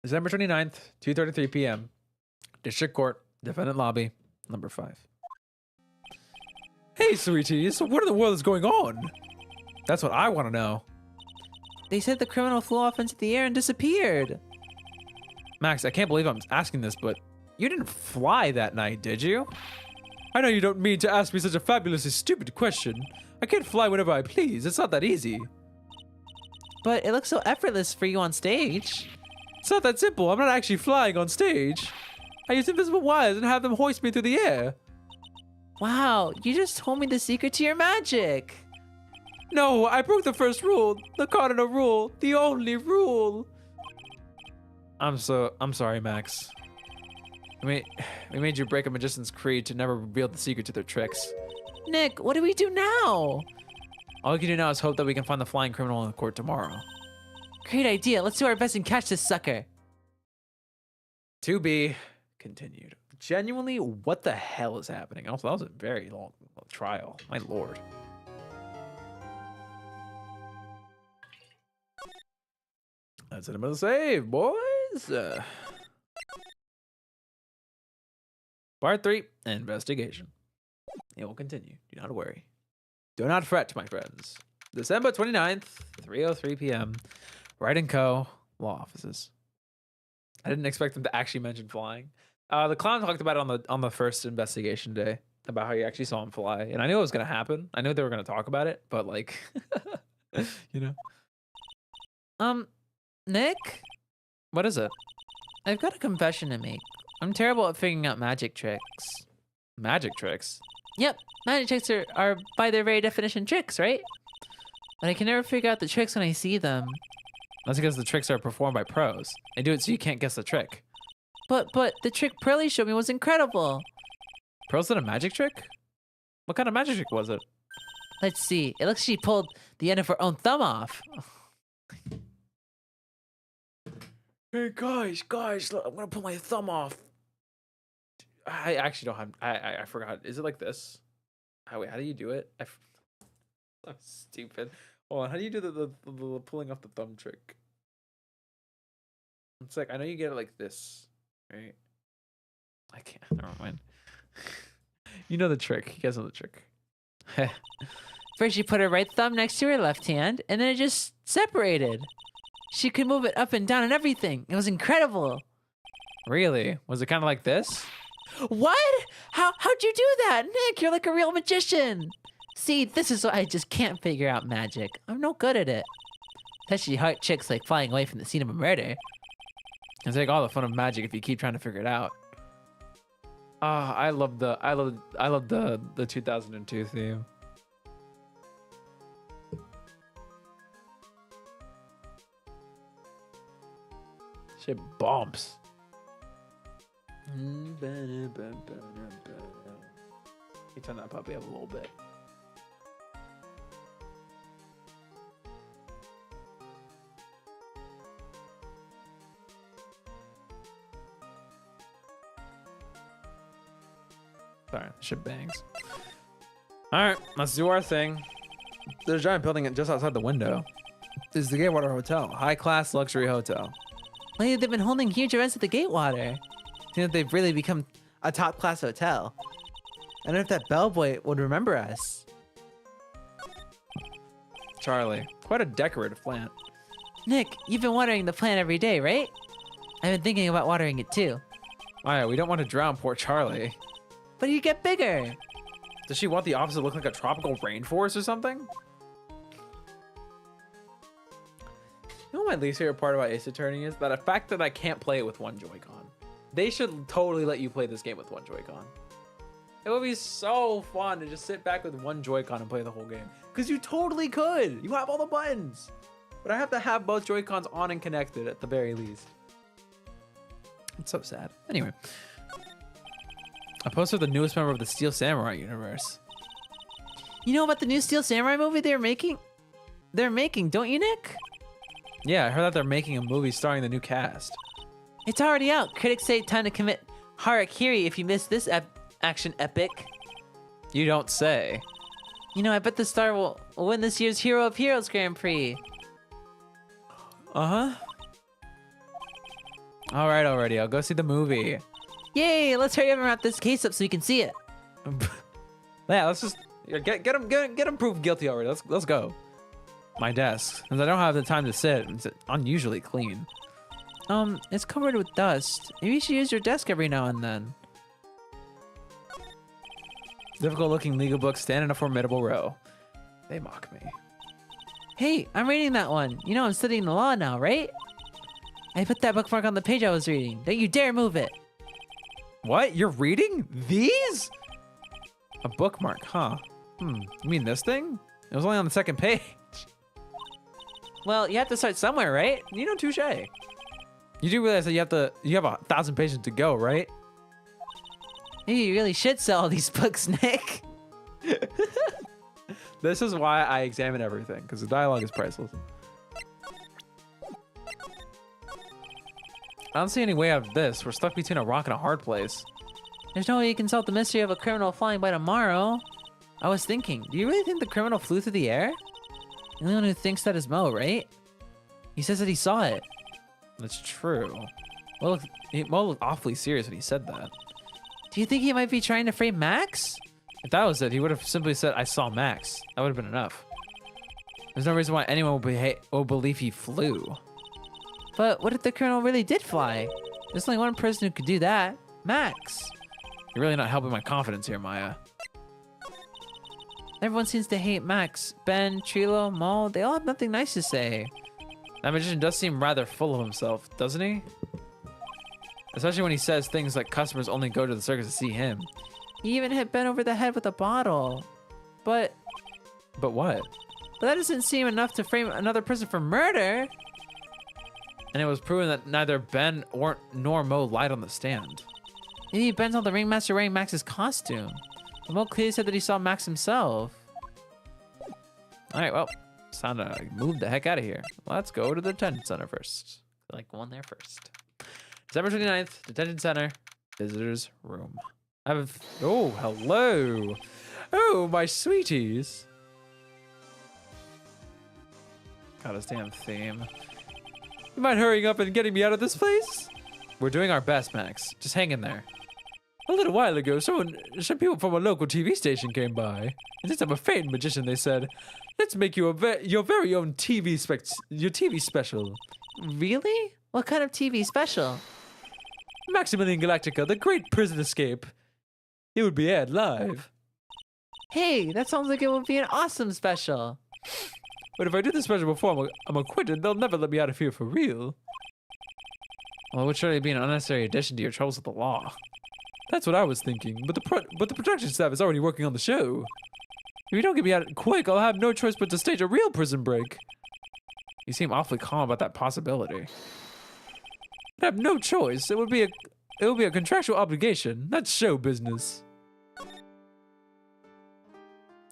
December 29th, 2:33 p.m. District Court, Defendant Lobby, number 5. Hey, sweeties, what in the world is going on? That's what I want to know. They said the criminal flew off into the air and disappeared. Max, I can't believe I'm asking this, but you didn't fly that night, did you? I know you don't mean to ask me such a fabulously stupid question. I can't fly whenever I please. It's not that easy. But it looks so effortless for you on stage. It's not that simple. I'm not actually flying on stage. I use invisible wires and have them hoist me through the air. Wow, you just told me the secret to your magic. No, I broke the first rule. The cardinal rule. The only rule. I'm sorry, Max. We made you break a magician's creed to never reveal the secret to their tricks. Nick, what do we do now? All we can do now is hope that we can find the flying criminal in the court tomorrow. Great idea. Let's do our best and catch this sucker. To be continued. Genuinely, what the hell is happening? Also, that was a very long trial. My lord. That's it. I'm gonna save, boys. Part 3, investigation. It will continue. Do not worry. Do not fret, my friends. December 29th, 3:03 p.m. Wright & Co. Law offices. I didn't expect them to actually mention flying. The clown talked about it on the first investigation day about how he actually saw him fly, and I knew it was gonna happen. I knew they were gonna talk about it, but like, you know. Nick? What is it? I've got a confession to make. I'm terrible at figuring out magic tricks. Magic tricks? Yep, magic tricks are by their very definition tricks, right? But I can never figure out the tricks when I see them. That's because the tricks are performed by pros. They do it so you can't guess the trick. But the trick Pearly showed me was incredible. Pros did a magic trick? What kind of magic trick was it? Let's see. It looks like she pulled the end of her own thumb off. Hey guys, look, I'm gonna pull my thumb off. I actually don't have. I forgot. Is it like this? How do you do it? I'm stupid. Hold on. How do you do the pulling off the thumb trick? It's like I know you get it like this, right? I can't. Never mind. You know the trick. You guys know the trick. First, she put her right thumb next to her left hand, and then it just separated. She could move it up and down and everything. It was incredible. Really? Was it kind of like this? What? How'd you do that? Nick, you're like a real magician. See, this is why I just can't figure out magic. I'm no good at it. Especially hard tricks like flying away from the scene of a murder. It's like all the fun of magic if you keep trying to figure it out. I love the 2002 theme. Shit bumps. You turn that puppy up a little bit. Sorry, shit bangs. All right, let's do our thing. There's a giant building just outside the window. This is the Gatewater Hotel, high-class luxury hotel. Lately, they've been holding huge events at the Gatewater. I think that they've really become a top-class hotel. I wonder if that bellboy would remember us. Charlie, quite a decorative plant. Nick, you've been watering the plant every day, right? I've been thinking about watering it too. Oh yeah, we don't want to drown poor Charlie. But you get bigger. Does she want the office to look like a tropical rainforest or something? You know what my least favorite part about Ace Attorney is? That the fact that I can't play it with one Joy-Con. They should totally let you play this game with one Joy-Con. It would be so fun to just sit back with one Joy-Con and play the whole game. Because you totally could. You have all the buttons. But I have to have both Joy-Cons on and connected at the very least. It's so sad. Anyway. I posted the newest member of the Steel Samurai universe. You know about the new Steel Samurai movie they're making? Don't you, Nick? Yeah, I heard that they're making a movie starring the new cast. It's already out. Critics say time to commit harakiri if you miss this action epic. You don't say. You know, I bet the star will win this year's Hero of Heroes Grand Prix. Uh-huh. All right, already. I'll go see the movie. Yay! Let's hurry up and wrap this case up so we can see it. Yeah, let's just get him proved guilty already. Let's go. My desk, since I don't have the time to sit. It's unusually clean. It's covered with dust. Maybe you should use your desk every now and then. Difficult-looking legal books stand in a formidable row. They mock me. Hey, I'm reading that one. You know I'm studying the law now, right? I put that bookmark on the page I was reading. Don't you dare move it. What? You're reading these? A bookmark, huh? You mean this thing? It was only on the second page. Well, you have to start somewhere, right? You know, touche. You do realize that you have 1,000 pages to go, right? Maybe you really should sell all these books, Nick. This is why I examine everything, because the dialogue is priceless. I don't see any way out of this. We're stuck between a rock and a hard place. There's no way you can solve the mystery of a criminal flying by tomorrow. I was thinking, do you really think the criminal flew through the air? The only one who thinks that is Mo, right? He says that he saw it. That's true. Well, Mo looked awfully serious when he said that. Do you think he might be trying to frame Max? If that was it, he would have simply said, I saw Max. That would have been enough. There's no reason why anyone will believe he flew. But what if the criminal really did fly? There's only one person who could do that. Max. You're really not helping my confidence here, Maya. Everyone seems to hate Max. Ben, Trilo, Mo, they all have nothing nice to say. That magician does seem rather full of himself, doesn't he? Especially when he says things like customers only go to the circus to see him. He even hit Ben over the head with a bottle. But what? But that doesn't seem enough to frame another person for murder. And it was proven that neither Ben nor Mo lied on the stand. Maybe Ben saw the ringmaster wearing Max's costume. But Mo clearly said that he saw Max himself. All right, well, it's time to move the heck out of here. Let's go to the detention center first. Like one there first. December 29th, detention center, visitors room. Oh, hello. Oh, my sweeties. God, this damn theme. You mind hurrying up and getting me out of this place? We're doing our best, Max. Just hang in there. A little while ago, some people from a local TV station came by. And since I'm a famed magician, they said, let's make you your very own TV special. Really? What kind of TV special? Maximilian Galactica, the Great Prison Escape. It would be aired live. Hey, that sounds like it would be an awesome special. But if I do the special before I'm acquitted, they'll never let me out of here for real. Well, it would surely be an unnecessary addition to your troubles with the law. That's what I was thinking, but the production staff is already working on the show. If you don't get me out quick, I'll have no choice but to stage a real prison break. You seem awfully calm about that possibility. I have no choice. It would be a contractual obligation. That's show business.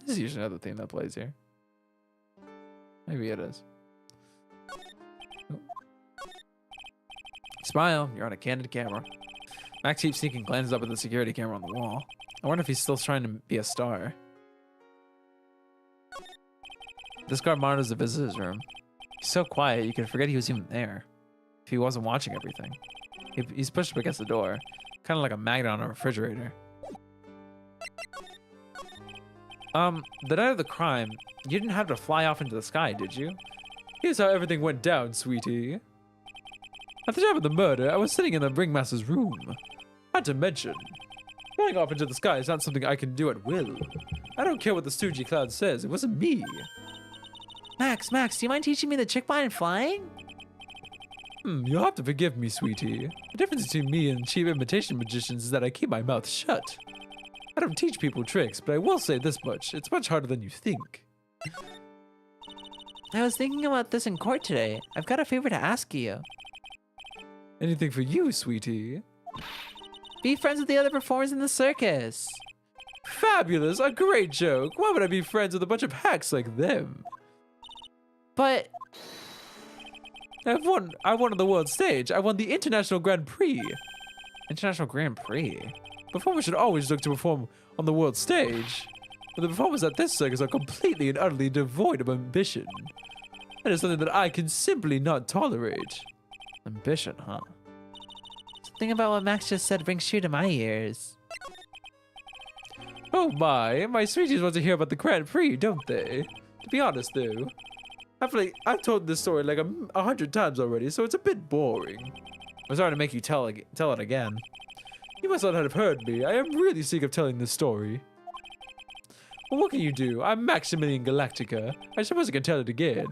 This is usually another theme that plays here. Maybe it is. Oh. Smile, you're on a candid camera. Max keeps sneaking glances up at the security camera on the wall. I wonder if he's still trying to be a star. This guard monitors the visitor's room. He's so quiet, you could forget he was even there. If he wasn't watching everything. He's pushed up against the door, kind of like a magnet on a refrigerator. The night of the crime, you didn't have to fly off into the sky, did you? Here's how everything went down, sweetie. At the time of the murder, I was sitting in the ringmaster's room. Not to mention, flying off into the sky is not something I can do at will. I don't care what the stoogie cloud says, it wasn't me. Max, do you mind teaching me the trick behind flying? You'll have to forgive me, sweetie. The difference between me and cheap imitation magicians is that I keep my mouth shut. I don't teach people tricks, but I will say this much. It's much harder than you think. I was thinking about this in court today. I've got a favor to ask you. Anything for you, sweetie. Be friends with the other performers in the circus. Fabulous! A great joke! Why would I be friends with a bunch of hacks like them? But I won the world stage. I won the International Grand Prix. International Grand Prix? Performers should always look to perform on the world stage. But the performers at this circus are completely and utterly devoid of ambition. That is something that I can simply not tolerate. Ambition, huh? Something about what Max just said rings true to my ears. Oh my sweeties want to hear about the Grand Prix, don't they? To be honest though, I've told this story like 100 times already, so it's a bit boring. I'm sorry to make you tell it again. You must not have heard me. I am really sick of telling this story. Well, what can you do? I'm Maximilian Galactica. I suppose I can tell it again.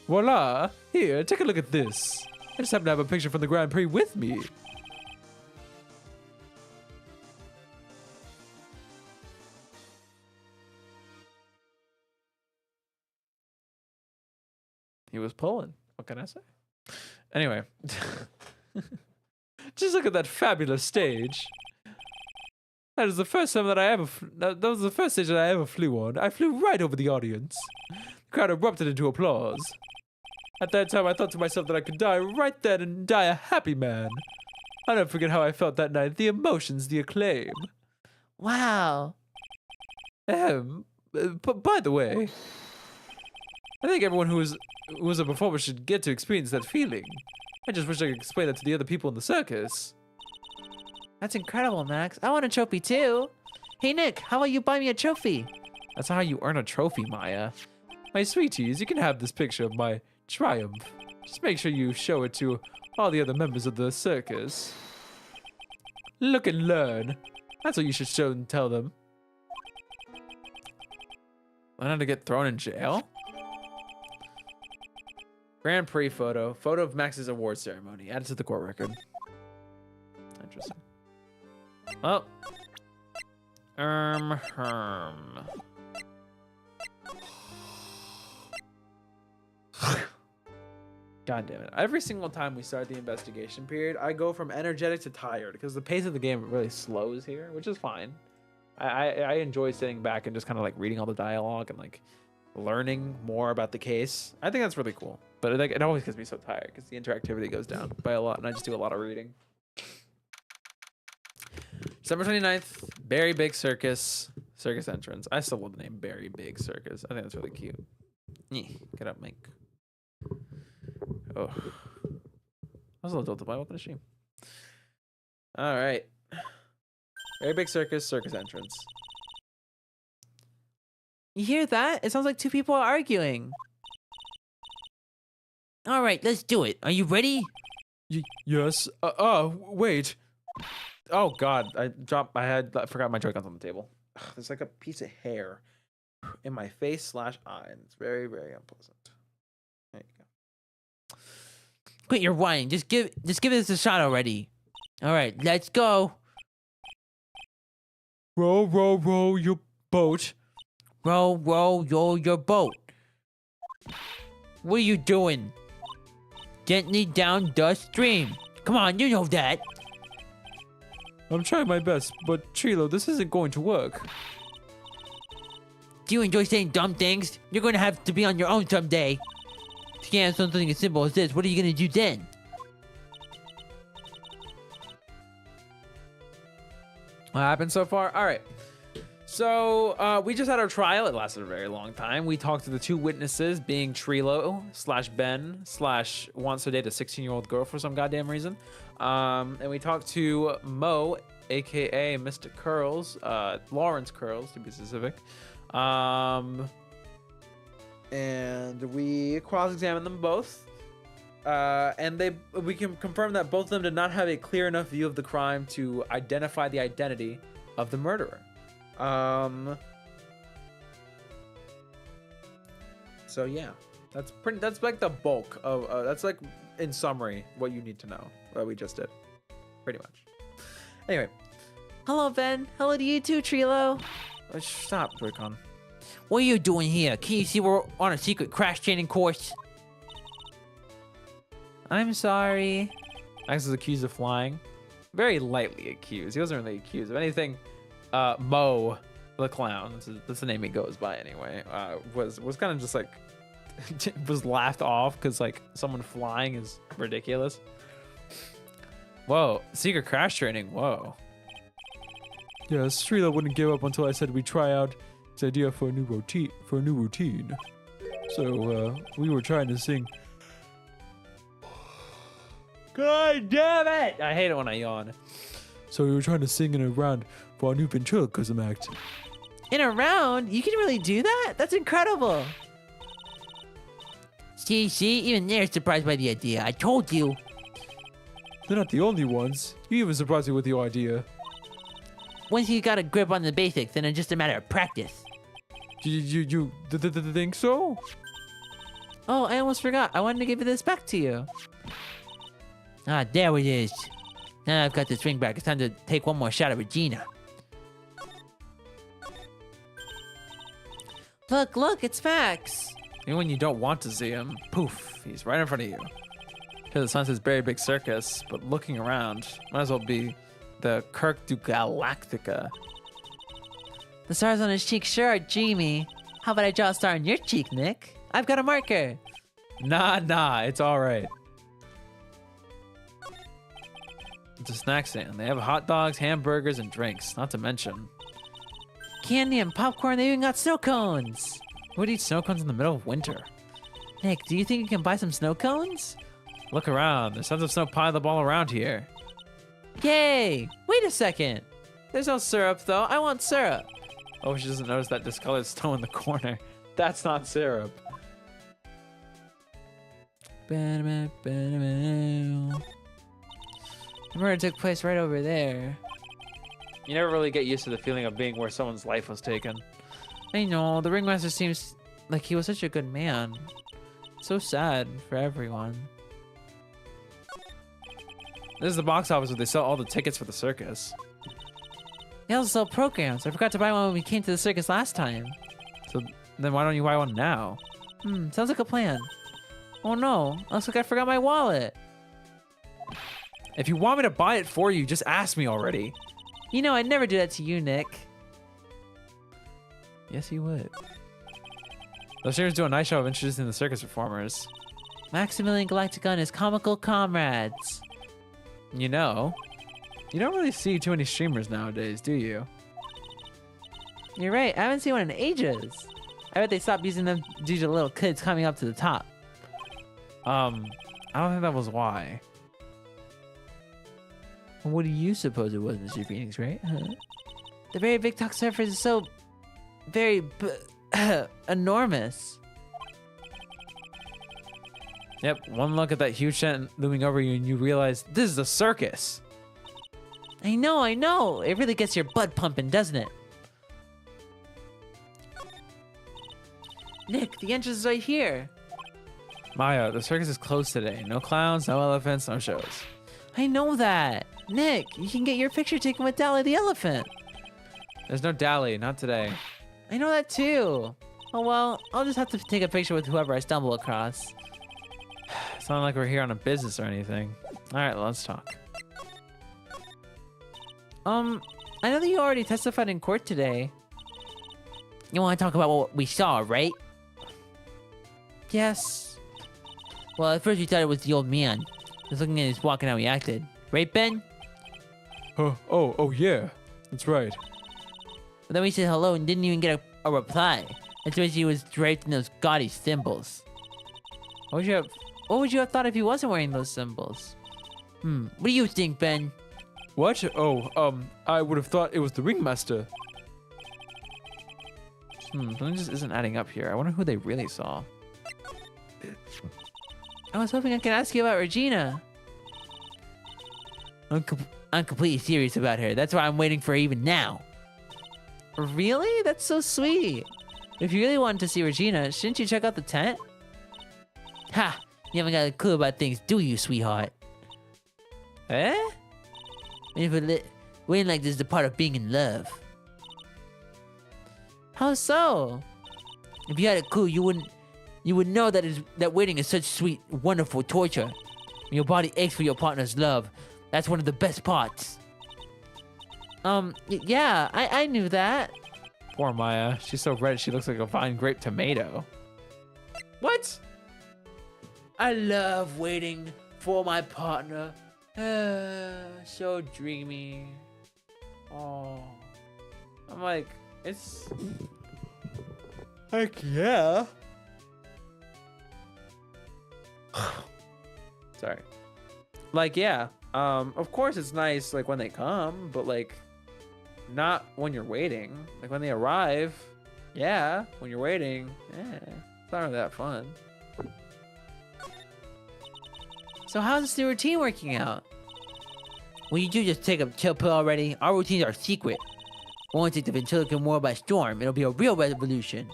Voila! Here, take a look at this. I just happen to have a picture from the Grand Prix with me. He was pulling. What can I say? Anyway. Just look at that fabulous stage. That is the first time that I ever... That was the first stage that I ever flew on. I flew right over the audience. The crowd erupted into applause. At that time, I thought to myself that I could die right then and die a happy man. I'll never forget how I felt that night. The emotions, the acclaim. Wow. But by the way, I think everyone who was a performer should get to experience that feeling. I just wish I could explain that to the other people in the circus. That's incredible, Max. I want a trophy too. Hey, Nick, how about you buy me a trophy? That's how you earn a trophy, Maya. My sweeties, you can have this picture of my triumph. Just make sure you show it to all the other members of the circus. Look and learn. That's what you should show and tell them. Learn how to get thrown in jail? Grand Prix photo. Photo of Max's award ceremony. Added to the court record. Interesting. Oh. God damn it. Every single time we start the investigation period, I go from energetic to tired because the pace of the game really slows here, which is fine. I enjoy sitting back and just kind of like reading all the dialogue and like learning more about the case. I think that's really cool. But it always gets me so tired because the interactivity goes down by a lot and I just do a lot of reading. December 29th, Berry Big Circus entrance. I still love the name Berry Big Circus. I think that's really cute. Get up, Mike. Oh. I was a little tilted. What is she? All right. Very Big Circus entrance. You hear that? It sounds like two people are arguing. All right, let's do it. Are you ready? Yes. Wait. Oh God, I forgot my Joy-Cons on the table. There's like a piece of hair in my face/eye, and it's very, very unpleasant. There you go. Quit your whining. Just give this a shot already. All right, let's go. Row, row, row your boat. Row, row, your boat. What are you doing? gently down the stream. Come on, you know that. I'm trying my best, but Trilo, this isn't going to work. Do you enjoy saying dumb things? You're going to have to be on your own someday. If you can't answer something as simple as this, what are you going to do then? What happened so far? All right. So we just had our trial. It lasted a very long time. We talked to the two witnesses, being Trilo / Ben / wants to date a 16-year-old girl for some goddamn reason. And we talked to Mo, aka Mr. Curls, Lawrence Curls to be specific. And we cross-examined them both. And we can confirm that both of them did not have a clear enough view of the crime to identify the identity of the murderer. So yeah, that's like the bulk of that's like in summary what you need to know that we just did, pretty much. Anyway, Hello, Ben. Hello to you too, Trilo. stop, Rickon. What are you doing here? Can you see we're on a secret crash training course? I'm sorry. Max is accused of flying. Very lightly accused. He wasn't really accused of anything. Mo, the clown, that's the name he goes by anyway, was kind of just like, was laughed off because like someone flying is ridiculous. Whoa, secret crash training, whoa. Yeah, Strela wouldn't give up until I said we'd try out his idea for a new routine. So, we were trying to sing. God damn it! I hate it when I yawn. So we were trying to sing in a round for our new ventriloquism act. In a round? You can really do that? That's incredible. See, even they're surprised by the idea. I told you. They're not the only ones. You even surprised me with your idea. Once you got a grip on the basics, then it's just a matter of practice. You think so? Oh, I almost forgot. I wanted to give this back to you. Ah, there it is. Now I've got the swing back. It's time to take one more shot at Regina. Look, it's Max. Even when you don't want to see him, poof, he's right in front of you. Because the sun says very big circus, but looking around, might as well be the Kirk du Galactica. The stars on his cheek sure are dreamy. How about I draw a star on your cheek, Nick? I've got a marker. Nah, it's all right. It's a snack stand. They have hot dogs, hamburgers, and drinks, not to mention Candy and popcorn, they even got snow cones. who would eat snow cones in the middle of winter? Nick, do you think you can buy some snow cones? Look around. There's tons of snow piled all around here. Yay! Wait a second. There's no syrup, though. I want syrup. Oh, she doesn't notice that discolored snow in the corner. That's not syrup. The murder took place right over there. You never really get used to the feeling of being where someone's life was taken. I know, the ringmaster seems like he was such a good man. So sad for everyone. This is the box office where they sell all the tickets for the circus. They also sell programs. I forgot to buy one when we came to the circus last time. So then why don't you buy one now? Sounds like a plan. Oh no, looks like I forgot my wallet. If you want me to buy it for you, just ask me already. You know, I'd never do that to you, Nick. Yes, you would. The singers do a nice job of introducing the circus performers. Maximilian Galactica and his comical comrades. You know, you don't really see too many streamers nowadays, do you? You're right, I haven't seen one in ages. I bet they stopped using them due to little kids coming up to the top. I don't think that was why. What do you suppose it was, Mr. Phoenix, right? Huh? The very big talk surface is so very enormous. Yep, one look at that huge tent looming over you and you realize this is a circus. I know. It really gets your blood pumping, doesn't it? Nick, the entrance is right here. Maya, the circus is closed today. No clowns, no elephants, no shows. I know that. Nick, you can get your picture taken with Dally the elephant. There's no Dally, not today. I know that too. Oh well, I'll just have to take a picture with whoever I stumble across. It's not like we're here on a business or anything. All right, let's talk. I know that you already testified in court today. You want to talk about what we saw, right? Yes. Well, at first we thought it was the old man. Just looking at his walk and how he acted. Right, Ben? Oh, yeah. That's right. But then we said hello and didn't even get a reply. Especially he was draped in those gaudy symbols. What would you have thought if he wasn't wearing those symbols? What do you think, Ben? What? Oh, I would have thought it was the ringmaster. Something just isn't adding up here. I wonder who they really saw. I was hoping I could ask you about Regina. I'm completely serious about her. That's why I'm waiting for her even now. Really? That's so sweet. If you really wanted to see Regina, shouldn't you check out the tent? Ha! You haven't got a clue about things, do you, sweetheart? Eh? Waiting like this is the part of being in love. How so? If you had a clue, you would know that waiting is such sweet, wonderful torture. When your body aches for your partner's love, that's one of the best parts. Yeah, I knew that. Poor Maya. She's so red, she looks like a fine grape tomato. What? I love waiting for my partner. So dreamy. Oh. I'm like, it's... Heck yeah. Sorry. Like, yeah. Of course it's nice, like, when they come, but, like, not when you're waiting. Like, when they arrive, yeah. When you're waiting, it's not really that fun. So how's this new routine working out? Well, you do just take a chill pill already. Our routines are secret. We won't take the ventriloquism war by storm. It'll be a real revolution.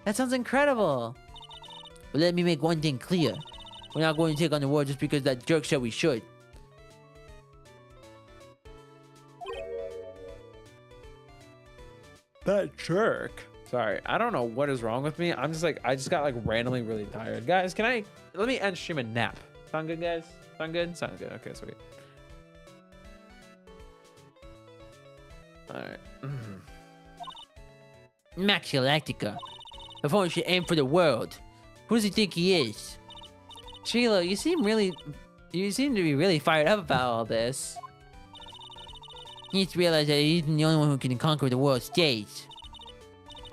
That sounds incredible. But let me make one thing clear. We're not going to take on the world just because that jerk said we should. That jerk. Sorry, I don't know what is wrong with me. I'm just like, I just got like randomly really tired. Guys, let me end stream and nap. Sound good, guys? Sound good? Sound good. Okay, sweet. All right. Max Galactica. The phone should aim for the world. Who does he think he is? Trilo, you seem to be really fired up about all this. He needs to realize that he's the only one who can conquer the world stage.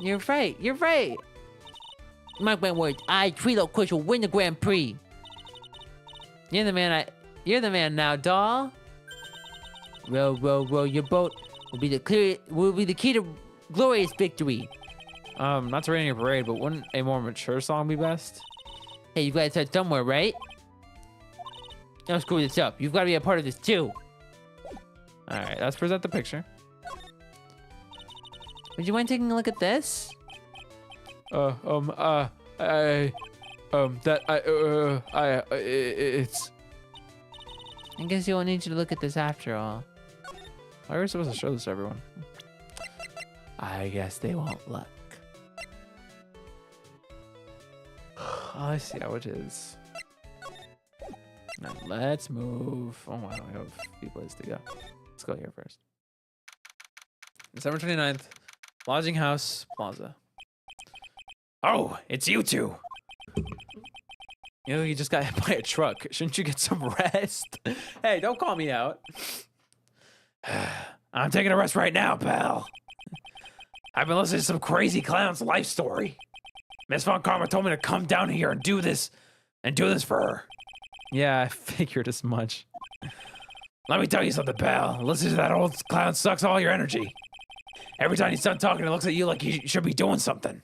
You're right. You're right. Mark my words, Trilo, Kush will win the Grand Prix. You're the man now, doll. Row your boat will be the key to glorious victory. Not to rain on your parade, but wouldn't a more mature song be best? Hey, you've got to start somewhere, right? Don't screw this up. You've got to be a part of this too. All right, let's present the picture. Would you mind taking a look at this? It's... I guess you won't need you to look at this after all. Why are we supposed to show this to everyone? I guess they won't look. Oh, I see how it is. Now let's move. Oh wow, we have a few places to go. Let's go here first. December 29th, Lodging House Plaza. Oh, it's you two. You know, you just got hit by a truck. Shouldn't you get some rest? Hey, don't call me out. I'm taking a rest right now, pal. I've been listening to some crazy clown's life story. Miss Von Karma told me to come down here and do this for her. Yeah, I figured as much. Let me tell you something, pal. Listening to that old clown sucks all your energy. Every time he's done talking, it looks at you like you should be doing something.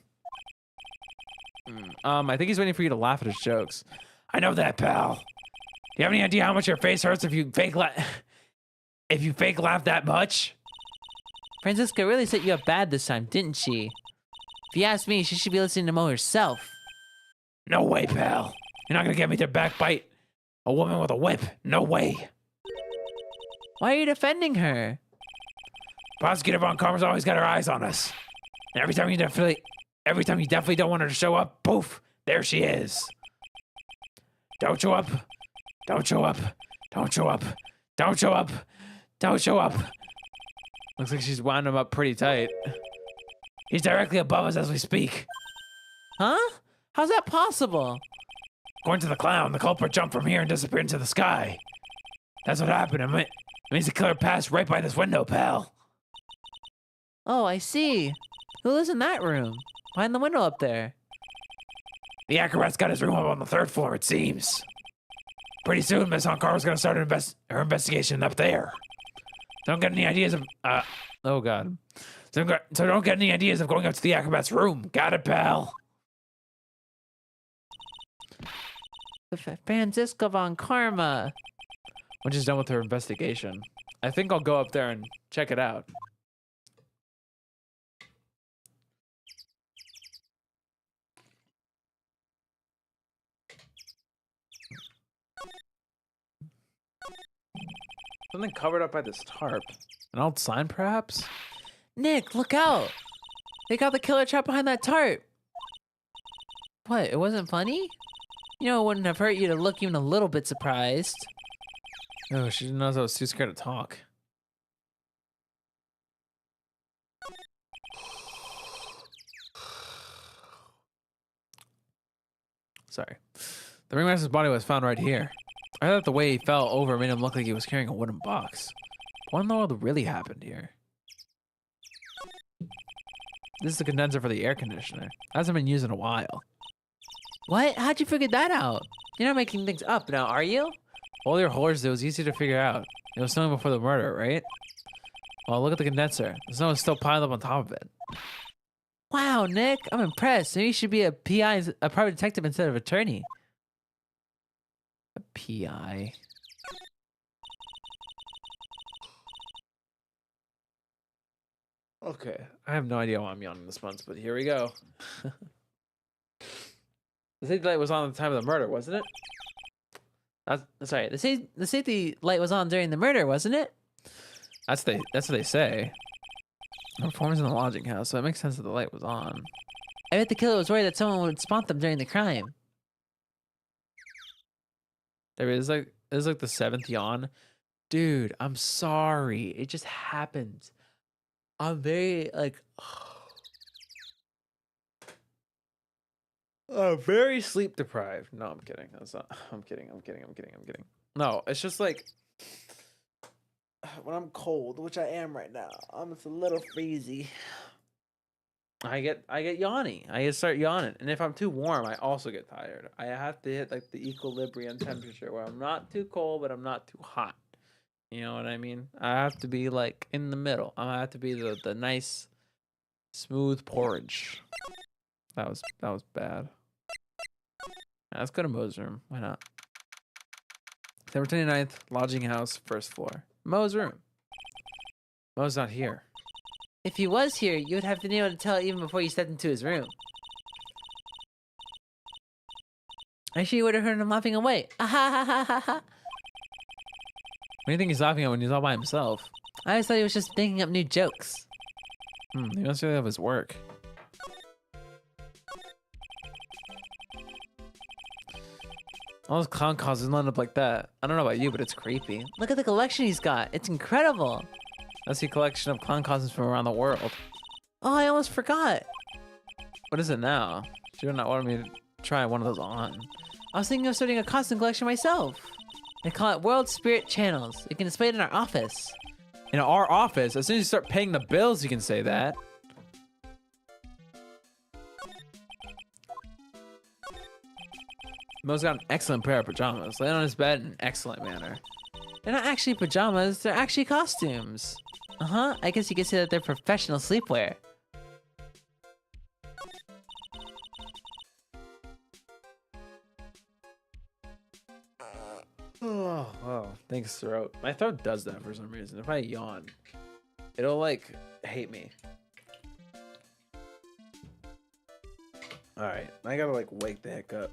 I think he's waiting for you to laugh at his jokes. I know that, pal. Do you have any idea how much your face hurts if you fake laugh that much? Francisca really set you up bad this time, didn't she? If you ask me, she should be listening to Mo herself. No way, pal. You're not gonna get me to backbite a woman with a whip. No way. Why are you defending her? Prosecutor Von Karma's always got her eyes on us. And every time you definitely don't want her to show up, poof, there she is. Don't show up. Don't show up. Don't show up. Don't show up. Don't show up. Looks like she's wound him up pretty tight. He's directly above us as we speak. Huh? How's that possible? According to the clown, the culprit jumped from here and disappeared into the sky. That's what happened. It means the killer passed right by this window, pal. Oh, I see. Who lives in that room? Behind the window up there. The acrobat's got his room up on the 3rd floor, it seems. Pretty soon, Miss Honkaro's gonna start her investigation up there. Don't get any ideas of, Oh god. so don't get any ideas of going up to the acrobat's room. Got it, pal? Francisco von Karma. When she's done with her investigation, I think I'll go up there and check it out. Something covered up by this tarp. An old sign, perhaps? Nick, look out. They got the killer trapped behind that tarp. What, it wasn't funny? You know, it wouldn't have hurt you to look even a little bit surprised. Oh, she knows I was too scared to talk. Sorry. The ringmaster's body was found right here. I thought the way he fell over made him look like he was carrying a wooden box. What in the world really happened here? This is the condenser for the air conditioner. Hasn't been used in a while. What? How'd you figure that out? You're not making things up now, are you? All your horrors, it was easy to figure out. It was snowing before the murder, right? Well, look at the condenser. The snow is still piled up on top of it. Wow, Nick, I'm impressed. Maybe you should be a PI, a private detective instead of attorney. A PI. Okay, I have no idea why I'm yawning this month, but here we go. The safety light was on at the time of the murder, wasn't it? Sorry, the safety light was on during the murder, wasn't it? That's what they say. The performance in the lodging house, so it makes sense that the light was on. I bet the killer was worried that someone would spot them during the crime. There is like the 7th yawn. Dude, I'm sorry. It just happened. I'm very very sleep deprived. No, I'm kidding. That's not. I'm kidding. No, it's just like when I'm cold, which I am right now. I'm just a little freezy. I get yawny. I start yawning, and if I'm too warm, I also get tired. I have to hit like the equilibrium temperature where I'm not too cold, but I'm not too hot. You know what I mean? I have to be like in the middle. I have to be the nice, smooth porridge. That was bad. Let's go to Mo's room. Why not? September 29th, lodging house, 1st floor. Mo's room. Mo's not here. If he was here, you would have been able to tell even before you stepped into his room. I'm sure you would have heard him laughing away. Ah ha ha ha ha ha. What do you think he's laughing at when he's all by himself? I always thought he was just thinking up new jokes. He must really have his work. All those clown costumes line up like that. I don't know about you, but it's creepy. Look at the collection he's got. It's incredible. That's the collection of clown costumes from around the world. Oh, I almost forgot. What is it now? She did not want me to try one of those on. I was thinking of starting a costume collection myself. They call it World Spirit Channels. You can display it in our office. In our office? As soon as you start paying the bills, you can say that. Mo's got an excellent pair of pajamas, laying on his bed in an excellent manner. They're not actually pajamas, they're actually costumes. Uh-huh, I guess you could say that they're professional sleepwear. Oh, thanks, throat. My throat does that for some reason. If I yawn, it'll like hate me. All right, I gotta like wake the heck up.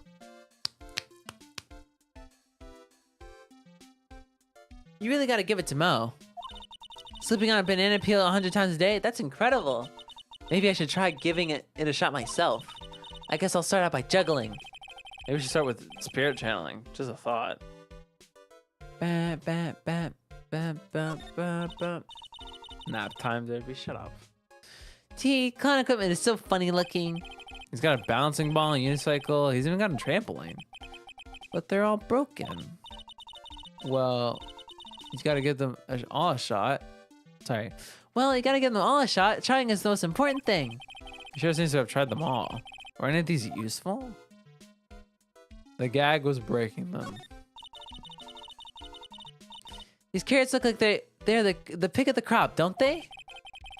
You really gotta give it to Mo. Sleeping on a banana peel 100 times a day? That's incredible. Maybe I should try giving it a shot myself. I guess I'll start out by juggling. Maybe we should start with spirit channeling. Just a thought. Bam, bam, bam, bam, bam, bam, bam. Nap time, Derby. Shut up. Clown equipment is so funny looking. He's got a bouncing ball, a unicycle. He's even got a trampoline. But they're all broken. Well, he's got to give them all a shot. Sorry. Well, you gotta give them all a shot. Trying is the most important thing. He sure seems to have tried them all. Were any of these useful? The gag was breaking them. These carrots look like they're the pick of the crop, don't they?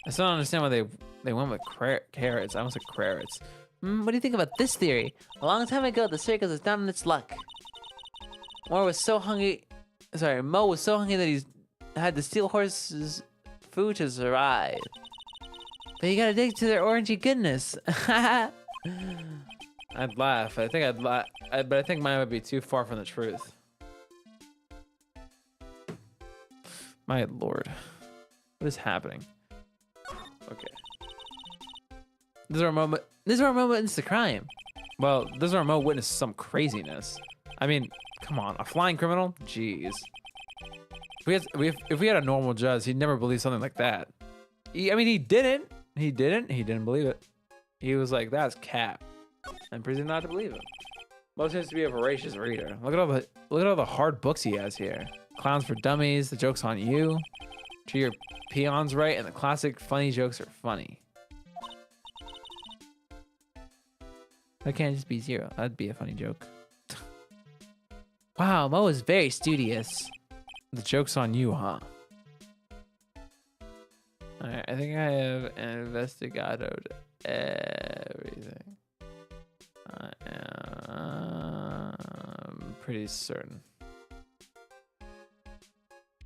I still don't understand why they went with carrots. I almost said carrots. What do you think about this theory? A long time ago, the circus was down on its luck. Mo was so hungry that he had to steal horses' food to survive. But you gotta dig to their orangey goodness. I'd laugh. But I think mine would be too far from the truth. My lord. What is happening? Okay. This is our moment witness to crime. Well, this is our Mo witnessed some craziness. I mean, come on, a flying criminal? Jeez. If we had a normal judge, he'd never believe something like that. He didn't. He didn't believe it. He was like, that's cap. And proceeded not to believe it. Mo seems to be a voracious reader. Look at all the hard books he has here. Clowns for Dummies, The Joke's on You, Treat Your Peons Right, and the classic funny jokes are funny. Why can't it just be 0? That'd be a funny joke. Wow, Mo is very studious. The joke's on you, huh? Alright, I think I have investigated everything. I am pretty certain.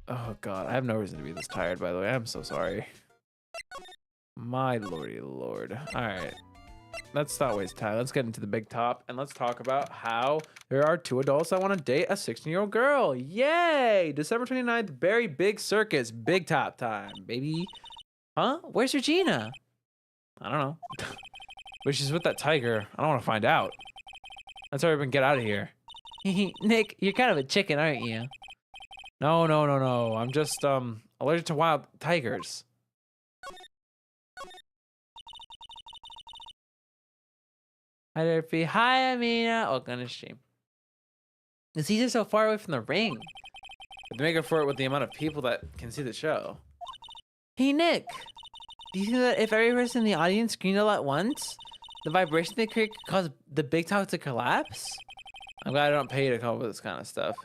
Oh god, I have no reason to be this tired, by the way. I'm so sorry. My lordy lord. Alright. Let's stop wasting time. Let's get into the big top and let's talk about how there are 2 adults that want to date a 16-year-old girl. Yay! December 29th, very big circus. Big top time, baby. Huh? Where's Regina? I don't know. But she's with that tiger. I don't want to find out. Let's hurry up and get out of here. Nick, you're kind of a chicken, aren't you? No. I'm just allergic to wild tigers. Hi there, Fee. Hi, Amina. Oh, gonna stream. Is he just so far away from the ring? To make up for it with the amount of people that can see the show. Hey, Nick. Do you think that if every person in the audience screamed all at once, the vibration they create could cause the big top to collapse? I'm glad I don't pay you to come up with this kind of stuff.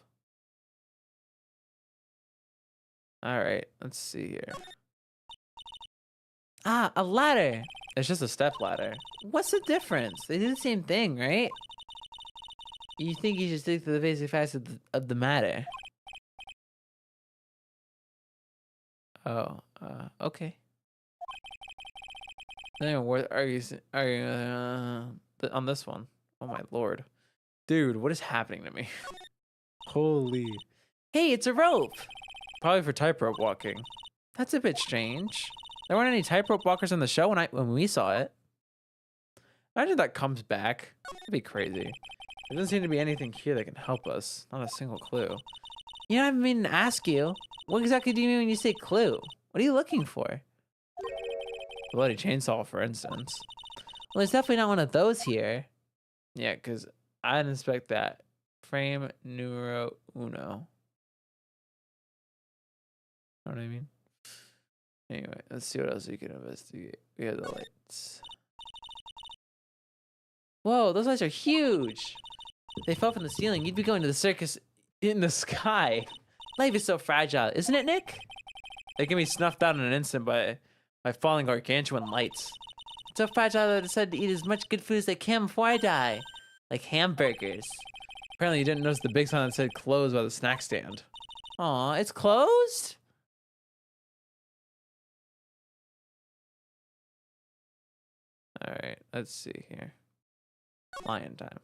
Alright, let's see here. Ah, a ladder. It's just a step ladder. What's the difference? They do the same thing, right? You think you should stick to the basic facts of the matter. Oh, okay. Not even worth arguing on this one. Oh my lord. Dude, what is happening to me? Holy. Hey, it's a rope. Probably for tightrope walking. That's a bit strange. There weren't any tightrope walkers in the show when we saw it. Imagine that comes back. That'd be crazy. There doesn't seem to be anything here that can help us. Not a single clue. You know, I've been meaning to ask you. What exactly do you mean when you say clue? What are you looking for? The bloody chainsaw, for instance. Well, there's definitely not one of those here. Yeah, because I didn't expect that. Frame numero uno. Know what I mean? Anyway, let's see what else we can investigate. We have the lights. Whoa, those lights are huge. If they fell from the ceiling, you'd be going to the circus In the sky. Life is so fragile, isn't it, Nick? They can be snuffed out in an instant by falling gargantuan lights. It's so fragile that I decided to eat as much good food as I can before I die. Like hamburgers. Apparently you didn't notice the big sign that said closed by the snack stand. Aw, it's closed? Alright, let's see here. Lion time.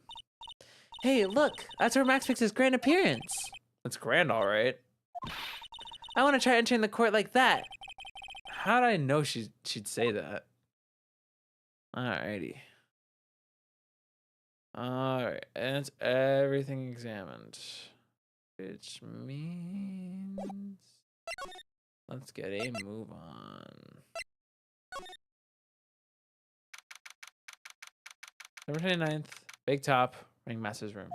Hey, look, that's where Max makes his grand appearance. That's grand, alright. I want to try entering the court like that. How'd I know she'd say that? Alrighty. Alright, and it's everything examined. Which means let's get a move on. September 29th, Big Top, Ringmaster's room.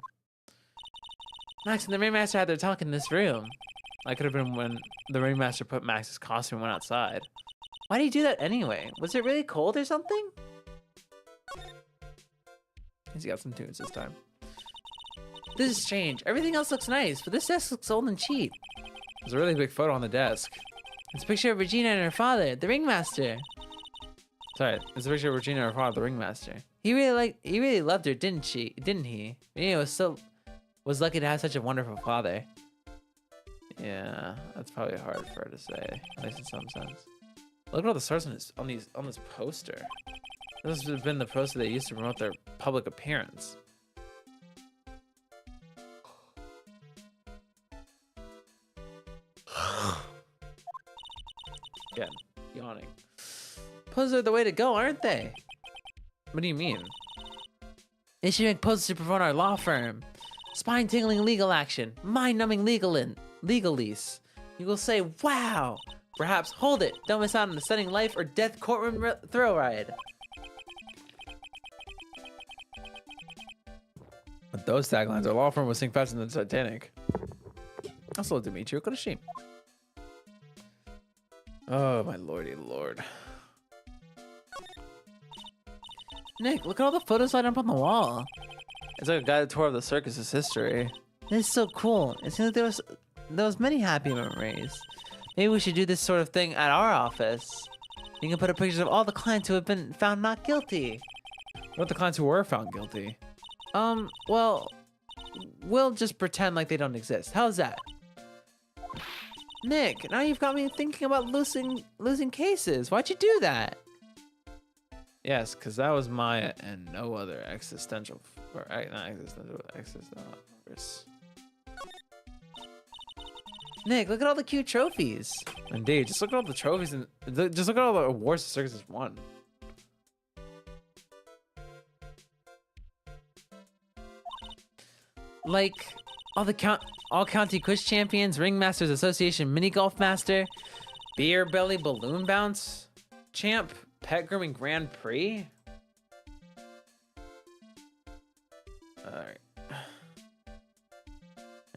Max and the Ringmaster had their talk in this room. That could have been when the Ringmaster put Max's costume and went outside. Why did he do that anyway? Was it really cold or something? He's got some tunes this time. This is strange. Everything else looks nice, but this desk looks old and cheap. There's a really big photo on the desk. It's a picture of Regina and her father, the Ringmaster. Sorry, it's a picture of Regina and her father, the Ringmaster. He really loved her, didn't he? Regina was lucky to have such a wonderful father. Yeah, that's probably hard for her to say, at least in some sense. Look at all the stars on this poster. This has been the poster they used to promote their public appearance. Again, yawning. Poses are the way to go, aren't they? What do you mean? They should make poses to promote our law firm. Spine-tingling legal action, mind-numbing legalese. You will say, wow! Perhaps hold it. Don't miss out on the stunning life or death courtroom thrill ride. With those taglines, our law firm will sink faster than the Titanic. Also, Dimitri Kodashi. Oh, my lordy lord. Nick, look at all the photos lined up on the wall. It's like a guided tour of the circus's history. This is so cool. It seems like there was many happy memories. Maybe we should do this sort of thing at our office. You can put up pictures of all the clients who have been found not guilty. What the clients who were found guilty? Well, we'll just pretend like they don't exist. How's that? Nick, now you've got me thinking about losing cases. Why'd you do that? Yes, because that was Maya and no other existential, or not existential. Nick, look at all the cute trophies. Indeed, just look at all the trophies and just look at all the awards the circus has won. Like all county quiz champions, Ringmasters Association mini golf master, Beer Belly Balloon Bounce, Champ Pet Grooming Grand Prix. Alright.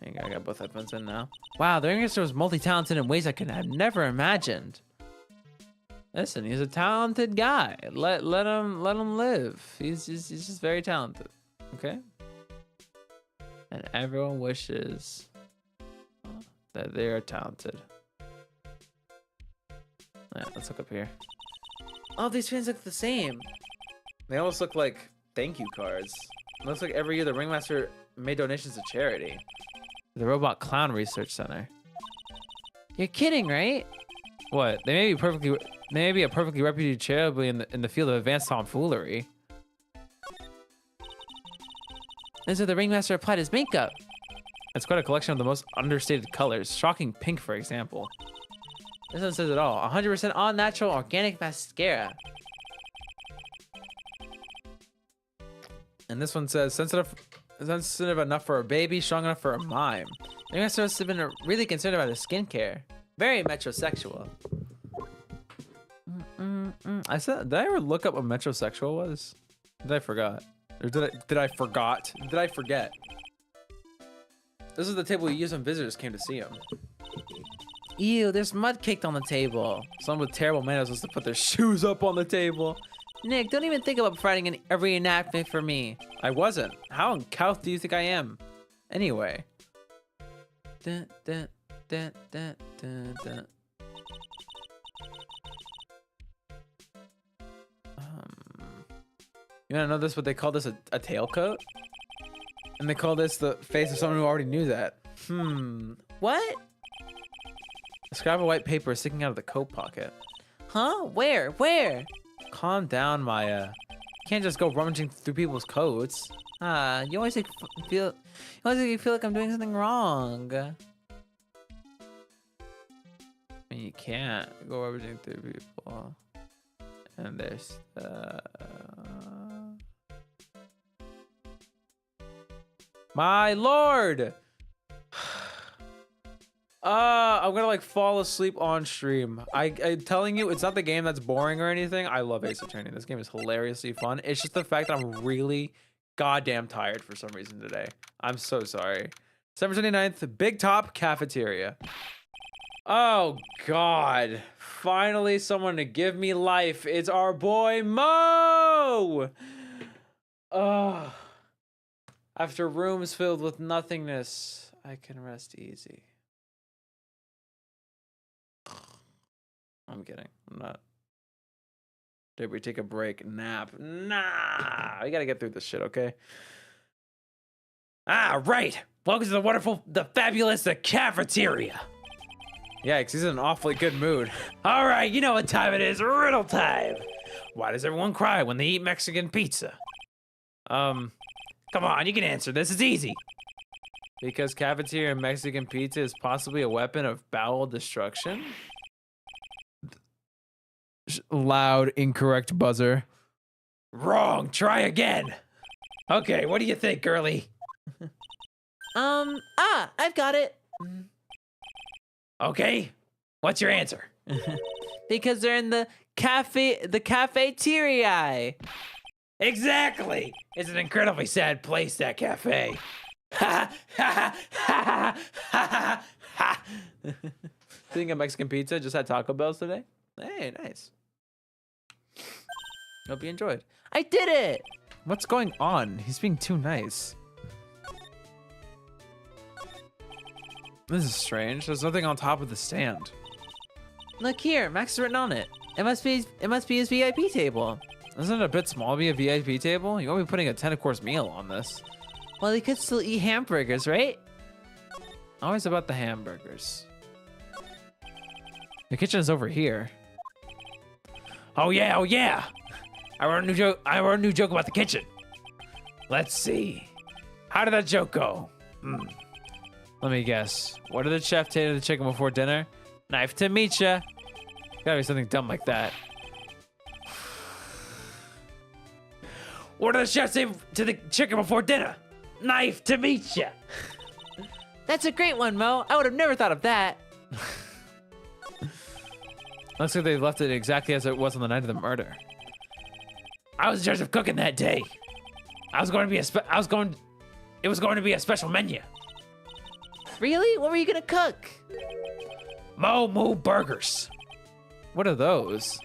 I got both headphones in now. Wow, the Ringmaster was multi-talented in ways I could have never imagined. Listen, he's a talented guy. Let him live. He's just very talented. Okay? And everyone wishes that they are talented. Alright, let's look up here. All these fans look the same. They almost look like thank you cards. It looks like every year the Ringmaster made donations to charity. The Robot Clown Research Center. You're kidding, right? What? They may be a perfectly reputed charity in the field of advanced tomfoolery. This is where the Ringmaster applied his makeup. It's quite a collection of the most understated colors. Shocking pink, for example. This one says it all. 100% all natural organic mascara. And this one says sensitive enough for a baby, strong enough for a mime. The Ringmaster must have been really concerned about his skincare. Very metrosexual. Did I ever look up what metrosexual was? Did I forgot? Or did I forget? This is the table we used when visitors came to see him. Ew, there's mud caked on the table. Someone with terrible manners was to put their shoes up on the table. Nick, don't even think about providing a reenactment for me. I wasn't. How uncouth do you think I am? Anyway. Dun, dun, dun, dun, dun, dun. You wanna know this? What they call this a tailcoat? And they call this the face of someone who already knew that. What? A scrap of white paper is sticking out of the coat pocket. Huh? Where? Where? Calm down, Maya. You can't just go rummaging through people's coats. You always feel like I'm doing something wrong. I mean, you can't go rummaging through people. And there's My lord! I'm gonna like fall asleep on stream. I'm telling you, it's not the game that's boring or anything. I love Ace Attorney. This game is hilariously fun. It's just the fact that I'm really goddamn tired for some reason today. I'm so sorry. December 29th, Big Top Cafeteria. Oh God. Finally someone to give me life. It's our boy Mo! Oh. After rooms filled with nothingness, I can rest easy. I'm kidding. I'm not. Did we take a break? Nap? Nah. We gotta get through this shit, okay? Ah, right. Welcome to the wonderful, the fabulous, the cafeteria. Yikes, he's in an awfully good mood. All right, you know what time it is. Riddle time. Why does everyone cry when they eat Mexican pizza? Come on, you can answer this. It's easy. Because cafeteria and Mexican pizza is possibly a weapon of bowel destruction? Loud, incorrect buzzer. Wrong. Try again. Okay, what do you think, girly? I've got it. Okay, what's your answer? Because they're in the cafeteria. Exactly. It's an incredibly sad place, that cafe. Ha ha ha ha ha. Speaking of Mexican pizza, just had Taco Bell's today. Hey, nice. Hope you enjoyed. I did it. What's going on? He's being too nice. This is strange. There's nothing on top of the stand. Look here, Max is written on it. It must be his VIP table. Isn't it a bit small to be a VIP table? You won't be putting a 10-course meal on this. Well, he could still eat hamburgers, right? Always about the hamburgers. The kitchen is over here. Oh yeah, oh yeah. I wrote a new joke about the kitchen. Let's see. How did that joke go? Let me guess. What did the chef say to the chicken before dinner? Knife to meet ya. Gotta be something dumb like that. What did the chef say to the chicken before dinner? Knife to meet ya. That's a great one, Mo. I would have never thought of that. Looks like they left it exactly as it was on the night of the murder. I was in charge of cooking that day. It was going to be a special menu. Really? What were you gonna cook? Moo burgers. What are those?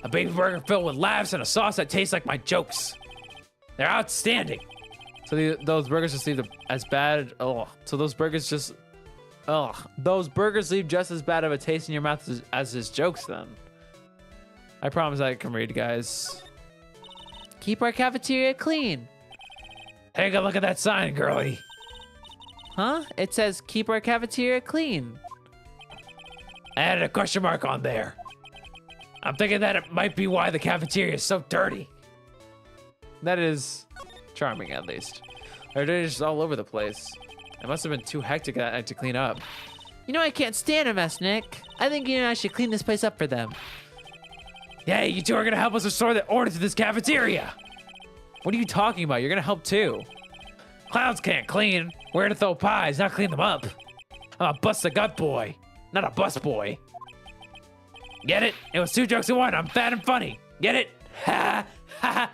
A baby burger filled with laughs and a sauce that tastes like my jokes. They're outstanding. So those burgers just leave as bad. Oh, so those burgers just. Oh, those burgers leave just as bad of a taste in your mouth as his jokes. Then. I promise I can read, guys. Keep our cafeteria clean. Take a look at that sign, girly. Huh? It says keep our cafeteria clean. I added a question mark on there. I'm thinking that it might be why the cafeteria is so dirty. That is charming, at least. They're just all over the place. It must have been too hectic that night to clean up. You know I can't stand a mess, Nick. I think you and I should clean this place up for them. Hey, you two are gonna help us restore the order to this cafeteria. What are you talking about? You're gonna help too. Clowns can't clean. We're here to throw pies, not clean them up. I'm a bust the gut boy, not a bus boy. Get it? It was two jokes in one. I'm fat and funny. Get it? Ha ha.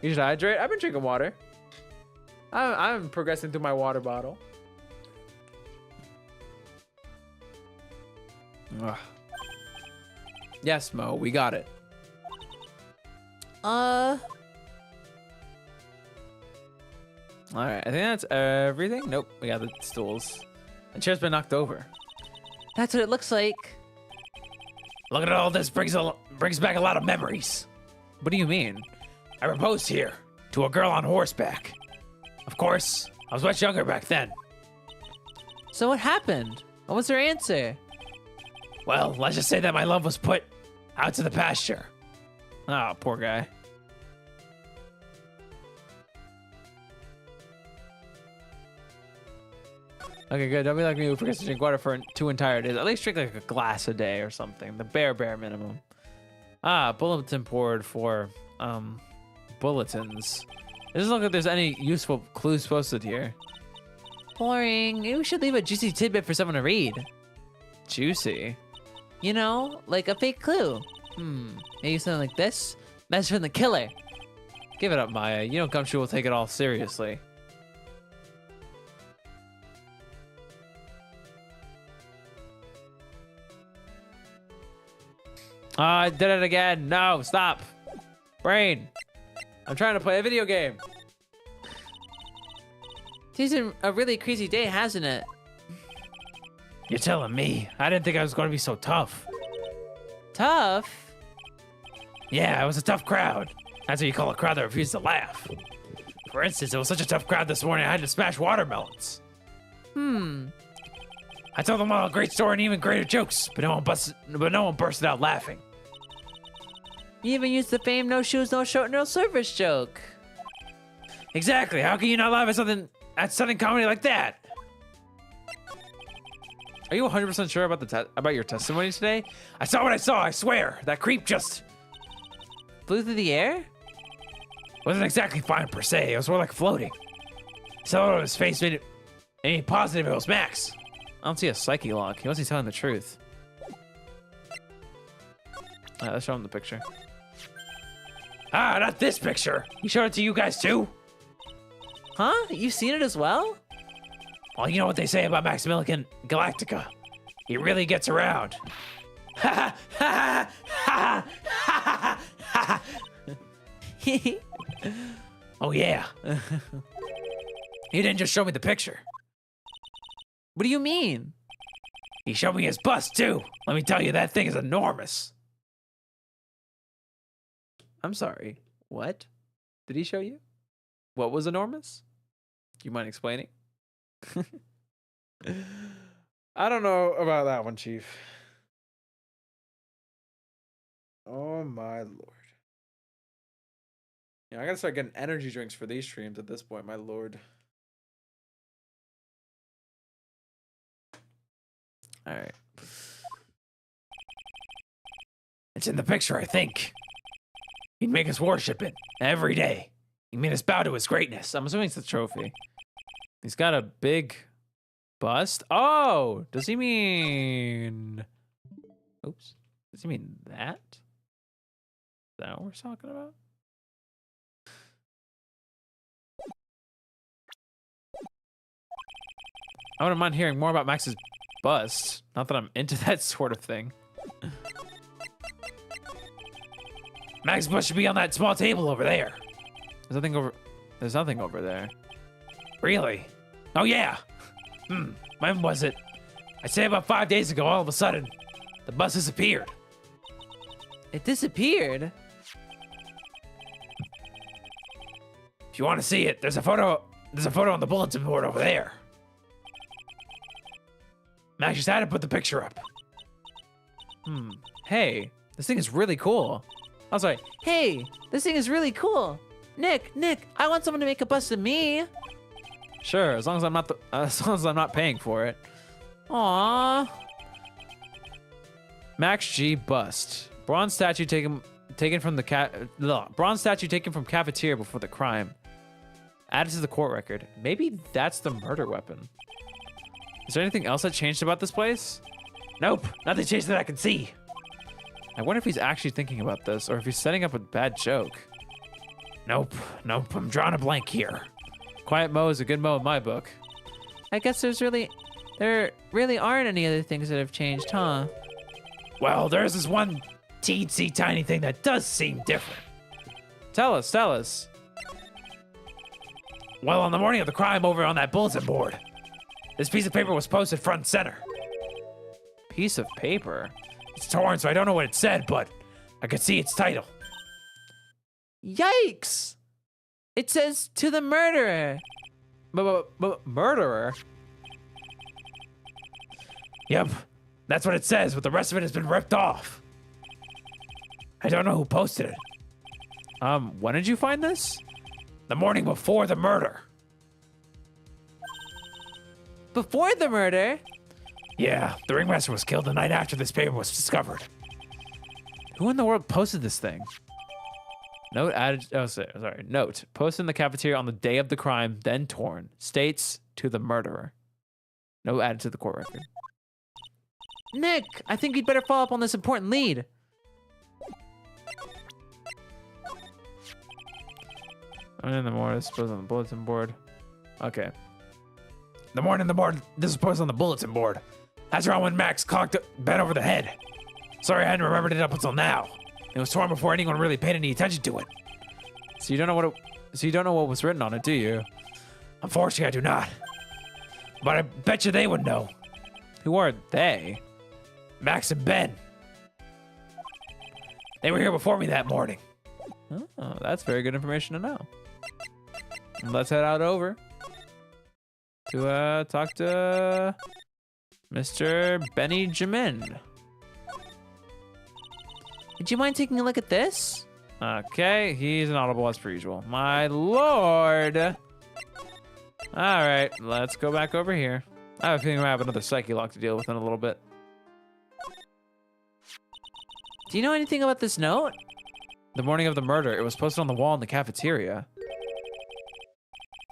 You should hydrate. I've been drinking water. I'm progressing through my water bottle. Ugh. Yes, Mo, we got it. Uh, All right, I think that's everything. Nope, we got the stools. The chair's been knocked over. that's what it looks like. Look at all this. Brings back a lot of memories. What do you mean? I proposed here to a girl on horseback. Of course, I was much younger back then. So what happened? What was her answer? Well, let's just say that my love was put out to the pasture. Oh, poor guy. Okay, good. Don't be like me who forgets to drink water for 2 entire days. At least drink like a glass a day or something. The bare minimum. Ah, bulletin board for bulletins. It doesn't look like there's any useful clues posted here. Boring. Maybe we should leave a juicy tidbit for someone to read. Juicy. You know, like a fake clue. Maybe something like this. Message from the killer. Give it up, Maya. You know Gumshoe will take it all seriously. I did it again. No, stop. Brain. I'm trying to play a video game. It's been a really crazy day, hasn't it? You're telling me? I didn't think I was going to be so tough. Tough? Yeah, it was a tough crowd. That's what you call a crowd that refuses to laugh. For instance, it was such a tough crowd this morning I had to smash watermelons. I told them all a great story and even greater jokes, but no one bursted out laughing. You even used the famed no shoes, no shirt, no service joke. Exactly. How can you not laugh at something comedy like that? Are you 100% sure about your testimony today? I saw what I saw, I swear. That creep just Flew through the air? wasn't exactly fine per se. It was more like floating. Something on his face made me positive it was Max. I don't see a Psyche-Lock. He must be telling the truth. Let's show him the picture. Ah, not this picture. He showed it to you guys too? Huh? You've seen it as well? Well, you know what they say about Maximilian Galactica. He really gets around. Ha ha ha ha ha. Oh yeah. He didn't just show me the picture. What do you mean? He showed me his bust too. Let me tell you, that thing is enormous. I'm sorry. What? Did he show you? What was enormous? Do you mind explaining? I don't know about that one, Chief. Oh my lord. Yeah, I gotta start getting energy drinks for these streams at this point, my lord. Alright. It's in the picture, I think. He'd make us worship it every day. He made us bow to his greatness. I'm assuming it's the trophy. He's got a big bust. Oh, does he mean... Oops. Does he mean that? Is that what we're talking about? I wouldn't mind hearing more about Max's bust. Not that I'm into that sort of thing. Max's bust should be on that small table over there. There's nothing over there. Really? Oh yeah. When was it? I'd say about 5 days ago, all of a sudden, the bus disappeared. It disappeared? If you want to see it, there's a photo on the bulletin board over there. Max just had to put the picture up. Hey, this thing is really cool. I was like, Hey, this thing is really cool. Nick, I want someone to make a bust of me. sure, as long as I'm not paying for it. Aww. Max G bust. Bronze statue taken from cafeteria before the crime. Added to the court record. Maybe that's the murder weapon. Is there anything else that changed about this place? Nope, nothing changed that I can see. I wonder if he's actually thinking about this or if he's setting up a bad joke. Nope, I'm drawing a blank here. Quiet Mo is a good Mo in my book. I guess there really aren't any other things that have changed, huh? Well, there's this one teensy tiny thing that does seem different. Tell us. Well, on the morning of the crime over on that bulletin board, this piece of paper was posted front and center. Piece of paper? It's torn, so I don't know what it said, but I could see its title. Yikes! It says to the murderer. Murderer? Yep, that's what it says, but the rest of it has been ripped off. I don't know who posted it. When did you find this? The morning before the murder. Before the murder? Yeah, the ringmaster was killed the night after this paper was discovered. Who in the world posted this thing? Note added. Oh, sorry. Note posted in the cafeteria on the day of the crime, then torn. States to the murderer. Note added to the court record. Nick, I think you'd better follow up on this important lead. In the morning, it's posted on the bulletin board. Okay. The morning the board. This is posted on the bulletin board. That's around when Max cocked Ben over the head. Sorry, I hadn't remembered it up until now. It was torn before anyone really paid any attention to it. So you don't know what was written on it, do you? Unfortunately, I do not. But I bet you they would know. Who are they? Max and Ben. They were here before me that morning. Oh, that's very good information to know. Let's head out over to talk to Mr. Benny Jamin. Would you mind taking a look at this? Okay, he's an audible as per usual. My lord. All right, let's go back over here. I have a feeling I have another Psyche-Lock to deal with in a little bit. Do you know anything about this note? The morning of the murder, it was posted on the wall in the cafeteria.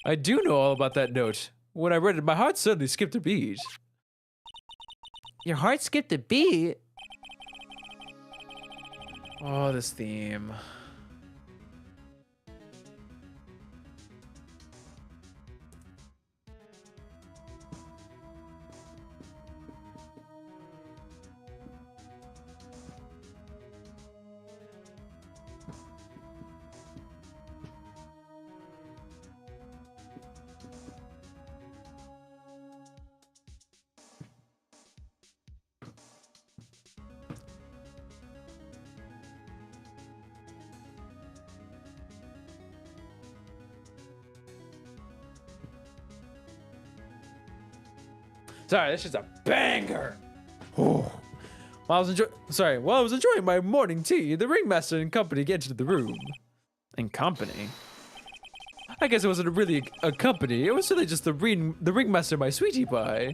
I do know all about that note. When I read it, my heart suddenly skipped a beat. Your heart skipped a beat? Oh, this theme. Sorry, this is a banger. While I was enjoying my morning tea, the ringmaster and company entered the room. In company? I guess it wasn't really a company. It was really just the ringmaster, my sweetie pie.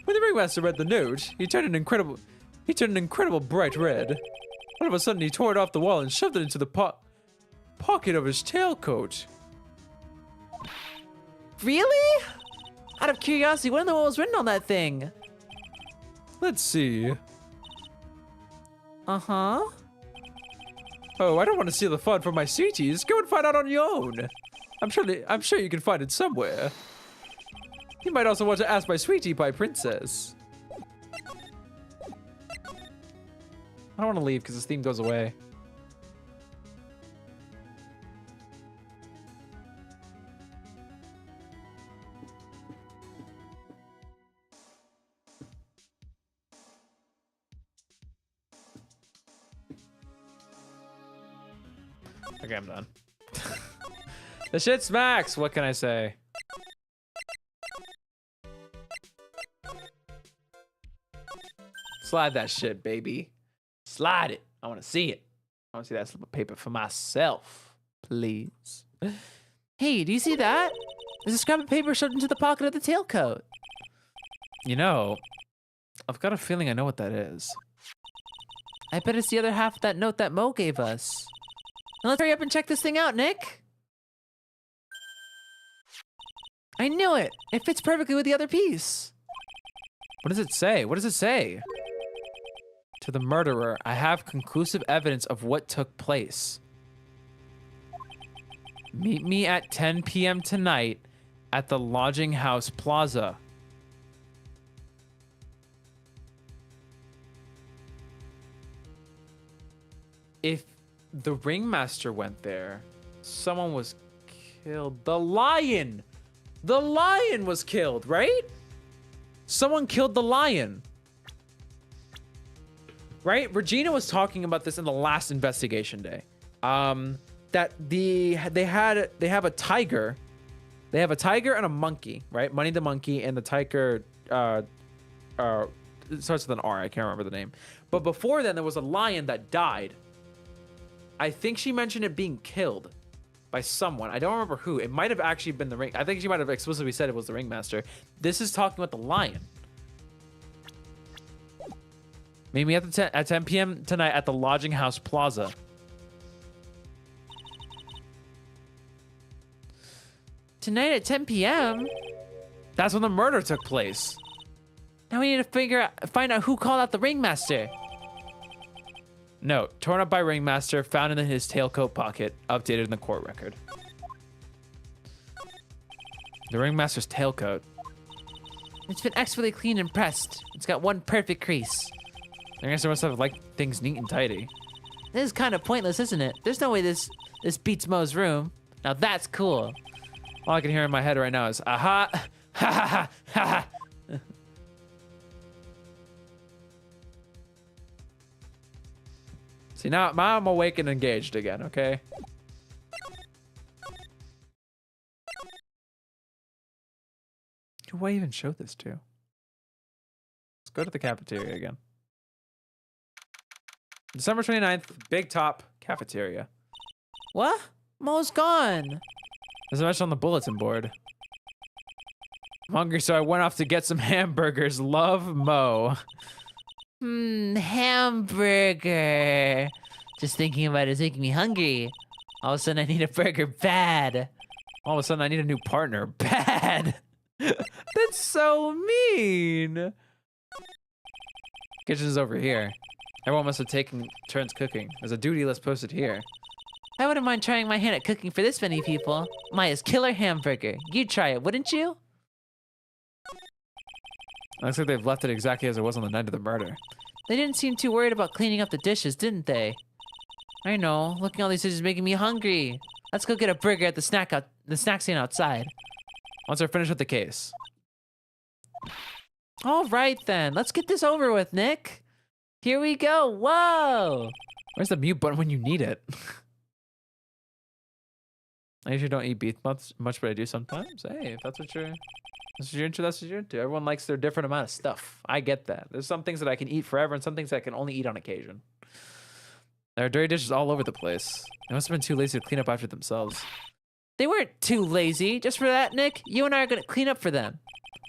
When the ringmaster read the note, he turned an incredible bright red. All of a sudden, he tore it off the wall and shoved it into the pocket of his tailcoat. Really? Out of curiosity, what in the world was written on that thing? Let's see. Uh-huh. Oh, I don't want to steal the fun from my sweeties. Go and find out on your own. I'm sure you can find it somewhere. You might also want to ask my sweetie pie princess. I don't want to leave because this theme goes away. Okay, I'm done. The shit smacks. What can I say? Slide that shit, baby. Slide it. I want to see it. I want to see that slip of paper for myself, please. Hey, do you see that? There's a scrap of paper shoved into the pocket of the tailcoat. You know, I've got a feeling I know what that is. I bet it's the other half of that note that Mo gave us. Now let's hurry up and check this thing out, Nick. I knew it. It fits perfectly with the other piece. What does it say? What does it say? To the murderer, I have conclusive evidence of what took place. Meet me at 10 p.m. tonight at the Lodging House Plaza. If the ringmaster went there, someone was killed. The lion! The lion was killed, right? Someone killed the lion. Right? Regina was talking about this in the last investigation day. That they have a tiger. They have a tiger and a monkey, right? Money the monkey and the tiger it starts with an R. I can't remember the name. But before then, there was a lion that died. I think she mentioned it being killed by someone. I don't remember who. It might have actually been the ring. I think she might have explicitly said it was the ringmaster. This is talking about the lion. Meet me at 10 p.m. tonight at the Lodging House Plaza. Tonight at 10 p.m.? That's when the murder took place. Now we need to find out who called out the ringmaster. Note, torn up by ringmaster, found in his tailcoat pocket, updated in the court record. The ringmaster's tailcoat. It's been expertly cleaned and pressed. It's got one perfect crease. I guess they must have liked things neat and tidy. This is kind of pointless, isn't it? There's no way this beats Mo's room. Now that's cool. All I can hear in my head right now is, aha, ha ha ha ha ha. See, now I'm awake and engaged again, okay? Who do I even show this to? Let's go to the cafeteria again. December 29th, Big Top Cafeteria. What? Mo's gone. There's a message on the bulletin board. I'm hungry, so I went off to get some hamburgers. Love, Mo. Hamburger. Just thinking about it is making me hungry. All of a sudden, I need a burger bad. All of a sudden, I need a new partner. Bad. That's so mean. Kitchen's over here. Everyone must have taken turns cooking. There's a duty list posted here. I wouldn't mind trying my hand at cooking for this many people. Maya's killer hamburger. You'd try it, wouldn't you? Looks like they've left it exactly as it was on the night of the murder. They didn't seem too worried about cleaning up the dishes, didn't they? I know. Looking at all these dishes is making me hungry. Let's go get a burger at the snack stand outside. Once they're finished with the case. All right then. Let's get this over with, Nick. Here we go. Whoa! Where's the mute button when you need it? I usually don't eat beef much, but I do sometimes. Hey, if that's what you're into, that's what you're into. Everyone likes their different amount of stuff. I get that. There's some things that I can eat forever and some things that I can only eat on occasion. There are dirty dishes all over the place. They must have been too lazy to clean up after themselves. They weren't too lazy. Just for that, Nick, you and I are going to clean up for them.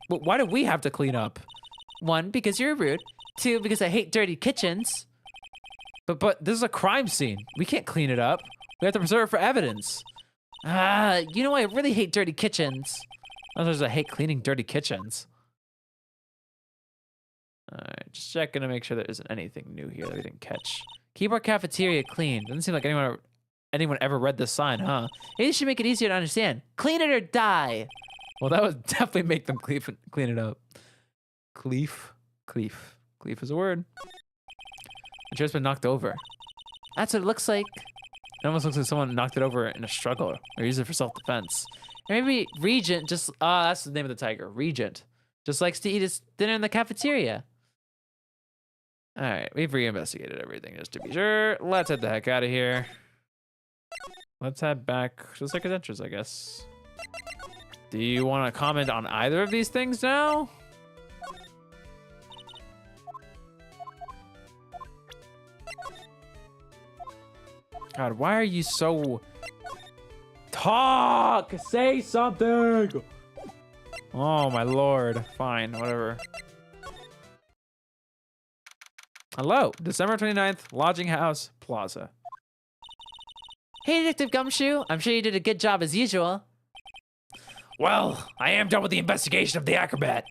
But why do we have to clean up? 1, because you're rude. 2, because I hate dirty kitchens. But this is a crime scene. We can't clean it up. We have to preserve it for evidence. You know I really hate dirty kitchens. Others I hate cleaning dirty kitchens. Alright, just checking to make sure there isn't anything new here that we didn't catch. Keep our cafeteria clean. Doesn't seem like anyone ever read this sign, huh? Maybe this should make it easier to understand. Clean it or die. Well, that would definitely make them clean it up. Cleef. Cleef is a word. The chair's been knocked over. That's what it looks like. It almost looks like someone knocked it over in a struggle or used it for self-defense. Or maybe Regent just, that's the name of the tiger. Regent just likes to eat his dinner in the cafeteria. All right, we've reinvestigated everything just to be sure. Let's head the heck out of here. Let's head back to the second entrance, I guess. Do you want to comment on either of these things now? God, why are you so... Talk! Say something! Oh, my lord. Fine, whatever. Hello, December 29th, Lodging House Plaza. Hey, Detective Gumshoe. I'm sure you did a good job as usual. Well, I am done with the investigation of the acrobat.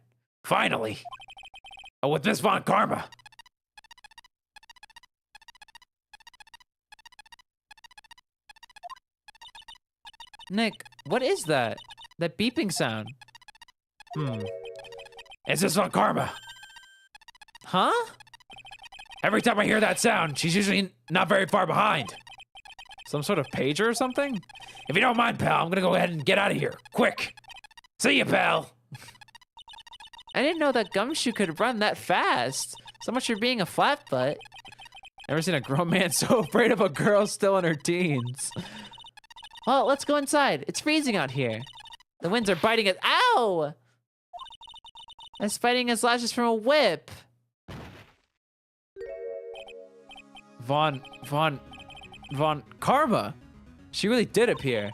Finally. Oh, with Miss Von Karma. Nick, what is that? That beeping sound? It's Miss Von Karma. Huh? Every time I hear that sound, she's usually not very far behind. Some sort of pager or something? If you don't mind, pal, I'm gonna go ahead and get out of here. Quick. See ya, pal. I didn't know that Gumshoe could run that fast. So much for being a flatfoot. Never seen a grown man so afraid of a girl still in her teens. Well, let's go inside. It's freezing out here. The winds are biting us. Ow! It's biting his lashes from a whip. Von Karma. She really did appear.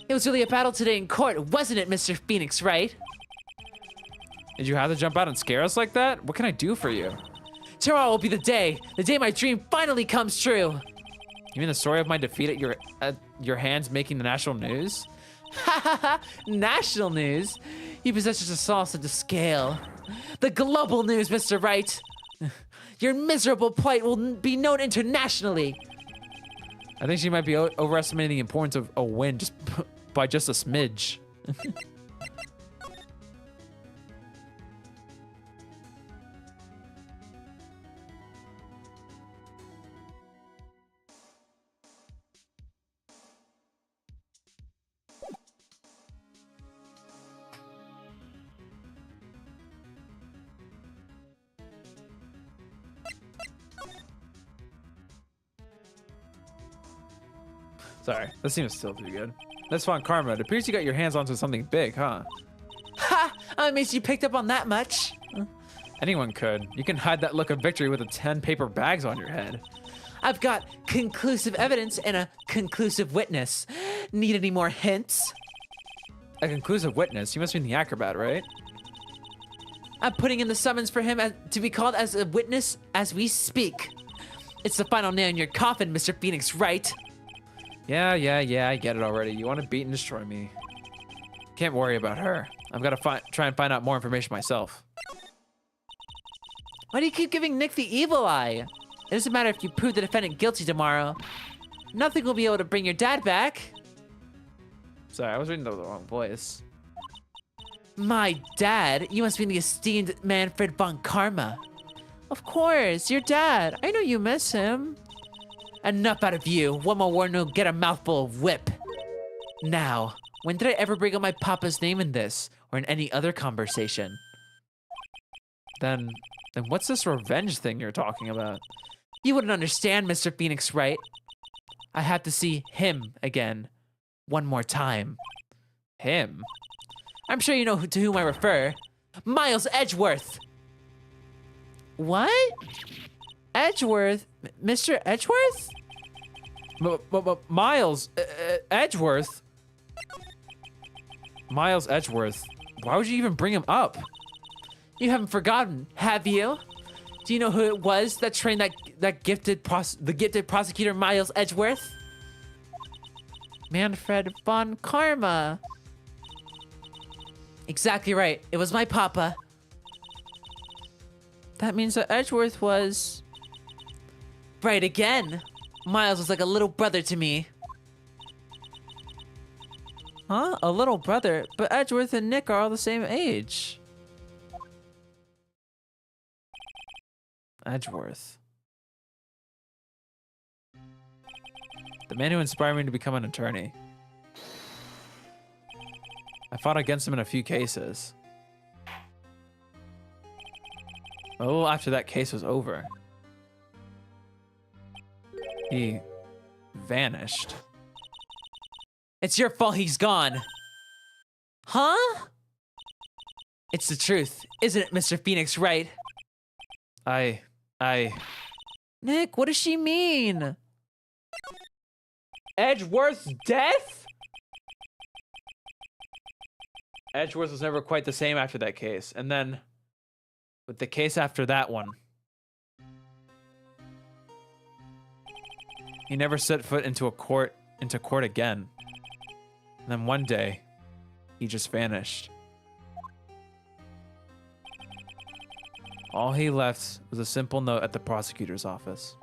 It was really a battle today in court, wasn't it, Mr. Phoenix, Wright? Did you have to jump out and scare us like that? What can I do for you? Tomorrow will be the day my dream finally comes true. You mean the story of my defeat at your hands making the national news? Ha ha ha! National news? You possess such a sauce to scale. The global news, Mr. Wright. Your miserable plight will be known internationally. I think she might be overestimating the importance of a win just by just a smidge. Sorry, this seems still too good. That's fun, Karma. It appears you got your hands onto something big, huh? Ha! That means you picked up on that much. Anyone could. You can hide that look of victory with the 10 paper bags on your head. I've got conclusive evidence and a conclusive witness. Need any more hints? A conclusive witness? You must mean the acrobat, right? I'm putting in the summons for him to be called as a witness as we speak. It's the final nail in your coffin, Mr. Phoenix Wright. Yeah, I get it already. You want to beat and destroy me. Can't worry about her. I've got to try and find out more information myself. Why do you keep giving Nick the evil eye? It doesn't matter if you prove the defendant guilty tomorrow. Nothing will be able to bring your dad back. Sorry, I was reading the wrong voice. My dad? You must be the esteemed Manfred von Karma. Of course, your dad. I know you miss him. Enough out of you. One more word and you'll get a mouthful of whip. Now, when did I ever bring up my papa's name in this, or in any other conversation? Then what's this revenge thing you're talking about? You wouldn't understand, Mr. Phoenix Wright. I have to see him again. One more time. Him? I'm sure you know to whom I refer. Miles Edgeworth. What? Edgeworth? Mr. Edgeworth? Miles Edgeworth? Miles Edgeworth? Why would you even bring him up? You haven't forgotten, have you? Do you know who it was that trained the gifted prosecutor Miles Edgeworth? Manfred von Karma. Exactly right. It was my papa. That means that Edgeworth was... Right again. Miles was like a little brother to me. Huh? A little brother? But Edgeworth and Nick are all the same age. Edgeworth. The man who inspired me to become an attorney. I fought against him in a few cases. A little after that case was over, he vanished. It's your fault he's gone. Huh? It's the truth, isn't it, Mr. Phoenix Wright? Nick, what does she mean? Edgeworth's death? Edgeworth was never quite the same after that case. And then, with the case after that one, he never set foot into court again. And then one day, he just vanished. All he left was a simple note at the prosecutor's office.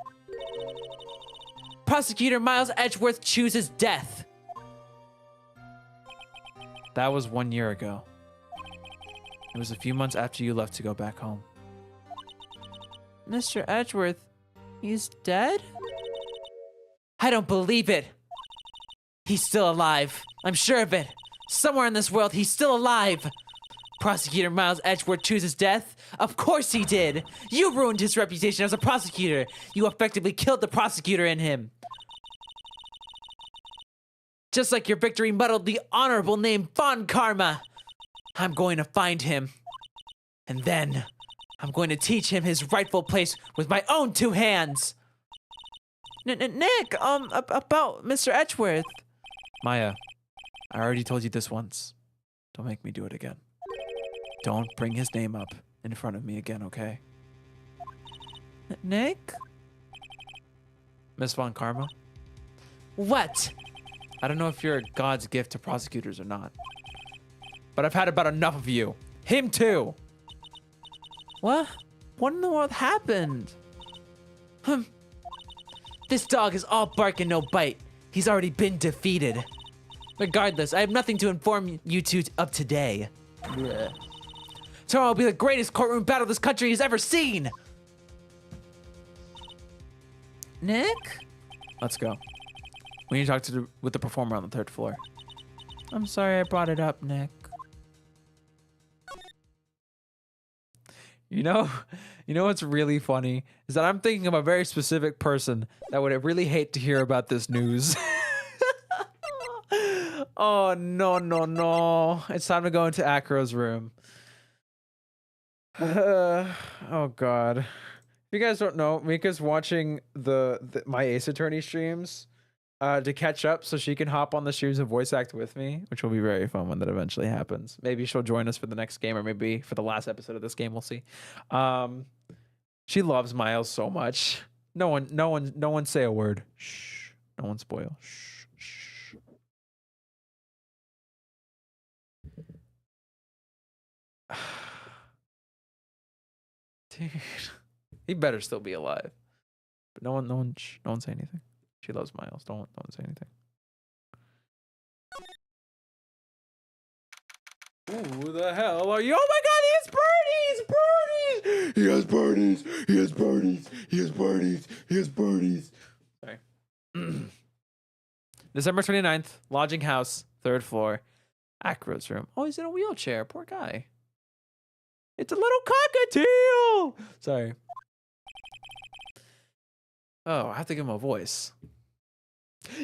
Prosecutor Miles Edgeworth chooses death. That was 1 year ago. It was a few months after you left to go back home. Mr. Edgeworth, he's dead? I don't believe it. He's still alive. I'm sure of it. Somewhere in this world, he's still alive. Prosecutor Miles Edgeworth chooses death? Of course he did. You ruined his reputation as a prosecutor. You effectively killed the prosecutor in him. Just like your victory muddled the honorable name Von Karma. I'm going to find him. And then, I'm going to teach him his rightful place with my own two hands. Nick, about Mr. Edgeworth. Maya, I already told you this once. Don't make me do it again. Don't bring his name up in front of me again, okay? Nick? Miss Von Karma? What? I don't know if you're God's gift to prosecutors or not. But I've had about enough of you. Him too. What? What in the world happened? This dog is all bark and no bite. He's already been defeated. Regardless, I have nothing to inform you two of today. Blech. Tomorrow will be the greatest courtroom battle this country has ever seen. Nick? Let's go. We need to talk with the performer on the 3rd floor. I'm sorry I brought it up, Nick. You know what's really funny is that I'm thinking of a very specific person that would really hate to hear about this news. Oh, no. It's time to go into Acro's room. Oh, God. If you guys don't know, Mika's watching my Ace Attorney streams to catch up so she can hop on the streams and voice act with me, which will be very fun when that eventually happens. Maybe she'll join us for the next game, or maybe for the last episode of this game. We'll see. She loves Miles so much. No one say a word. Shh. No one spoil. Shh. Dude, he better still be alive. But no one say anything. She loves Miles. Don't say anything. Who the hell are you? Oh my God, he has birdies! Sorry. December 29th, lodging house, 3rd floor, Acro's room. Oh, he's in a wheelchair. Poor guy. It's a little cockatiel! Sorry. Oh, I have to give him a voice.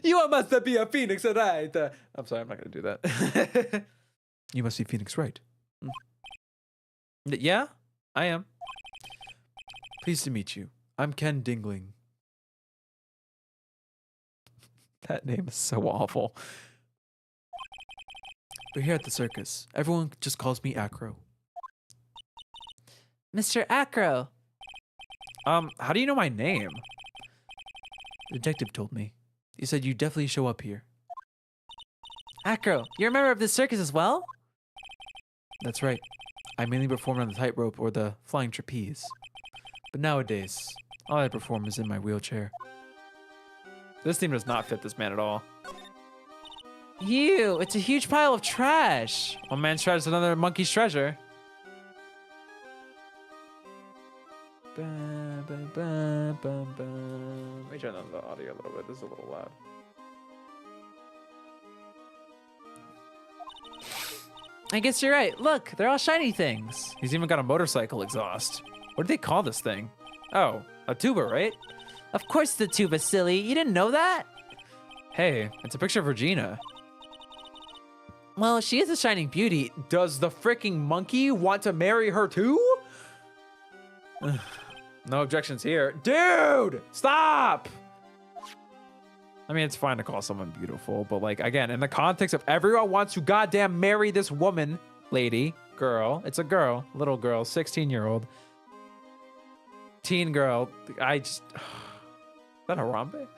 You must be a Phoenix, right? I'm sorry, I'm not going to do that. You must be Phoenix Wright. Yeah, I am. Pleased to meet you. I'm Ken Dingling. That name is so awful. We're here at the circus. Everyone just calls me Acro. Mr. Acro. How do you know my name? The detective told me. He said you definitely show up here. Acro, you're a member of this circus as well? That's right. I mainly perform on the tightrope or the flying trapeze. But nowadays, all I perform is in my wheelchair. This team does not fit this man at all. Ew, it's a huge pile of trash. One man's trash is another monkey's treasure. Let me turn down the audio a little bit. This is a little loud. I guess you're right. Look, they're all shiny things. He's even got a motorcycle exhaust. What do they call this thing? Oh, a tuba, right? Of course the tuba, silly. You didn't know that? Hey, it's a picture of Regina. Well, she is a shining beauty. Does the freaking monkey want to marry her too? No objections here. Dude, stop! I mean, it's fine to call someone beautiful, but like, again, in the context of everyone wants to goddamn marry this woman, lady, girl, it's a girl, little girl, 16-year-old, teen girl, is that Harambe?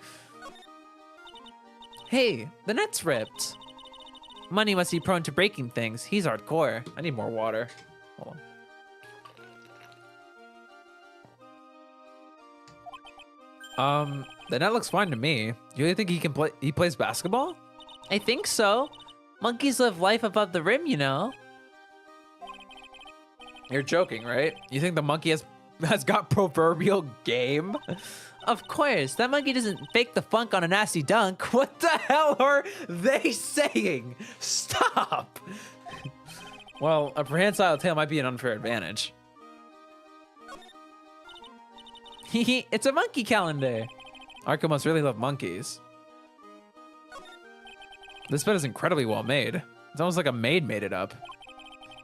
Hey, the net's ripped. Money must be prone to breaking things. He's hardcore. I need more water. Hold on. The net looks fine to me. You really think he can play? He plays basketball? I think so. Monkeys live life above the rim, you know. You're joking, right? You think the monkey has got proverbial game? Of course. That monkey doesn't fake the funk on a nasty dunk. What the hell are they saying? Stop! Well, a prehensile tail might be an unfair advantage. It's a monkey calendar. Arco must really love monkeys. This bed is incredibly well made. It's almost like a maid made it up.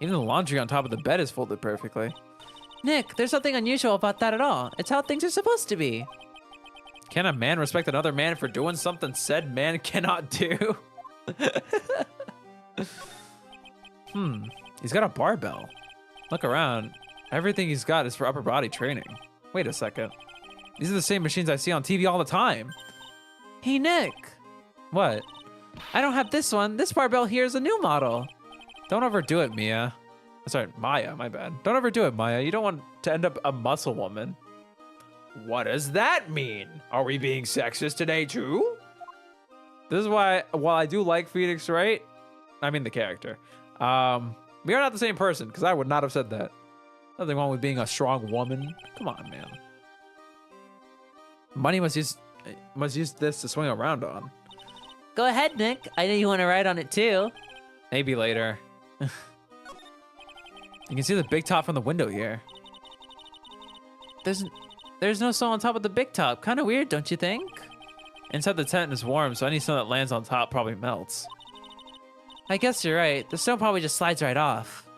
Even the laundry on top of the bed is folded perfectly. Nick, there's nothing unusual about that at all. It's how things are supposed to be. Can a man respect another man for doing something said man cannot do? He's got a barbell. Look around. Everything he's got is for upper body training. Wait a second. These are the same machines I see on TV all the time. Hey, Nick. What? I don't have this one. This barbell here is a new model. Don't overdo it, Mia. Sorry, Maya, my bad. Don't overdo it, Maya. You don't want to end up a muscle woman. What does that mean? Are we being sexist today too? This is why, while I do like Phoenix Wright, I mean the character, we are not the same person, because I would not have said that. Nothing wrong with being a strong woman. Come on, man. Money must use this to swing around on. Go ahead, Nick. I know you want to ride on it too. Maybe later. You can see the big top from the window here. There's no snow on top of the big top. Kind of weird, don't you think? Inside the tent is warm, so any snow that lands on top probably melts. I guess you're right. The snow probably just slides right off.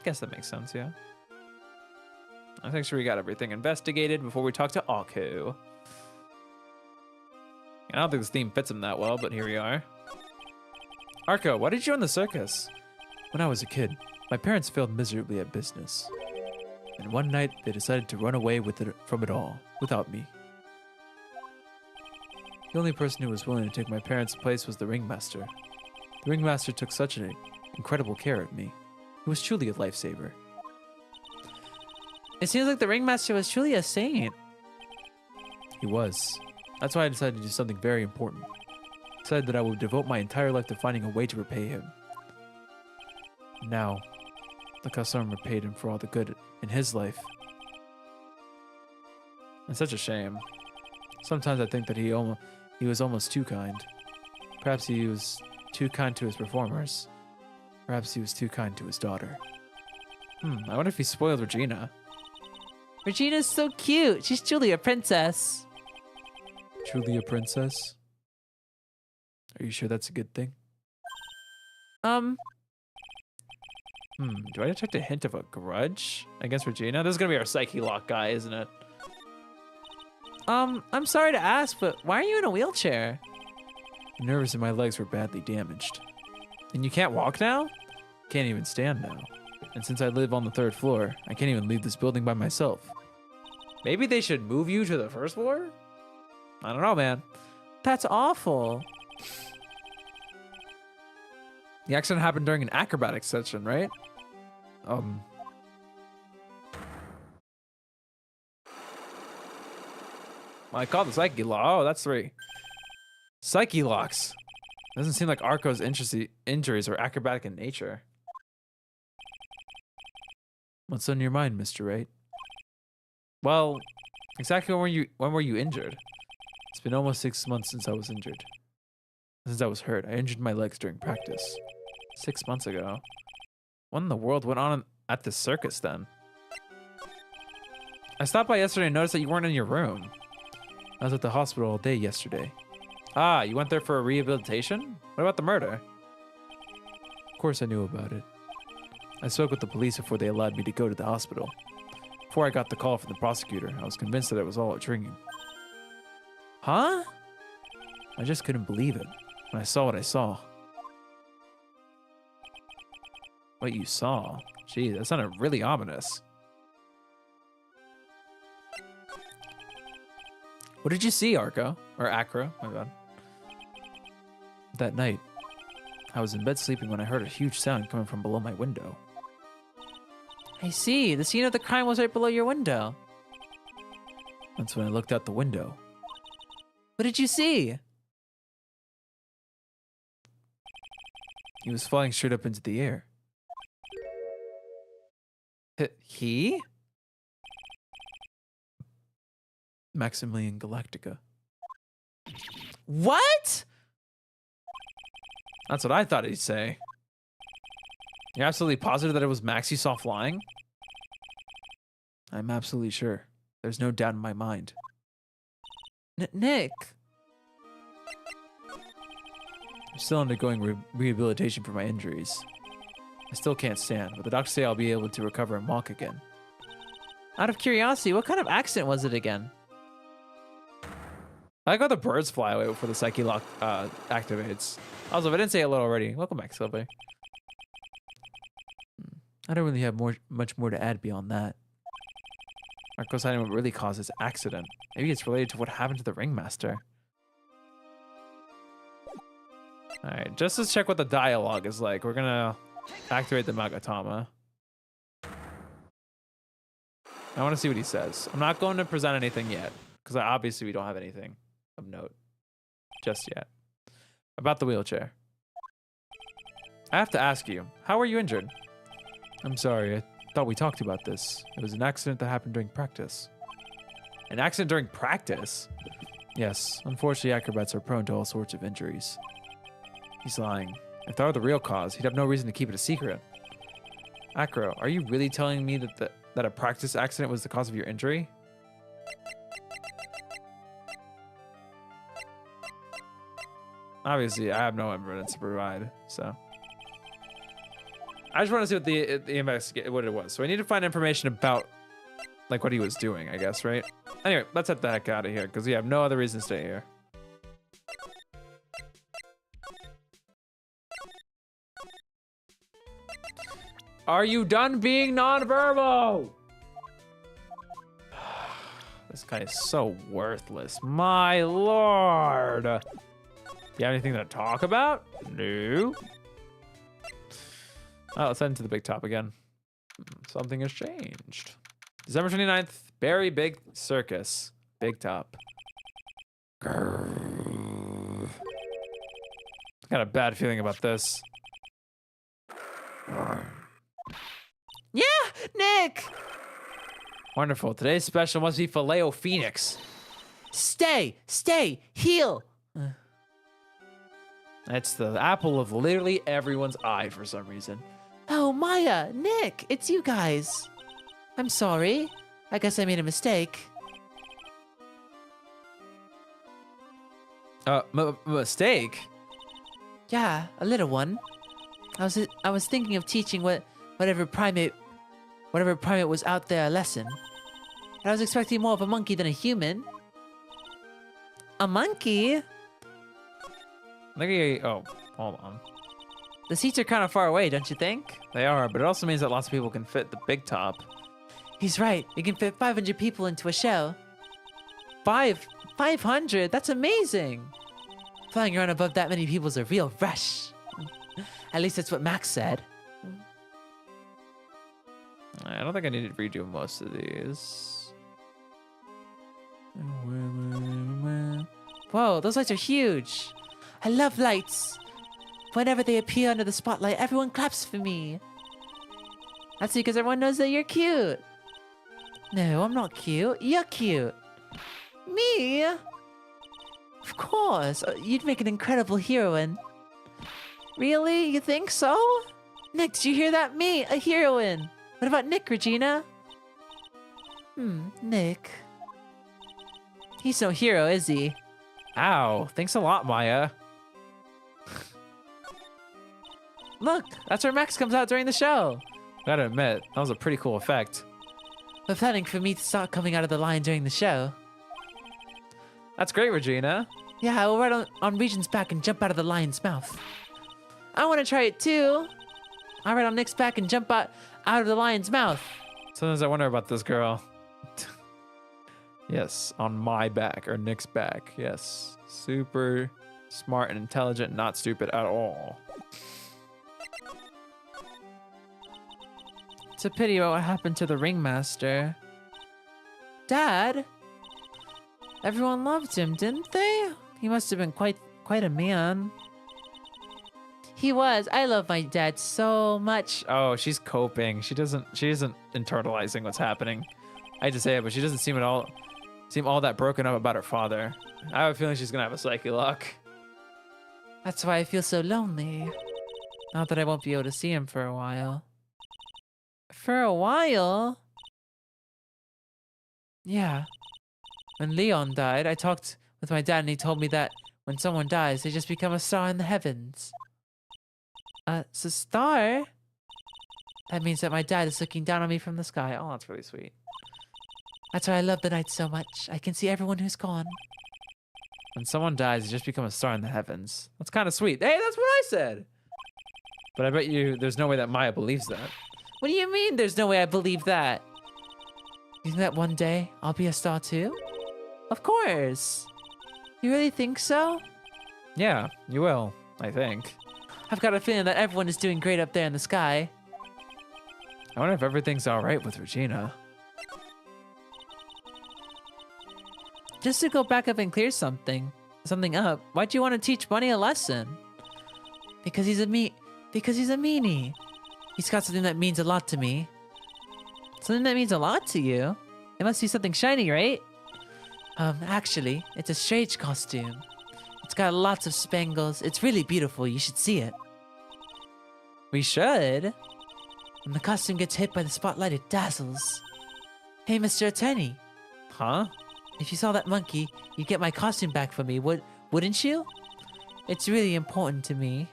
Guess that makes sense, yeah. Let's make sure we got everything investigated before we talk to Aku. I don't think this theme fits him that well, but here we are. Arco, why did you join the circus? When I was a kid, my parents failed miserably at business. And one night, they decided to run away from it all, without me. The only person who was willing to take my parents' place was the ringmaster. The ringmaster took such an incredible care of me. He was truly a lifesaver. It seems like the ringmaster was truly a saint. He was. That's why I decided to do something very important. I decided that I would devote my entire life to finding a way to repay him. Now, look how someone repaid him for all the good in his life. It's such a shame. Sometimes I think that he was almost too kind. Perhaps he was too kind to his performers. Perhaps he was too kind to his daughter. I wonder if he spoiled Regina. Regina's so cute. She's truly a princess. Truly a princess? Are you sure that's a good thing? Do I detect a hint of a grudge against Regina? This is gonna be our Psyche-Lock guy, isn't it? I'm sorry to ask, but why are you in a wheelchair? The nerves in my legs were badly damaged. And you can't walk now? Can't even stand now. And since I live on the 3rd floor, I can't even leave this building by myself. Maybe they should move you to the 1st floor? I don't know, man. That's awful. The accident happened during an acrobatics session, right? I called the Psyche-Lock. Oh, that's 3. Psyche-Locks. Doesn't seem like Arco's injuries are acrobatic in nature. What's on your mind, Mr. Wright? Well, exactly when were you injured? It's been almost 6 months since I was injured. Since I was hurt, I injured my legs during practice. 6 months ago. What in the world went on at the circus then? I stopped by yesterday and noticed that you weren't in your room. I was at the hospital all day yesterday. Ah, you went there for a rehabilitation? What about the murder? Of course I knew about it. I spoke with the police before they allowed me to go to the hospital. Before I got the call from the prosecutor, I was convinced that it was all a dream. Huh? I just couldn't believe it when I saw what I saw. What you saw? Gee, that sounded really ominous. What did you see, Arco? Or Acro, my bad. That night, I was in bed sleeping when I heard a huge sound coming from below my window. I see. The scene of the crime was right below your window. That's when I looked out the window. What did you see? He was flying straight up into the air. He? Maximilian Galactica. What? That's what I thought he'd say. You're absolutely positive that it was Max you saw flying? I'm absolutely sure. There's no doubt in my mind. Nick. I'm still undergoing rehabilitation for my injuries. I still can't stand, but the doctors say I'll be able to recover and walk again. Out of curiosity, what kind of accident was it again? I like how the birds fly away before the Psyche-Lock activates. Also, if I didn't say hello already, welcome back, Sylvie. I don't really have much more to add beyond that. Arco's hiding what really caused this accident. Maybe it's related to what happened to the ringmaster. All right, just to check what the dialogue is like, we're gonna activate the Magatama. I want to see what he says. I'm not going to present anything yet, because obviously we don't have anything of note just yet. About the wheelchair. I have to ask you, how were you injured? I'm sorry, I thought we talked about this. It was an accident that happened during practice. An accident during practice? Yes, unfortunately acrobats are prone to all sorts of injuries. He's lying. If that were the real cause, he'd have no reason to keep it a secret. Acro, are you really telling me that a practice accident was the cause of your injury? Obviously, I have no evidence to provide, so. I just want to see what what it was. So I need to find information about, like, what he was doing, I guess, right? Anyway, let's get the heck out of here, because we have no other reason to stay here. Are you done being nonverbal? This guy is so worthless. My lord. You have anything to talk about? No. Oh, let's head into the big top again. Something has changed. December 29th, Berry Big Circus. Big top. Grrr. Got a bad feeling about this. Yeah, Nick! Wonderful. Today's special must be Filet Phoenix. Stay, heal. It's the apple of literally everyone's eye for some reason. Oh, Maya, Nick, it's you guys. I'm sorry. I guess I made a mistake. Mistake? Yeah, a little one. I was thinking of teaching whatever primate was out there a lesson. And I was expecting more of a monkey than a human. A monkey? Look at oh, hold on. The seats are kind of far away, don't you think? They are, but it also means that lots of people can fit the big top. He's right. We can fit 500 people into a show. 500? That's amazing. Flying around above that many people is a real rush. At least that's what Max said. I don't think I need to redo most of these. Whoa, those lights are huge. I love lights. Whenever they appear under the spotlight, everyone claps for me. That's because everyone knows that you're cute. No, I'm not cute. You're cute. Me? Of course. You'd make an incredible heroine. Really? You think so? Nick, did you hear that? Me, a heroine. What about Nick, Regina? Nick. He's no hero, is he? Ow, thanks a lot, Maya. Look, that's where Max comes out during the show. Gotta admit, that was a pretty cool effect. We're planning for me to start coming out of the line during the show. That's great, Regina. Yeah, I will ride on Regent's back and jump out of the lion's mouth. I want to try it too. I'll ride on Nick's back and jump out of the lion's mouth. Sometimes I wonder about this girl. Yes, on my back, or Nick's back. Yes, super smart and intelligent, not stupid at all. It's a pity what happened to the ringmaster. Dad? Everyone loved him, didn't they? He must have been quite a man. He was. I love my dad so much. Oh, she's coping. She isn't internalizing what's happening. I hate to say it, but she doesn't seem all that broken up about her father. I have a feeling she's gonna have a Psyche-Lock. That's why I feel so lonely. Not that I won't be able to see him for a while. For a while? Yeah. When Leon died, I talked with my dad and he told me that when someone dies, they just become a star in the heavens. It's a star? That means that my dad is looking down on me from the sky. Oh, that's really sweet. That's why I love the night so much. I can see everyone who's gone. When someone dies, you just become a star in the heavens. That's kind of sweet. Hey, that's what I said. But I bet you there's no way that Maya believes that. What do you mean there's no way I believe that? You think that one day I'll be a star too? Of course. You really think so? Yeah, you will. I think. I've got a feeling that everyone is doing great up there in the sky. I wonder if everything's all right with Regina. Just to go back up and clear something up, why'd you want to teach Bunny a lesson? Because he's a meanie. He's got something that means a lot to me. Something that means a lot to you? It must be something shiny, right? Actually, it's a strange costume. It's got lots of spangles. It's really beautiful. You should see it. We should. When the costume gets hit by the spotlight, it dazzles. Hey, Mr. Attorney. Huh? If you saw that monkey, you'd get my costume back for me, wouldn't you? It's really important to me.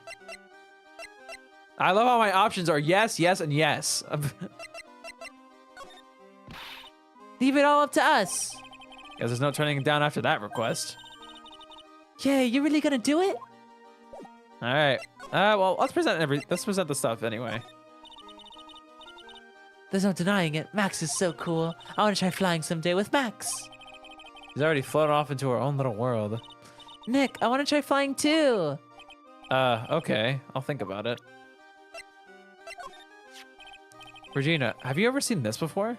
I love how my options are yes, yes, and yes. Leave it all up to us. Guess there's no turning down after that request. Yeah, you really gonna do it? All right. Well, let's present the stuff anyway. There's no denying it. Max is so cool. I want to try flying someday with Max. He's already flown off into her own little world. Nick, I want to try flying too. Okay. I'll think about it. Regina, have you ever seen this before?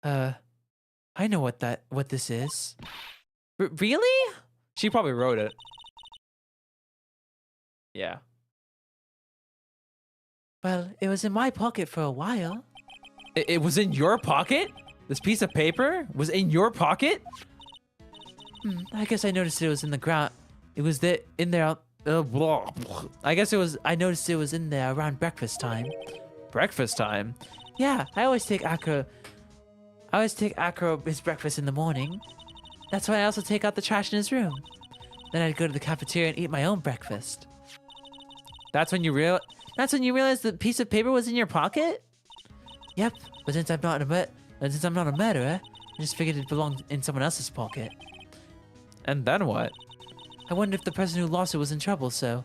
I know what this is. Really? She probably wrote it. Yeah. Well, it was in my pocket for a while. It was in your pocket? This piece of paper was in your pocket? I guess I noticed it was in the ground. It was in there. I noticed it was in there around breakfast time. Breakfast time? Yeah, I always take Acro his breakfast in the morning. That's why I also take out the trash in his room. Then I'd go to the cafeteria and eat my own breakfast. That's when you realized the piece of paper was in your pocket? Yep, but since I'm not a murderer, I just figured it belonged in someone else's pocket. And then what? I wondered if the person who lost it was in trouble, so...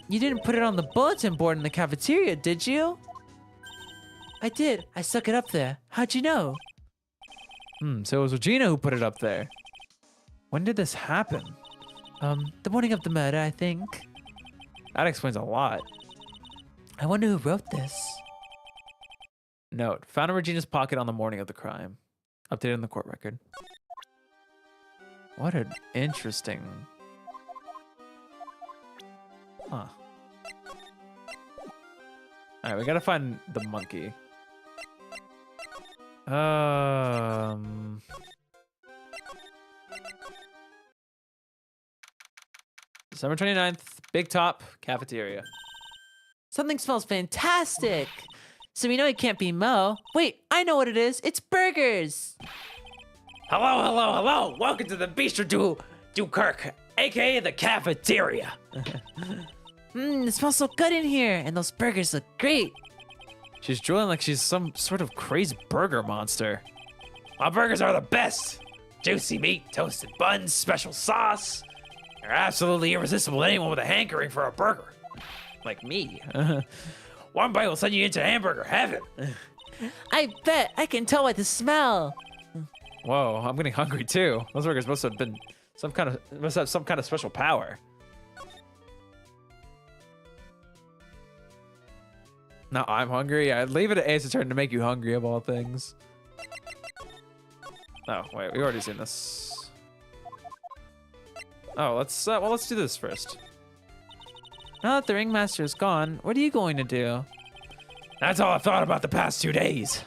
You didn't put it on the bulletin board in the cafeteria, did you? I did. I stuck it up there. How'd you know? So it was Regina who put it up there. When did this happen? The morning of the murder, I think. That explains a lot. I wonder who wrote this. Note, found in Regina's pocket on the morning of the crime. Updated in the court record. What an interesting... Huh. Alright, we gotta find the monkey. December 29th, Big Top, cafeteria. Something smells fantastic. So we know it can't be Mo. Wait, I know what it is. It's burgers. Hello, hello, hello. Welcome to the Bistro du Kirk, aka the cafeteria. It smells so good in here, and those burgers look great. She's drooling like she's some sort of crazy burger monster. My burgers are the best. Juicy meat, toasted buns, special sauce. They're absolutely irresistible to anyone with a hankering for a burger. Like me. One bite will send you into hamburger heaven. I bet. I can tell by the smell. Whoa, I'm getting hungry too. Those burgers must have some kind of special power. Now I'm hungry. I'd leave it to Ace Attorney to make you hungry of all things. Oh wait, we already seen this. Oh, let's do this first. Now that the ringmaster is gone, what are you going to do? That's all I've thought about the past 2 days.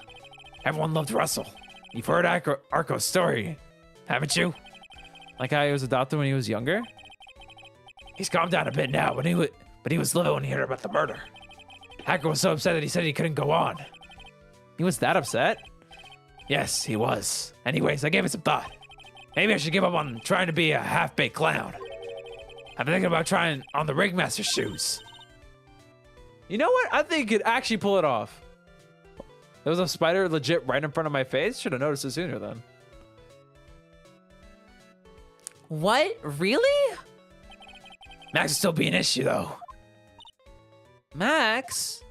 Everyone loved Russell. You've heard Arco's story, haven't you? Like how he was adopted when he was younger? He's calmed down a bit now, but he was little when he heard about the murder. Arco was so upset that he said he couldn't go on. He was that upset? Yes, he was. Anyways, I gave it some thought. Maybe I should give up on trying to be a half-baked clown. I've been thinking about trying on the ringmaster's shoes. You know what? I think you could actually pull it off. There was a spider legit right in front of my face. Should have noticed it sooner then. What? Really? Max will still be an issue, though. Max?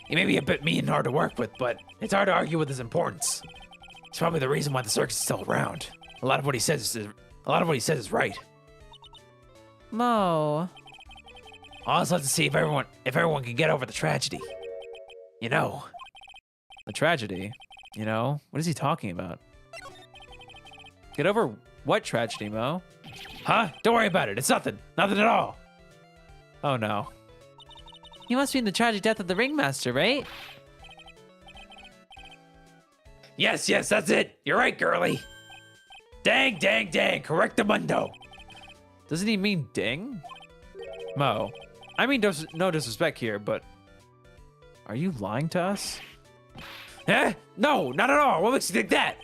He may be a bit mean and hard to work with, but it's hard to argue with his importance. It's probably the reason why the circus is still around. A lot of what he says is right. Mo. I also have to see if everyone can get over the tragedy. You know. The tragedy, you know? What is he talking about? Get over what tragedy, Mo? Huh? Don't worry about it. It's nothing. Nothing at all. Oh no. You must mean the tragic death of the ringmaster, right? Yes, that's it. You're right, girly. Dang, correctamundo. Doesn't he mean ding? Mo, I mean no disrespect here, but are you lying to us? Eh? No, not at all. What makes you think that?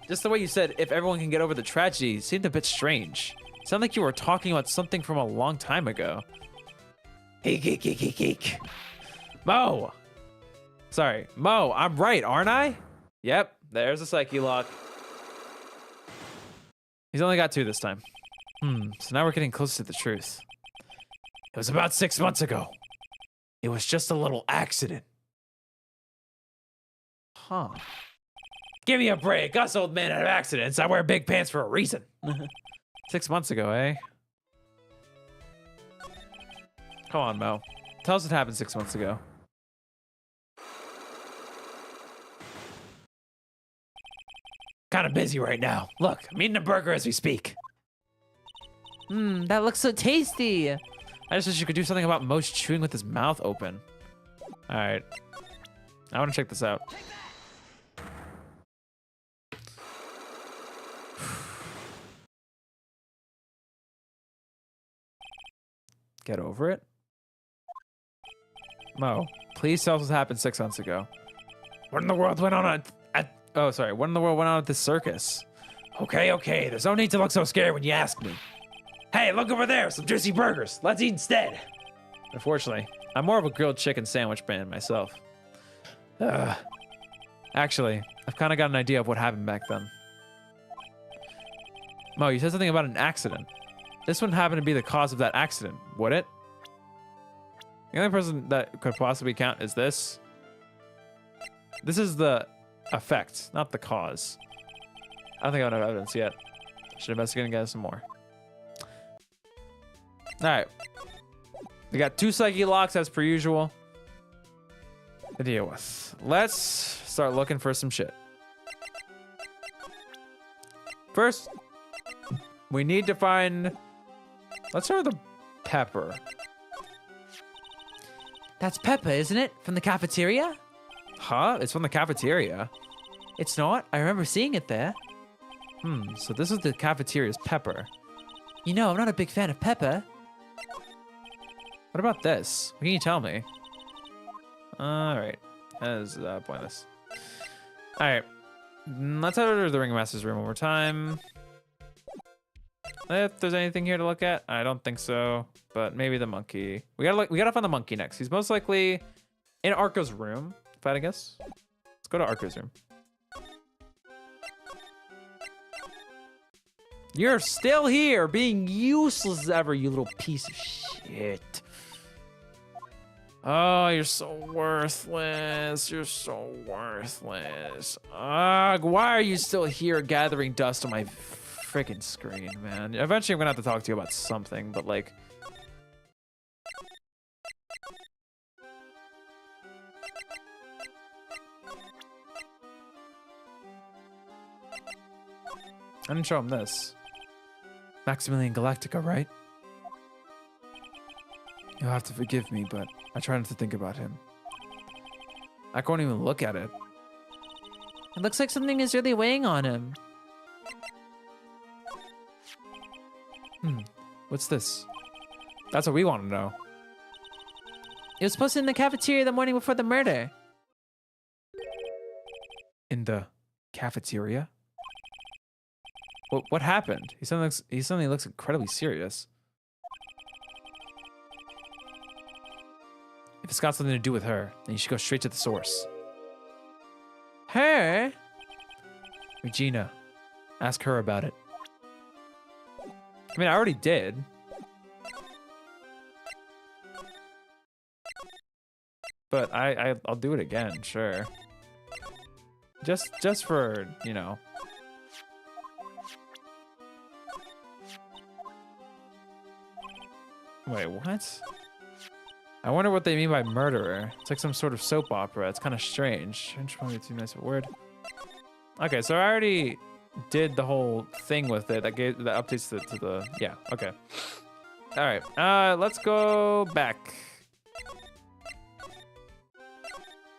Just the way you said, if everyone can get over the tragedy, seemed a bit strange. Sounded like you were talking about something from a long time ago. Geek. Mo! Sorry, Mo, I'm right, aren't I? Yep, there's a Psyche-Lock. He's only got 2 this time. So now we're getting close to the truth. It was about 6 months ago. It was just a little accident. Huh. Give me a break. Us old men have accidents. I wear big pants for a reason. 6 months ago, eh? Come on, Mo. Tell us what happened 6 months ago. Kind of busy right now. Look, I'm eating a burger as we speak. That looks so tasty. I just wish you could do something about Mo's chewing with his mouth open. All right. I want to check this out. Get over it. Mo, please tell us what happened 6 months ago. What in the world went on Oh, sorry. What in the world went on at this circus? Okay. There's no need to look so scared when you ask me. Hey, look over there. Some juicy burgers. Let's eat instead. Unfortunately, I'm more of a grilled chicken sandwich man myself. Actually, I've kind of got an idea of what happened back then. Mo, you said something about an accident. This wouldn't happen to be the cause of that accident, would it? The only person that could possibly count is this. This is the effect, not the cause. I don't think I have evidence yet. Should investigate and get some more. All right. We got 2 Psyche-Locks as per usual to deal with. Let's start looking for some shit. First, we need to find... Let's start with the pepper. That's Peppa, isn't it? From the cafeteria? Huh? It's from the cafeteria. It's not. I remember seeing it there. So this is the cafeteria's pepper. You know, I'm not a big fan of Peppa. What about this? What can you tell me? Alright. That is pointless. Alright. Let's head over to the ringmaster's room one more time. If there's anything here to look at, I don't think so. But maybe the monkey. We gotta find the monkey next. He's most likely in Arco's room, if I had to guess. Let's go to Arco's room. You're still here, being useless as ever, you little piece of shit. Oh, you're so worthless. You're so worthless. Ugh, why are you still here gathering dust on my freaking screen, man? Eventually, I'm gonna have to talk to you about something, but like... I didn't show him this. Maximilian Galactica, right? You'll have to forgive me, but I try not to think about him. I can't even look at it. It looks like something is really weighing on him. What's this? That's what we want to know. It was posted in the cafeteria the morning before the murder. In the cafeteria? What happened? He suddenly looks incredibly serious. If it's got something to do with her, then you should go straight to the source. Her? Regina. Ask her about it. I mean, I already did. But I'll do it again, sure. Just for, you know. Wait, what? I wonder what they mean by murderer. It's like some sort of soap opera. It's kind of strange. Strange probably too nice of a word. Okay, so I already did the whole thing with it. That gave the updates to the yeah. Okay. All right. Let's go back.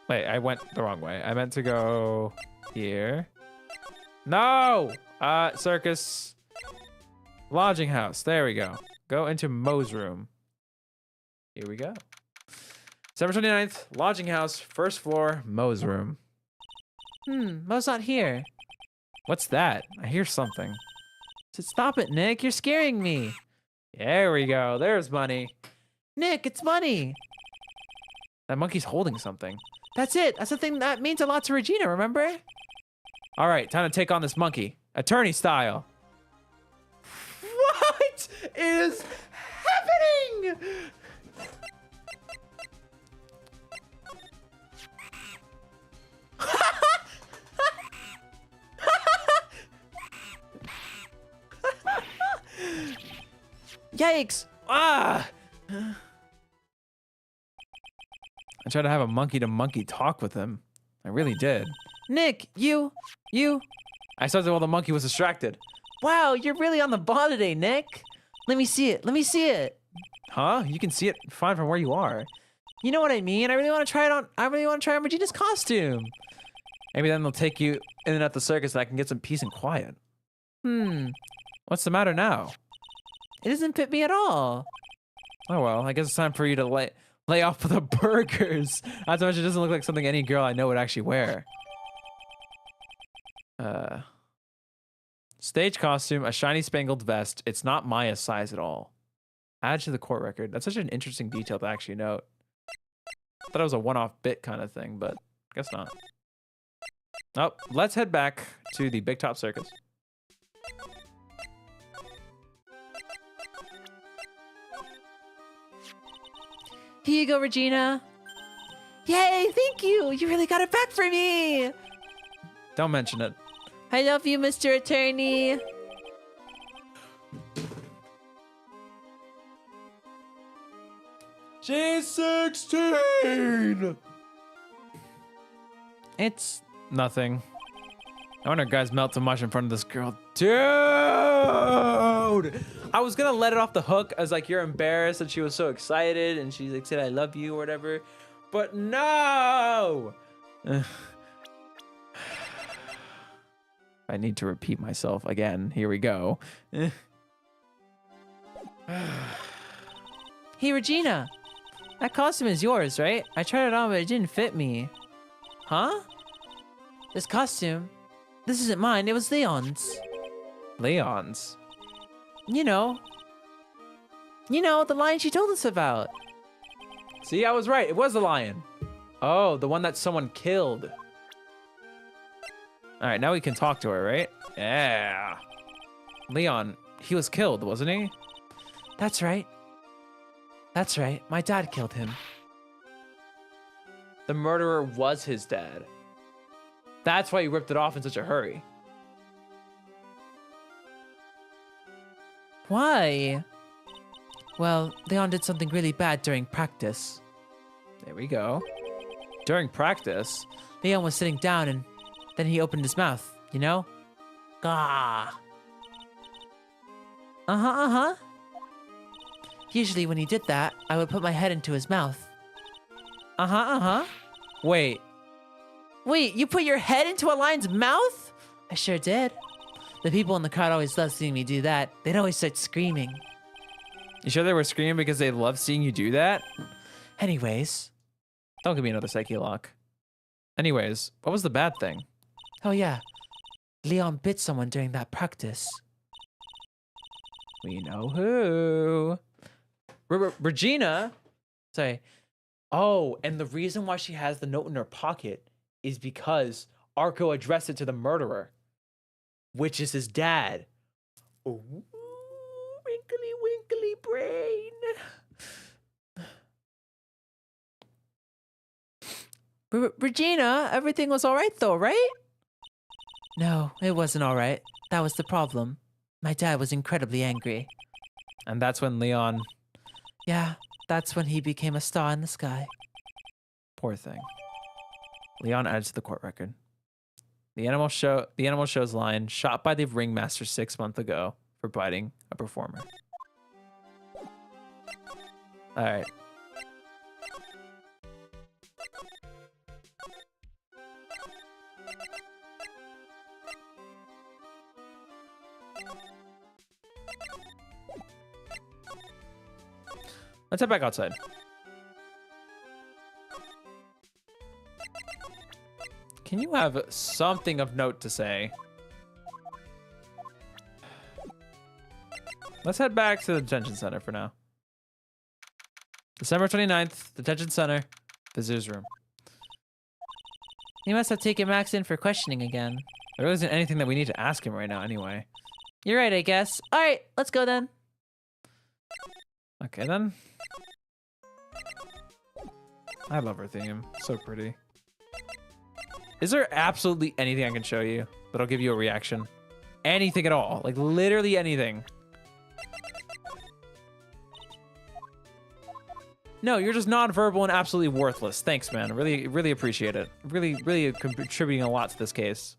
Wait, I went the wrong way. I meant to go here. No! Circus. Lodging house. There we go. Go into Mo's room. Here we go. December 29th, lodging house, first floor, Mo's room. Mo's not here. What's that? I hear something. Stop it, Nick. You're scaring me. There we go. There's money. Nick, it's money. That monkey's holding something. That's it. That's the thing that means a lot to Regina, remember? All right, time to take on this monkey. Attorney style. What is happening? Yikes. Ah! I tried to have a monkey-to-monkey talk with him. I really did. Nick, you. I started while the monkey was distracted. Wow, you're really on the ball today, Nick. Let me see it. Let me see it. Huh? You can see it fine from where you are. You know what I mean? I really want to try it on. I really want to try on Regina's costume. Maybe then they'll take you in and out the circus and I can get some peace and quiet. What's the matter now? It doesn't fit me at all. Oh well, I guess it's time for you to lay off the burgers. Not to mention, it doesn't look like something any girl I know would actually wear. Stage costume, a shiny spangled vest. It's not Maya's size at all. Add to the court record. That's such an interesting detail to actually note. I thought it was a one-off bit kind of thing, but guess not. Oh, let's head back to the Big Top Circus. Here you go, Regina. Yay, thank you. You really got it back for me. Don't mention it. I love you, Mr. Attorney. She's 16! It's Nothing. I wonder if guys melt too much in front of this girl. Dude! I was gonna let it off the hook as like you're embarrassed that she was so excited and she like said I love you or whatever. But no! I need to repeat myself again. Here we go. Hey, Regina. That costume is yours, right? I tried it on, but it didn't fit me. Huh? This costume? This isn't mine. It was Leon's. Leon's? You know, the lion she told us about. See, I was right. It was a lion. Oh, the one that someone killed. All right, now we can talk to her, right? Yeah. Leon, he was killed, wasn't he? That's right. That's right. My dad killed him. The murderer was his dad. That's why you ripped it off in such a hurry. Why? Well, Leon did something really bad during practice. There we go. During practice? Leon was sitting down and then he opened his mouth, you know? Gah. Uh-huh. Usually when he did that, I would put my head into his mouth. Wait. Wait, you put your head into a lion's mouth? I sure did. The people in the crowd always love seeing me do that. They'd always start screaming. You sure they were screaming because they love seeing you do that? Anyways. Don't give me another Psyche-Lock. Anyways, what was the bad thing? Oh yeah, Leon bit someone during that practice. We know who. Regina? Sorry. Oh, and the reason why she has the note in her pocket is because Arco addressed it to the murderer, which is his dad. Ooh, wrinkly, winkly brain. Regina, everything was all right though, right? No, it wasn't all right. That was the problem. My dad was incredibly angry. And that's when Leon Yeah, that's when he became a star in the sky. Poor thing. Leon adds to the court record. The animal show's line, shot by the ringmaster 6 months ago for biting a performer. All right. Let's head back outside. Can you have something of note to say? Let's head back to the detention center for now. December 29th, detention center, visitor's room. He must have taken Max in for questioning again. There really isn't anything that we need to ask him right now anyway. You're right, I guess. All right, let's go then. Okay then. I love her theme. So pretty. Is there absolutely anything I can show you that'll give you a reaction? Anything at all. Like literally anything. No, you're just nonverbal and absolutely worthless. Thanks, man. Really, really appreciate it. Really contributing a lot to this case.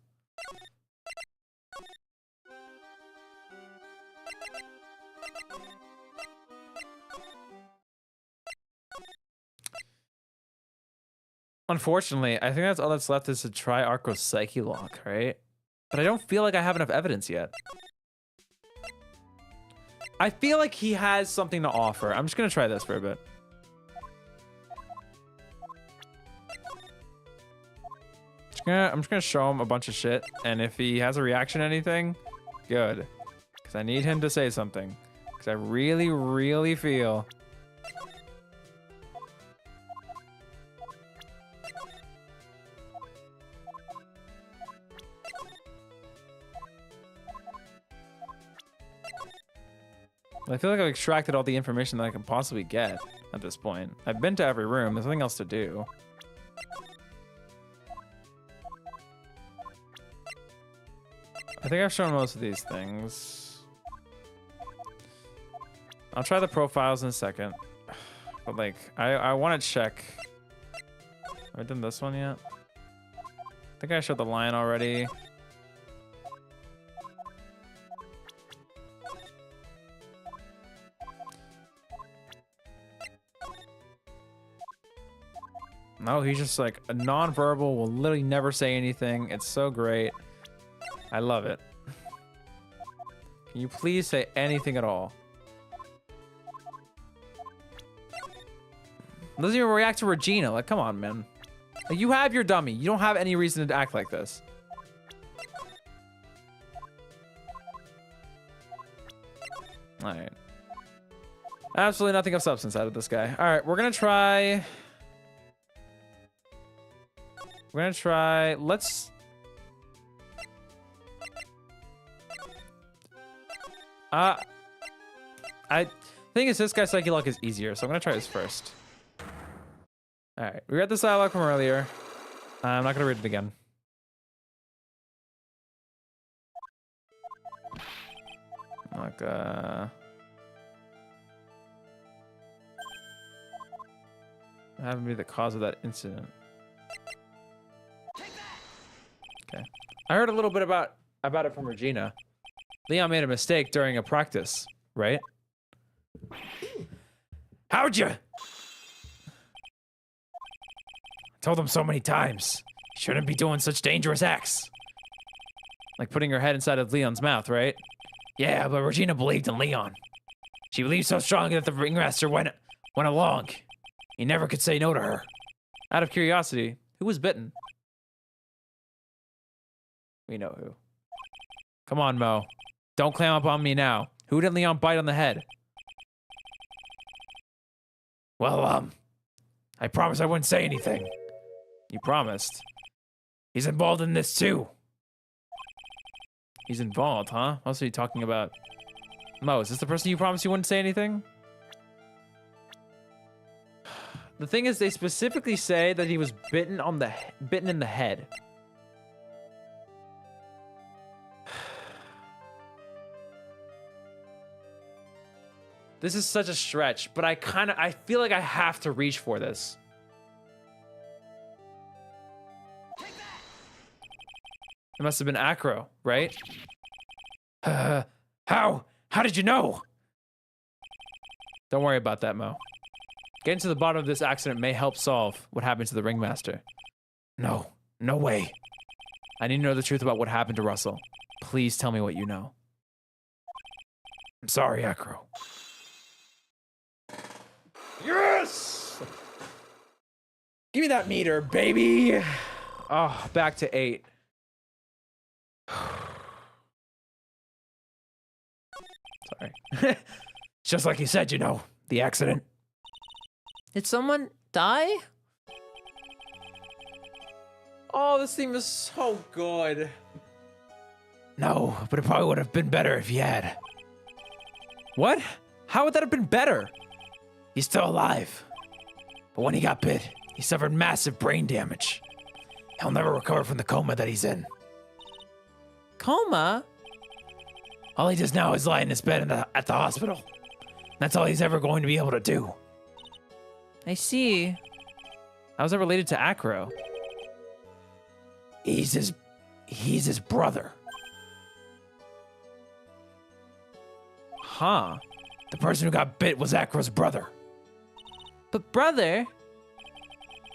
Unfortunately, I think that's all that's left is to try Arco's Psyche-Lock, right? But I don't feel like I have enough evidence yet. I feel like he has something to offer. I'm just gonna try this for a bit. I'm just gonna show him a bunch of shit, and if he has a reaction to anything, good. Because I need him to say something. Because I really, really feel... I feel like I've extracted all the information that I can possibly get at this point. I've been to every room. There's nothing else to do. I think I've shown most of these things. I'll try the profiles in a second. But like, I want to check. Have I done this one yet? I think I showed the line already. No, he's just like a nonverbal, will literally never say anything. It's so great. I love it. Can you please say anything at all? Doesn't even react to Regina. Like, come on, man. Like, you have your dummy. You don't have any reason to act like this. All right. Absolutely nothing of substance out of this guy. All right, we're gonna try. We're gonna try. Let's. I think this guy's Psyche-Lock is easier, so I'm gonna try this first. All right, we read this dialogue from earlier. I'm not gonna read it again. Like, having be the cause of that incident. Okay, I heard a little bit about it from Regina. Leon made a mistake during a practice, right? How'd you? Told him so many times. Shouldn't be doing such dangerous acts. Like putting her head inside of Leon's mouth, right? Yeah, but Regina believed in Leon. She believed so strongly that the ringmaster went along. He never could say no to her. Out of curiosity, who was bitten? We know who. Come on, Mo. Don't clam up on me now. Who did Leon bite on the head? Well, I promised I wouldn't say anything. You promised. He's involved in this too. He's involved, huh? What else are you talking about? Mo, is this the person you promised you wouldn't say anything? The thing is, they specifically say that he was bitten in the head. This is such a stretch, but I feel like I have to reach for this. It must have been Acro, right? How? How did you know? Don't worry about that, Mo. Getting to the bottom of this accident may help solve what happened to the ringmaster. No, no way. I need to know the truth about what happened to Russell. Please tell me what you know. I'm sorry, Acro. Yes! Give me that meter, baby. Oh, back to 8. Sorry. Just like you said, you know, the accident. Did someone die? Oh, this theme is so good. No, but it probably would have been better if he had. What? How would that have been better? He's still alive. But when he got bit, he suffered massive brain damage. He'll never recover from the coma that he's in. Coma? All he does now is lie in his bed at the hospital. That's all he's ever going to be able to do. I see. How's that related to Acro? He's his brother. Huh. The person who got bit was Acro's brother. But brother?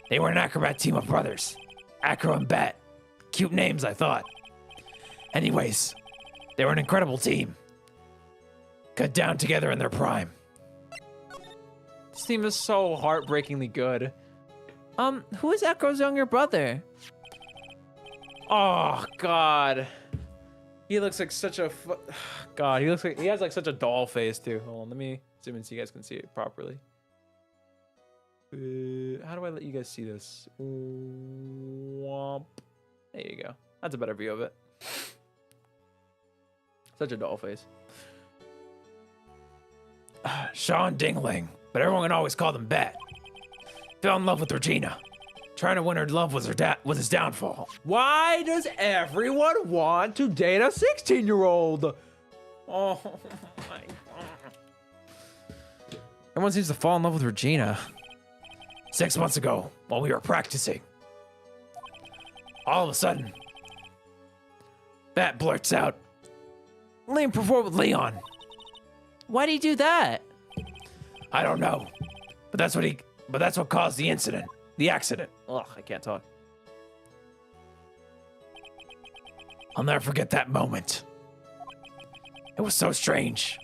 They were an acrobat team of brothers. Acro and Bat. Cute names, I thought. Anyways, they were an incredible team. Cut down together in their prime. This theme is so heartbreakingly good. Who is Acro's younger brother? Oh, God. He looks like such a... God, he looks like... He has like such a doll face, too. Hold on, let me zoom in so you guys can see it properly. How do I let you guys see this? Womp. There you go. That's a better view of it. Such a doll face. Sean Dingling, but everyone always called him Bat. Fell in love with Regina. Trying to win her love was his downfall. Why does everyone want to date a 16-year-old? Oh my God. Everyone seems to fall in love with Regina. 6 months ago, while we were practicing, all of a sudden, Bat blurts out, "Liam performed with Leon." Why'd he do that? I don't know, but that's what caused the incident, the accident. Ugh, I can't talk. I'll never forget that moment. It was so strange.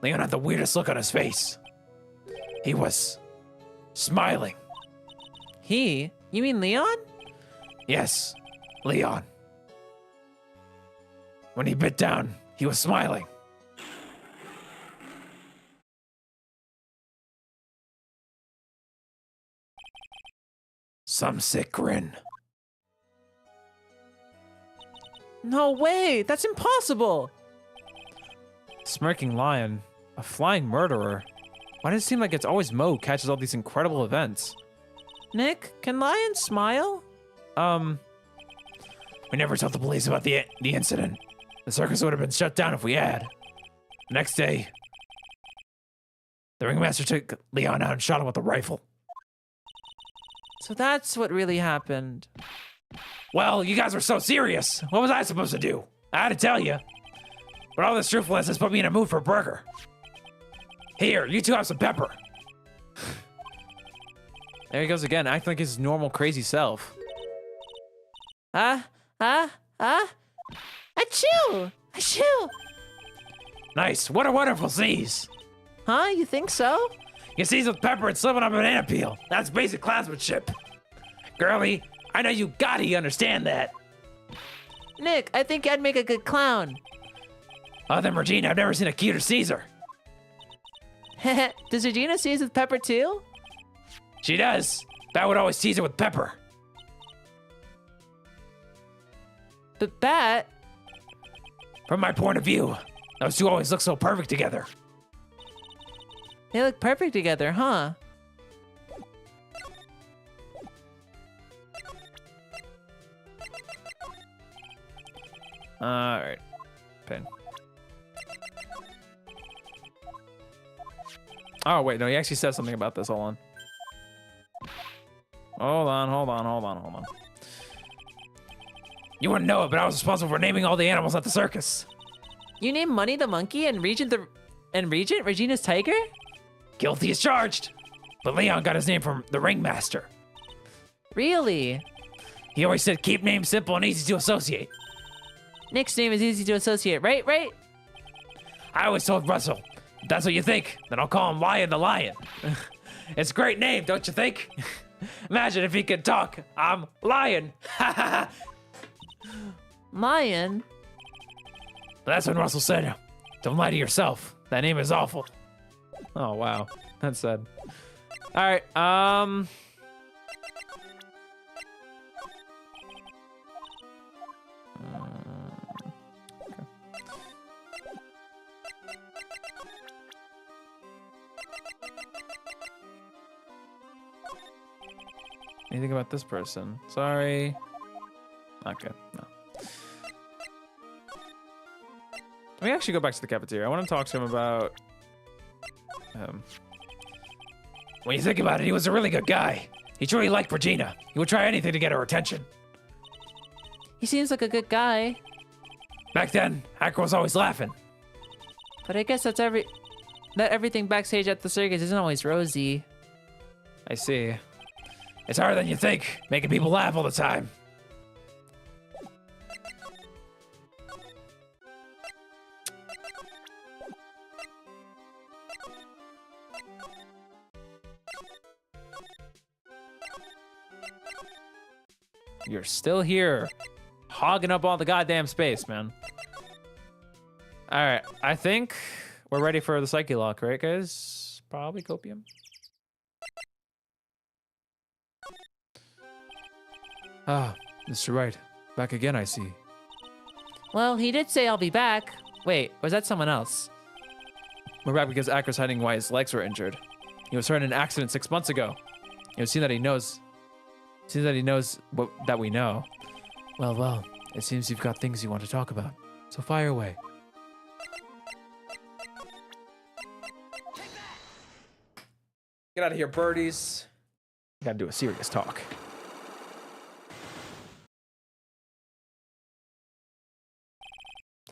Leon had the weirdest look on his face. He was smiling. He? You mean Leon? Yes, Leon. When he bit down, he was smiling. Some sick grin. No way! That's impossible! Smirking lion, a flying murderer. Why does it seem like it's always Mo who catches all these incredible events? Nick, can lions smile? We never told the police about the incident. The circus would have been shut down if we had. The next day, the ringmaster took Leon out and shot him with a rifle. So that's what really happened. Well, you guys were so serious. What was I supposed to do? I had to tell you. But all this truthfulness has put me in a mood for a burger. Here, you two have some pepper. There he goes again, acting like his normal crazy self. Achoo! Achoo! Nice. What a wonderful sneeze. Huh? You think so? You sneeze with pepper and slip on a banana peel. That's basic clansmanship. Girlie, I know you gotta understand that. Nick, I think I'd make a good clown. Other than Regina, I've never seen a cuter Caesar. Does Regina sneeze with pepper too? She does. Bat would always tease her with pepper. But Bat... From my point of view, those two always look so perfect together. They look perfect together, huh? Alright. Pin. Oh, wait, no, he actually says something about this. Hold on. Hold on. You wouldn't know it, but I was responsible for naming all the animals at the circus. You named Money the monkey and Regent Regina's tiger? Guilty as charged. But Leon got his name from the ringmaster. Really? He always said keep names simple and easy to associate. Nick's name is easy to associate, right? I always told Russell, if that's what you think, then I'll call him Lion the Lion. It's a great name, don't you think? Imagine if he could talk. I'm Lion. Lion? But that's when Russell said, don't lie to yourself. That name is awful. Oh, wow. That's sad. All right, anything about this person? Sorry. Okay, no. Let me actually go back to the cafeteria. I want to talk to him about When you think about it, he was a really good guy. He truly liked Regina. He would try anything to get her attention. He seems like a good guy. Back then, Hacker was always laughing. But I guess that everything backstage at the circus isn't always rosy. I see. It's harder than you think, making people laugh all the time. You're still here, hogging up all the goddamn space, man. All right, I think we're ready for the Psyche-Lock, right, guys? Probably copium. Ah, Mr. Wright, back again, I see. Well, he did say I'll be back. Wait, was that someone else? We're back because Acker's hiding why his legs were injured. He was hurt in an accident 6 months ago. It seems that he knows. Seems that he knows that we know. Well, it seems you've got things you want to talk about. So fire away. Get out of here, birdies. Gotta do a serious talk.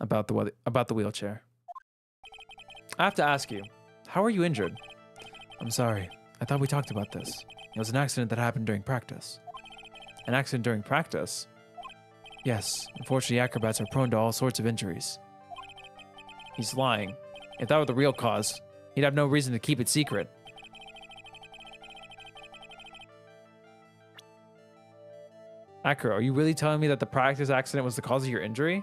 About the wheelchair. I have to ask you, how are you injured? I'm sorry. I thought we talked about this. It was an accident that happened during practice. An accident during practice? Yes, unfortunately acrobats are prone to all sorts of injuries. He's lying. If that were the real cause, he'd have no reason to keep it secret. Acker, are you really telling me that the practice accident was the cause of your injury?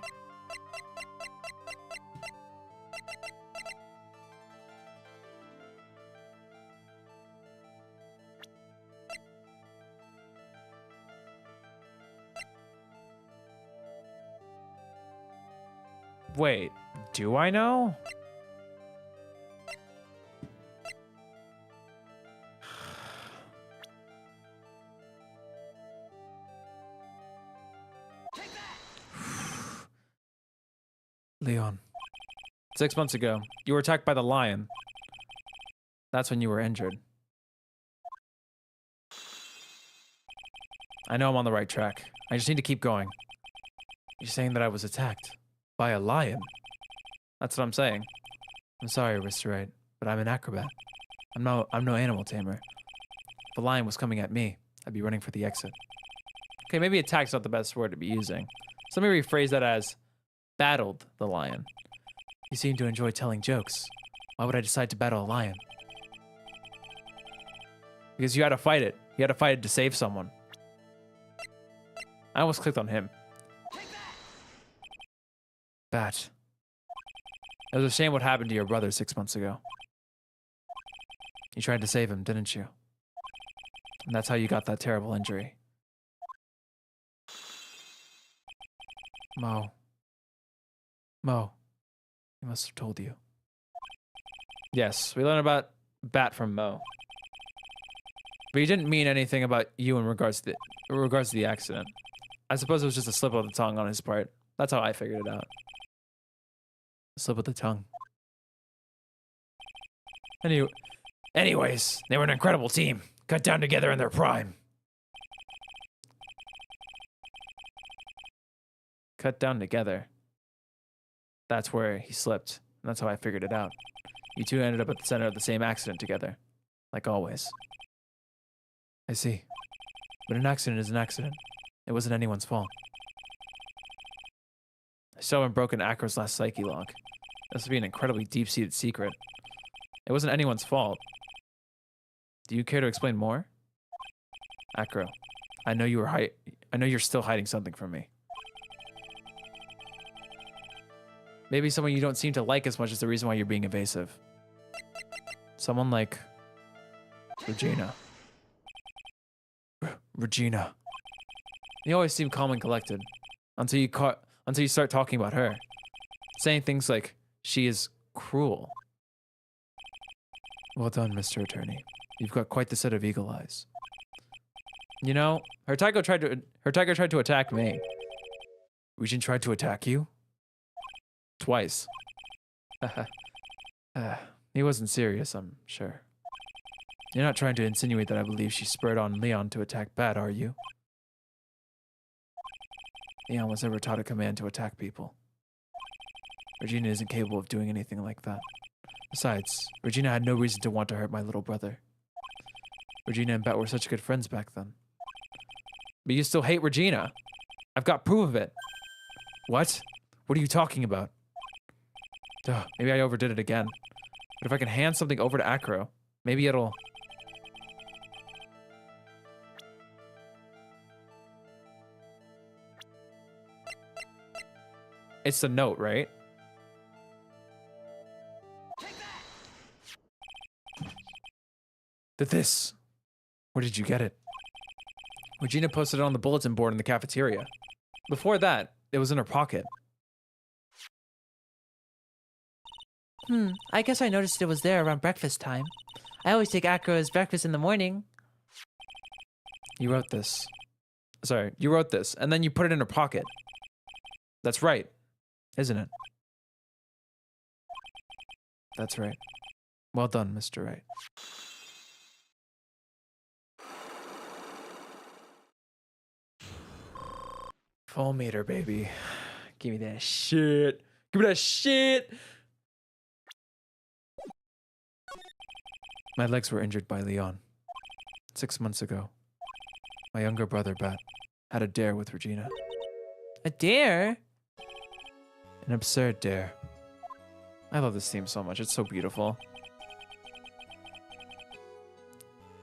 Wait, do I know? Leon. 6 months ago, you were attacked by the lion. That's when you were injured. I know I'm on the right track. I just need to keep going. You're saying that I was attacked by a lion? That's what I'm saying. I'm sorry, Mr. Wright, but I'm an acrobat. I'm no animal tamer. If a lion was coming at me, I'd be running for the exit. Okay, maybe attack's not the best word to be using. So let me rephrase that as battled the lion. You seem to enjoy telling jokes. Why would I decide to battle a lion? Because you had to fight it. You had to fight it to save someone. I almost clicked on him. Bat. It was a shame what happened to your brother 6 months ago. You tried to save him, didn't you? And that's how you got that terrible injury. Mo, he must have told you. Yes, we learned about Bat from Mo. But he didn't mean anything about you in regards to the accident. I suppose it was just a slip of the tongue on his part. That's how I figured it out. A slip of the tongue. Anyways, they were an incredible team. Cut down together in their prime. Cut down together. That's where he slipped. And that's how I figured it out. You two ended up at the center of the same accident together. Like always. I see. But an accident is an accident. It wasn't anyone's fault. I still haven't broken Acro's last Psyche-Lock. This would be an incredibly deep-seated secret. It wasn't anyone's fault. Do you care to explain more? Acro, I know you're still hiding something from me. Maybe someone you don't seem to like as much is the reason why you're being evasive. Someone like Regina. Regina. You always seem calm and collected until you start talking about her, saying things like she is cruel. Well done, Mr. Attorney. You've got quite the set of eagle eyes. You know, her tiger tried to attack me. Regina tried to attack you? Twice. He wasn't serious, I'm sure. You're not trying to insinuate that I believe she spurred on Leon to attack Bat, are you? Leon was never taught a command to attack people. Regina isn't capable of doing anything like that. Besides, Regina had no reason to want to hurt my little brother. Regina and Bat were such good friends back then. But you still hate Regina. I've got proof of it. What? What are you talking about? Duh, maybe I overdid it again. But if I can hand something over to Acro, maybe it'll... It's the note, right? This. Where did you get it? Regina posted it on the bulletin board in the cafeteria. Before that, it was in her pocket. I guess I noticed it was there around breakfast time. I always take Acro as breakfast in the morning. You wrote this. Sorry, you wrote this, and then you put it in her pocket. That's right, isn't it? That's right. Well done, Mr. Wright. Full meter, baby. Give me that shit. Give me that shit. My legs were injured by Leon. 6 months ago. My younger brother, Bat, had a dare with Regina. A dare? An absurd dare. I love this theme so much. It's so beautiful.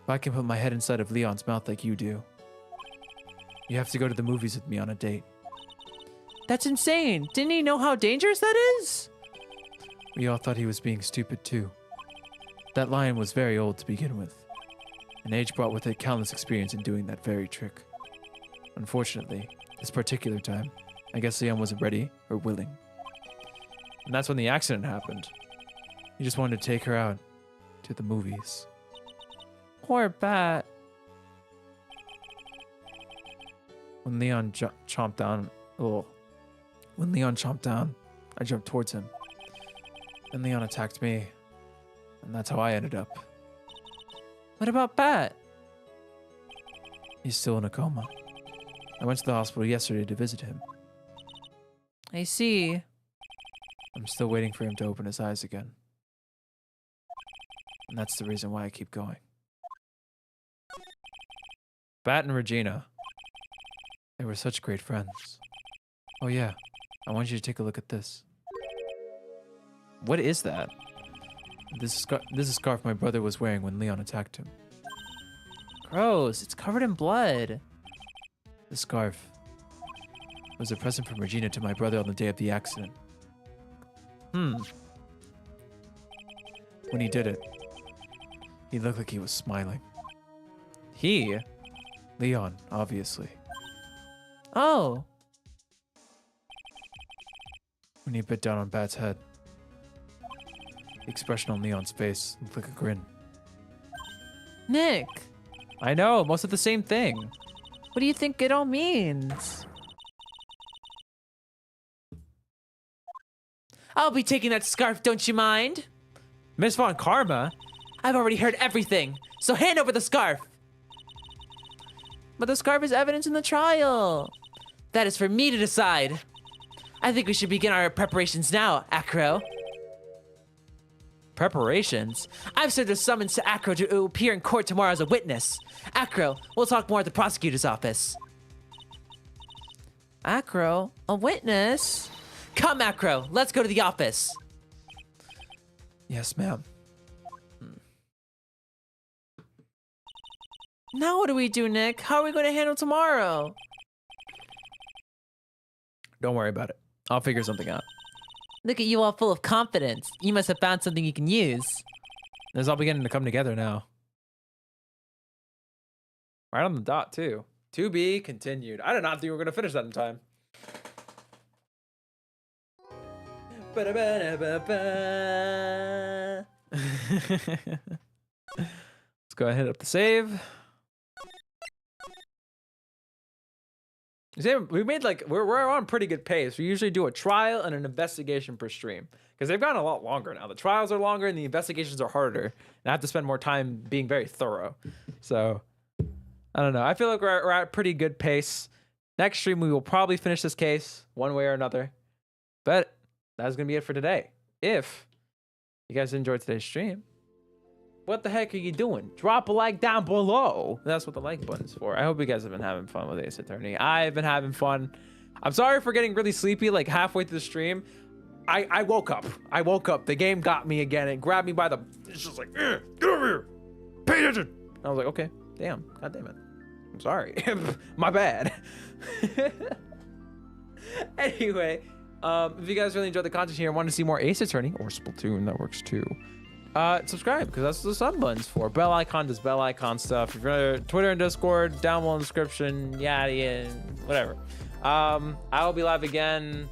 If I can put my head inside of Leon's mouth like you do, you have to go to the movies with me on a date. That's insane. Didn't he know how dangerous that is? We all thought he was being stupid too. That lion was very old to begin with, and age brought with it countless experience in doing that very trick. Unfortunately, this particular time, I guess Leon wasn't ready or willing. And that's when the accident happened. He just wanted to take her out to the movies. Poor Bat. When Leon chomped down, I jumped towards him. Then Leon attacked me, and that's how I ended up. What about Bat? He's still in a coma. I went to the hospital yesterday to visit him. I see. I'm still waiting for him to open his eyes again. And that's the reason why I keep going. Bat and Regina. They were such great friends. Oh yeah, I want you to take a look at this. What is that? This is a scarf my brother was wearing when Leon attacked him. Gross. It's covered in blood. The scarf was a present from Regina to my brother on the day of the accident. When he did it, he looked like he was smiling. He? Leon, obviously. Oh. When he bit down on Bat's head, the expression on Leon's face looked like a grin. Nick, I know, most of the same thing. what do you think it all means? I'll be taking that scarf, don't you mind? Miss Von Karma? I've already heard everything, so hand over the scarf. But the scarf is evidence in the trial. That is for me to decide. I think we should begin our preparations now, Acro. Preparations? I've served a summons to Acro to appear in court tomorrow as a witness. Acro, we'll talk more at the prosecutor's office. Acro, a witness? Come, Acro, let's go to the office. Yes, ma'am. Now what do we do, Nick? How are we going to handle tomorrow? Don't worry about it. I'll figure something out. Look at you all full of confidence. You must have found something you can use. It's all beginning to come together now. Right on the dot, too. To be continued. I did not think we were going to finish that in time. Let's go ahead and hit up the save. We made like, we're on pretty good pace. We usually do a trial and an investigation per stream because they've gotten a lot longer now. The trials are longer and the investigations are harder. And I have to spend more time being very thorough. So I don't know. I feel like we're at a pretty good pace. Next stream, we will probably finish this case one way or another. But that's going to be it for today. If you guys enjoyed today's stream, what the heck are you doing? Drop a like down below. That's what the like button's for. I hope you guys have been having fun with Ace Attorney. I've been having fun. I'm sorry for getting really sleepy like halfway through the stream. I woke up. I woke up. The game got me again. It grabbed me by the... It's just like, get over here. Pay attention. I was like, okay. Damn. God damn it. I'm sorry. My bad. Anyway, if you guys really enjoyed the content here and want to see more Ace Attorney or Splatoon, that works too. Subscribe because that's what the sub button's for. Bell icon does bell icon stuff. If you're Twitter and Discord, down below in the description, yada, whatever. I will be live again.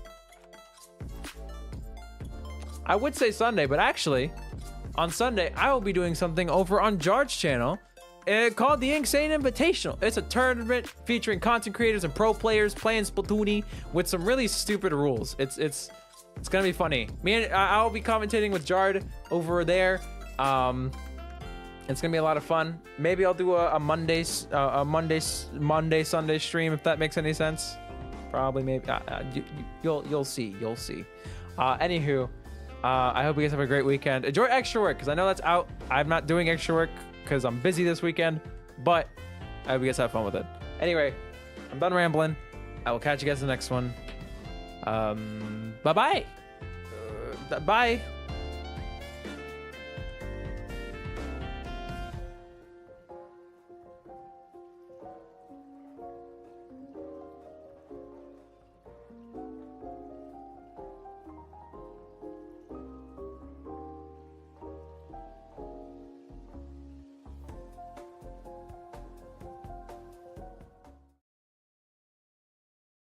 I would say Sunday, but actually, on Sunday I will be doing something over on Jar's channel called the Insane Invitational. It's a tournament featuring content creators and pro players playing Splatoon with some really stupid rules. It's gonna be funny. I'll be commentating with Jard over there. It's gonna be a lot of fun. Maybe I'll do a Monday Sunday stream if that makes any sense. Probably, maybe. You'll see. Anywho, I hope you guys have a great weekend. Enjoy extra work because I know that's out. I'm not doing extra work because I'm busy this weekend, but I hope you guys have fun with it. Anyway, I'm done rambling. I will catch you guys in the next one. Bye-bye. Bye.